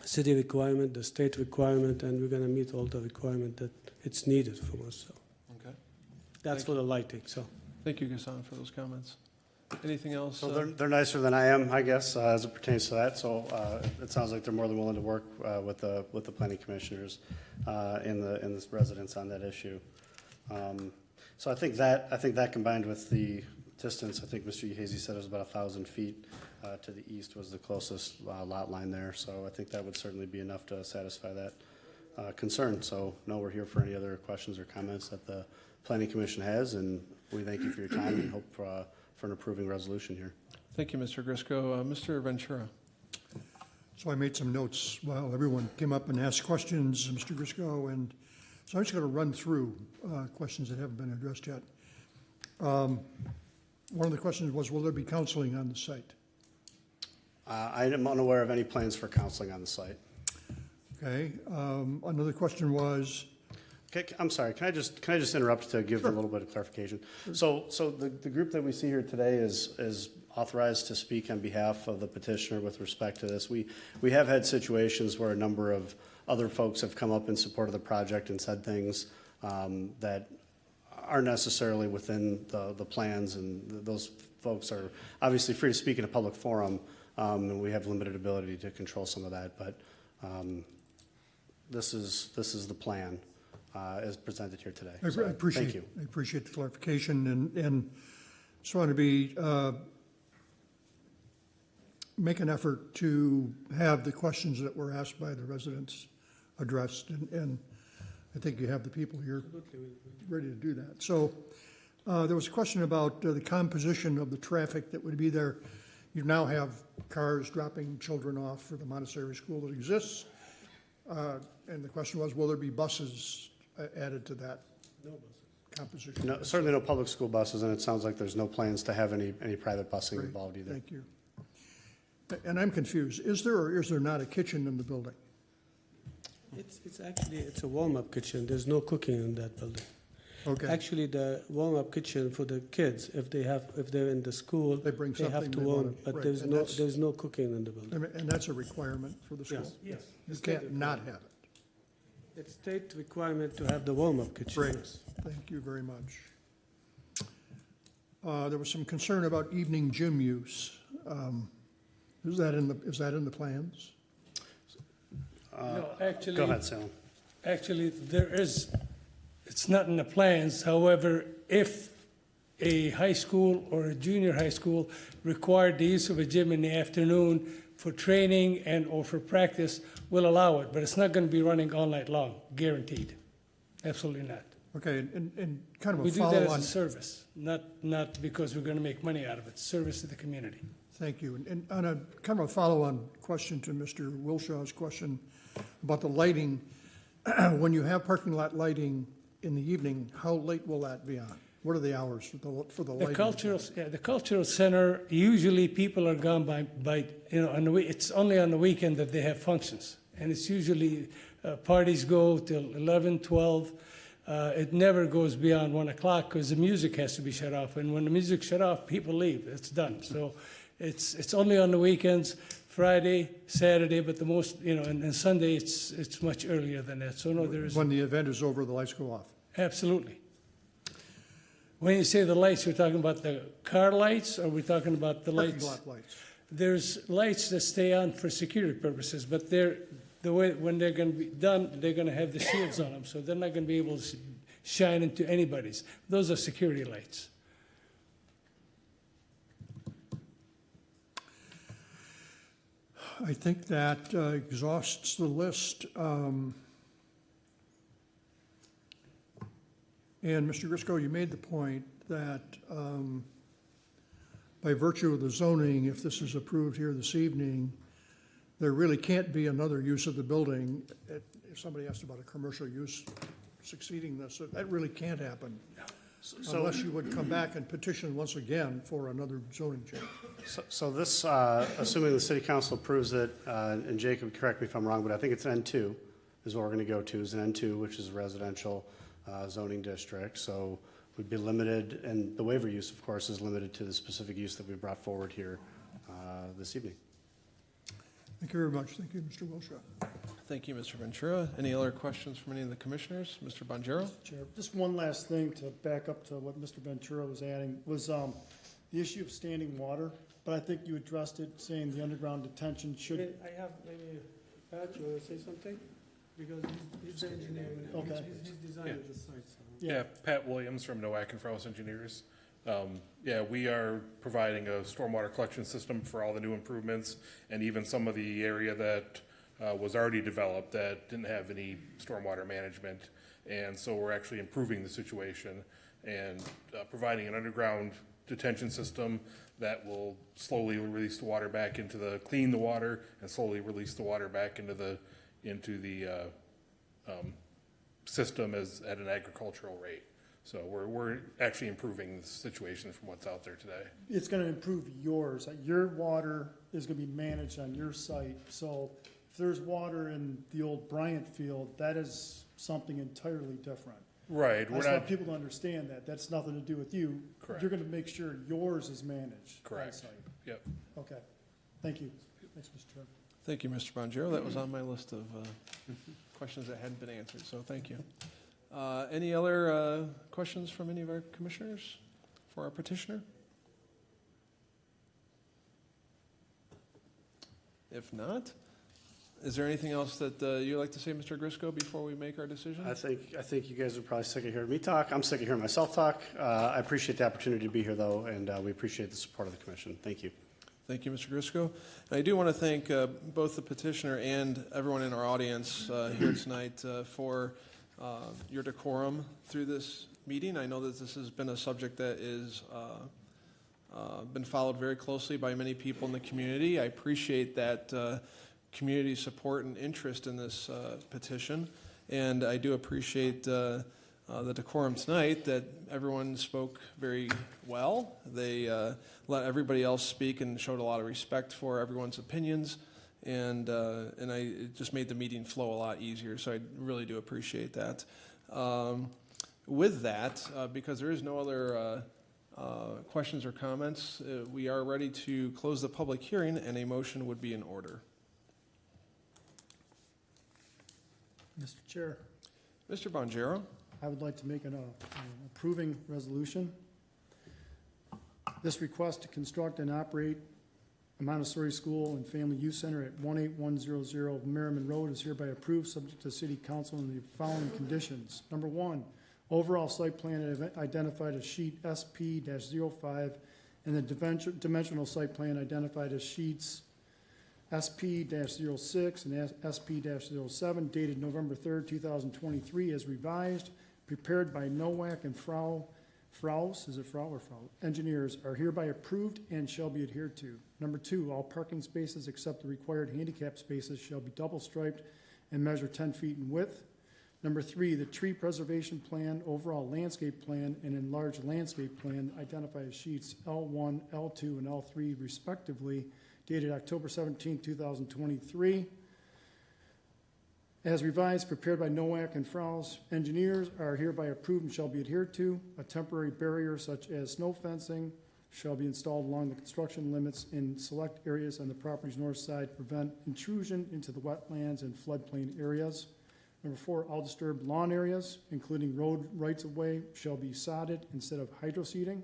city requirement, the state requirement, and we're gonna meet all the requirement that it's needed from us, so. Okay. That's for the lighting, so. Thank you, Gaston, for those comments. Anything else? So they're nicer than I am, I guess, as it pertains to that. So it sounds like they're more than willing to work with the planning commissioners in the residents on that issue. So I think that combined with the distance, I think Mr. Hazy said it was about 1,000 feet to the east was the closest lot line there. So I think that would certainly be enough to satisfy that concern. So no, we're here for any other questions or comments that the planning commission has, and we thank you for your time and hope for an approving resolution here. Thank you, Mr. Grisco. Mr. Ventura. So I made some notes while everyone came up and asked questions, Mr. Grisco, and so I'm just going to run through questions that haven't been addressed yet. One of the questions was, will there be counseling on the site? I am unaware of any plans for counseling on the site. Okay. Another question was, Okay, I'm sorry, can I just interrupt to give a little bit of clarification? So the group that we see here today is authorized to speak on behalf of the petitioner with respect to this. We have had situations where a number of other folks have come up in support of the project and said things that aren't necessarily within the plans, and those folks are obviously free to speak in a public forum, and we have limited ability to control some of that, but this is the plan. As presented here today. I appreciate, thank you. I appreciate the clarification, and just want to make an effort to have the questions that were asked by the residents addressed, and I think you have the people here ready to do that. So there was a question about the composition of the traffic that would be there. You now have cars dropping children off for the Montessori school that exists, and the question was, will there be buses added to that composition? No, certainly no public school buses, and it sounds like there's no plans to have any private busing Great, involved either. thank you. And I'm confused. Is there or is there not a kitchen in the building? It's actually a warm-up kitchen. There's no cooking in that building. Okay. Actually, the warm-up kitchen for the kids, if they're in the school, They bring they have something to they warm, wanna- but right, there's and no that's- there's no cooking in the building. And that's a requirement for the school? Yes. You can't not have it. It's state requirement to have the warm-up kitchen. Great, thank you very much. There was some concern about evening gym use. Is that in the plans? No, actually. Go ahead, Salem. Actually, it's not in the plans. However, if a high school or a junior high school required the use of a gym in the afternoon for training and/or for practice, we'll allow it, but it's not going to be running all night long, guaranteed. Absolutely not. Okay, and kind of We a do that as follow-on. a service, not because we're going to make money out of it. Service to the community. Thank you. And on a kind of a follow-on question to Mr. Wilshaw's question about the lighting, when you have parking lot lighting in the evening, how late will that be on? What are the hours for the lighting? The cultural center, usually people are gone by it's only on the weekend that they have functions. And it's usually, parties go till 11, 12. It never goes beyond 1 o'clock because the music has to be shut off. And when the music's shut off, people leave. It's done. So it's only on the weekends, Friday, Saturday, but the most, and Sunday, it's much earlier than that. So no, there is. When the event is over, the lights go off? Absolutely. When you say the lights, we're talking about the car lights, or we're talking about the lights? Parking lot lights. There's lights that stay on for security purposes, but when they're going to be done, they're going to have the shields on them, so they're not going to be able to shine into anybody's. Those are security lights. I think that exhausts the list. And Mr. Grisco, you made the point that by virtue of the zoning, if this is approved here this evening, there really can't be another use of the building. If somebody asked about a commercial use succeeding this, that really can't happen. unless you would come back and petition once again for another zoning change. So this, assuming the city council approves it, and Jacob, correct me if I'm wrong, but I think it's N2 is what we're going to go to, is an N2, which is a residential zoning district. So we'd be limited, and the waiver use, of course, is limited to the specific use that we brought forward here this evening. Thank you very much. Thank you, Mr. Wilshire. Thank you, Mr. Ventura. Any other questions from any of the commissioners? Mr. Bonjero? Chair, just one last thing to back up to what Mr. Ventura was adding, was the issue of standing water, but I think you addressed it, saying the underground detention should. I have maybe Pat, you want to say something? Because he's the engineer. Okay. He's designing the site. So. Yeah, Pat Williams from Nowak and Frost Engineers. Yeah, we are providing a stormwater collection system for all the new improvements, and even some of the area that was already developed that didn't have any stormwater management. And so we're actually improving the situation and providing an underground detention system that will slowly release the water back into clean the water and slowly release the water back into the system at an agricultural rate. So we're actually improving the situation from what's out there today. It's gonna improve yours. Your water is gonna be managed on your site. So if there's water in the old Bryant field, that is something entirely different. Right. I just want people to understand that. That's nothing to do with you. Correct. You're gonna make sure yours is managed. on Correct. site. Yep. Okay. Thank you. Thanks, Mr. Chair. Thank you, Mr. Bonjero. That was on my list of questions that hadn't been answered, so thank you. Any other questions from any of our commissioners for our petitioner? If not, is there anything else that you'd like to say, Mr. Grisco, before we make our decision? I think you guys are probably sick of hearing me talk. I'm sick of hearing myself talk. I appreciate the opportunity to be here, though, and we appreciate the support of the commission. Thank you. Thank you, Mr. Grisco. And I do want to thank both the petitioner and everyone in our audience here tonight for your decorum through this meeting. I know that this has been a subject that is been followed very closely by many people in the community. I appreciate that community support and interest in this petition, and I do appreciate the decorum tonight, that everyone spoke very well. They let everybody else speak and showed a lot of respect for everyone's opinions, and it just made the meeting flow a lot easier, so I really do appreciate that. With that, because there is no other questions or comments, we are ready to close the public hearing, and a motion would be in order. Mr. Chair, Mr. Bonjero? I would like to make an approving resolution. This request to construct and operate a Montessori school and family youth center at 18100 Merriman Road is hereby approved, subject to city council and the following conditions. Number one, overall site plan identified as sheet SP-05 and the dimensional site plan identified as sheets SP-06 and SP-07 dated November 3rd, 2023 as revised, prepared by Nowak and Fraus, is it Frau or Frau? Engineers are hereby approved and shall be adhered to. Number two, all parking spaces except the required handicap spaces shall be double striped and measure 10 feet in width. Number three, the tree preservation plan, overall landscape plan, and enlarged landscape plan identify as sheets L1, L2, and L3 respectively, dated October 17, 2023. As revised, prepared by Nowak and Fraus, engineers are hereby approved and shall be adhered to. A temporary barrier such as snow fencing shall be installed along the construction limits in select areas on the property's north side to prevent intrusion into the wetlands and floodplain areas. Number four, all disturbed lawn areas, including road rights-of-way, shall be sodded instead of hydroseeding.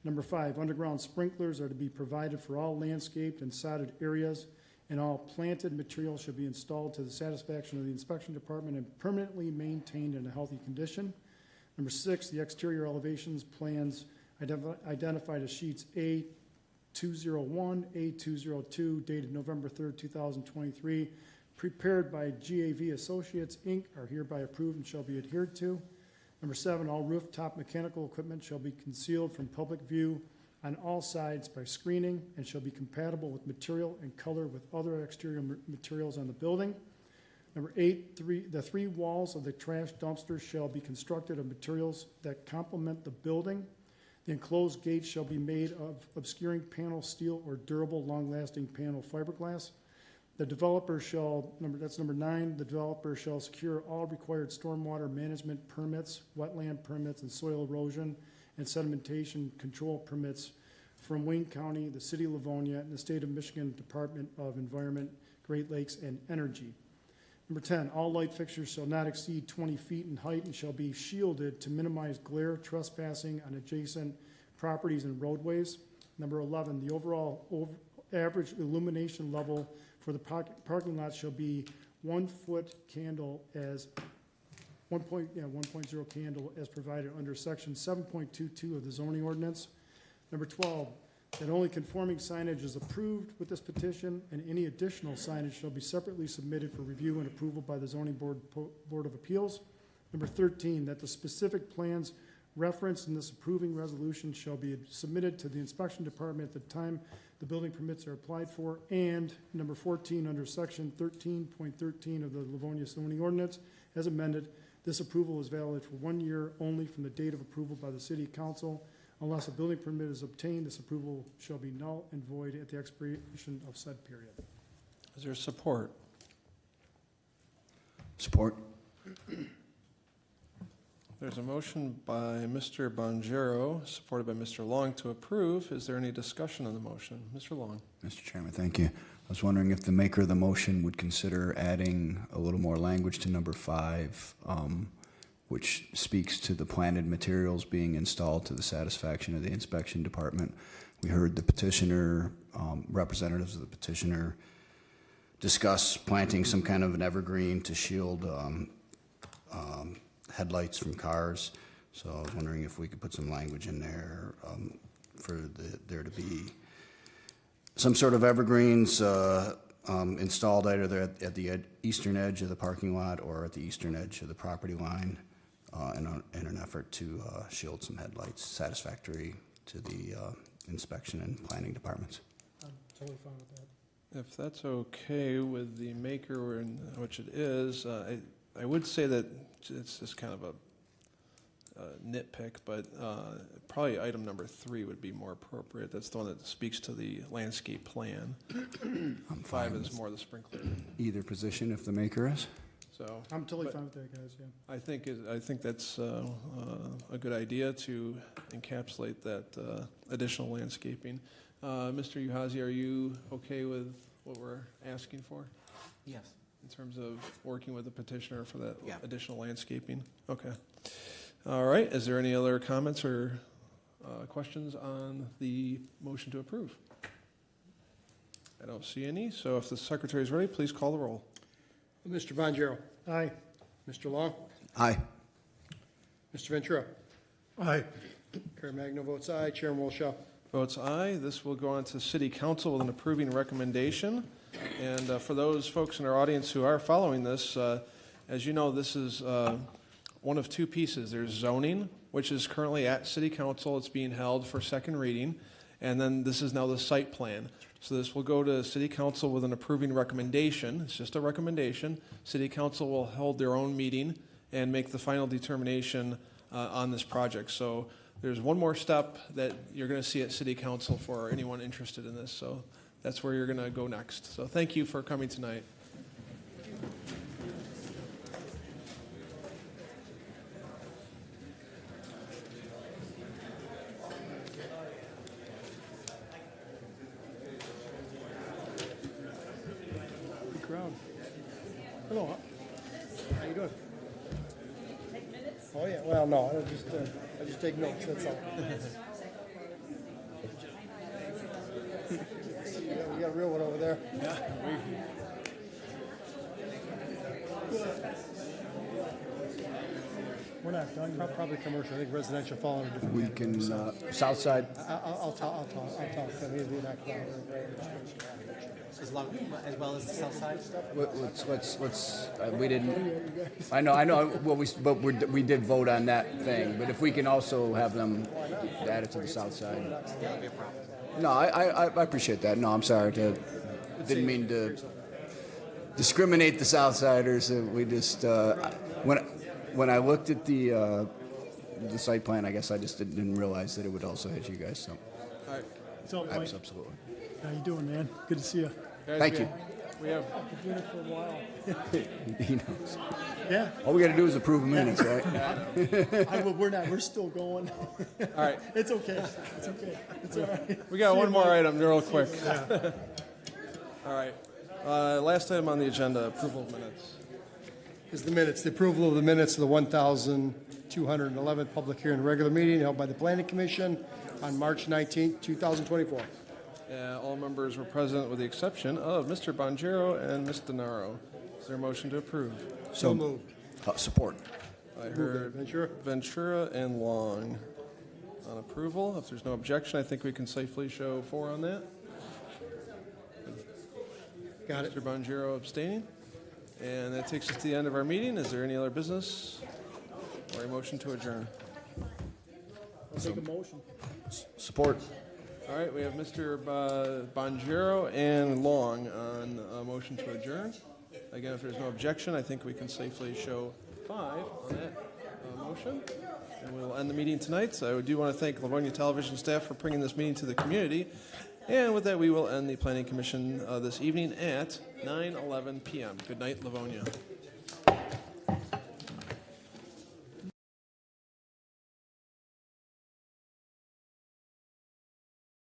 Number five, underground sprinklers are to be provided for all landscaped and sodded areas, and all planted material should be installed to the satisfaction of the inspection department and permanently maintained in a healthy condition. Number six, the exterior elevations plans identified as sheets A201, A202, dated November 3rd, 2023, prepared by GAV Associates, Inc., are hereby approved and shall be adhered to. Number seven, all rooftop mechanical equipment shall be concealed from public view on all sides by screening and shall be compatible with material and color with other exterior materials on the building. Number 8, the 3 walls of the trash dumpster shall be constructed of materials that complement the building. The enclosed gate shall be made of obscuring panel steel or durable, long-lasting panel fiberglass. The developer shall, that's number 9, the developer shall secure all required stormwater management permits, wetland permits, and soil erosion and sedimentation control permits from Wayne County, the City of Livonia, and the State of Michigan Department of Environment, Great Lakes, and Energy. Number 10, all light fixtures shall not exceed 20 feet in height and shall be shielded to minimize glare, trespassing on adjacent properties and roadways. Number 11, the overall average illumination level for the parking lot shall be 1 foot candle as 1.0 candle as provided under section 7.22 of the zoning ordinance. Number 12, that only conforming signage is approved with this petition, and any additional signage shall be separately submitted for review and approval by the zoning board of appeals. Number 13, that the specific plans referenced in this approving resolution shall be submitted to the inspection department at the time the building permits are applied for. And number 14, under section 13.13 of the Livonia zoning ordinance, as amended, this approval is valid for 1 year only from the date of approval by the city council. Unless a building permit is obtained, this approval shall be null and void at the expiration of said period. Is there support? Support. There's a motion by Mr. Bonjero, supported by Mr. Long, to approve. Is there any discussion on the motion? Mr. Long. Mr. Chairman, thank you. I was wondering if the maker of the motion would consider adding a little more language to number 5, which speaks to the planted materials being installed to the satisfaction of the inspection department. We heard the petitioner, representatives of the petitioner, discuss planting some kind of an evergreen to shield headlights from cars. So I was wondering if we could put some language in there for there to be some sort of evergreens installed either at the eastern edge of the parking lot or at the eastern edge of the property line in an effort to shield some headlights satisfactory to the inspection and planning departments. I'm totally fine with that. If that's okay with the maker, which it is, I would say that it's just kind of a nitpick, but probably item number 3 would be more appropriate. That's the one that speaks to the landscape plan. 5 is more the sprinkler. Either position if the maker is. So I'm totally fine with that, guys, yeah. I think that's a good idea to encapsulate that additional landscaping. Mr. Uhazi, are you okay with what we're asking for? Yes. In terms of working with the petitioner for that Yeah. additional landscaping? Okay. All right. Is there any other comments or questions on the motion to approve? I don't see any. So if the secretary is ready, please call the roll. Mr. Bonjero. Aye. Mr. Long. Aye. Mr. Ventura. Aye. Caremagno votes aye. Chairman Wilshaw. Votes aye. This will go on to City Council with an approving recommendation. And for those folks in our audience who are following this, as you know, this is one of 2 pieces. There's zoning, which is currently at City Council. It's being held for second reading. And then this is now the site plan. So this will go to City Council with an approving recommendation. It's just a recommendation. City Council will hold their own meeting and make the final determination on this project. So there's one more step that you're going to see at City Council for anyone interested in this. So that's where you're going to go next. So thank you for coming tonight. Good crowd. Hello. How you doing? Take minutes? Oh, yeah, well, no, I just take notes, that's all. We got a real one over there. Yeah. We're not done yet. Probably commercial, I think residential following a different. We can, south side. I'll talk, I mean, we're not going As well as the south side? Let's, we didn't, I know, well, we did vote on that thing, but if we can also have them add it to the south side. That'll be a problem. No, I appreciate that. No, I'm sorry didn't mean to discriminate the Southsiders. We just, when I looked at the site plan, I guess I just didn't realize that it would also hit you guys, so. All right. What's up, Mike? Absolutely. How you doing, man? Good to see you. Guys, Thank you. We have, I've been doing it for a while. He knows. Yeah. All we gotta do is approve the minutes, right? We're still going. all right. It's okay. It's okay. It's all right. We got See one you, more Mike. item real quick. All right. Last item on the agenda, approval of minutes. Is the minutes, the approval of the minutes of the 1,211th public hearing regular meeting held by the Planning Commission on March 19th, 2024. All members were present with the exception of Mr. Bonjero and Ms. DeNaro. Is there a motion to approve? So moved. Support. I heard Ventura. Ventura and Long on approval. If there's no objection, I think we can safely show 4 on that. Got it. Mr. Bonjero abstaining. And that takes us to the end of our meeting. Is there any other business or a motion to adjourn? I'll take a motion. Support. All right, we have Mr. Bonjero and Long on a motion to adjourn. Again, if there's no objection, I think we can safely show 5 on that motion. And we'll end the meeting tonight. So I do want to thank Livonia Television staff for bringing this meeting to the community. And with that, we will end the Planning Commission this evening at 9:11 p.m. Good night, Livonia.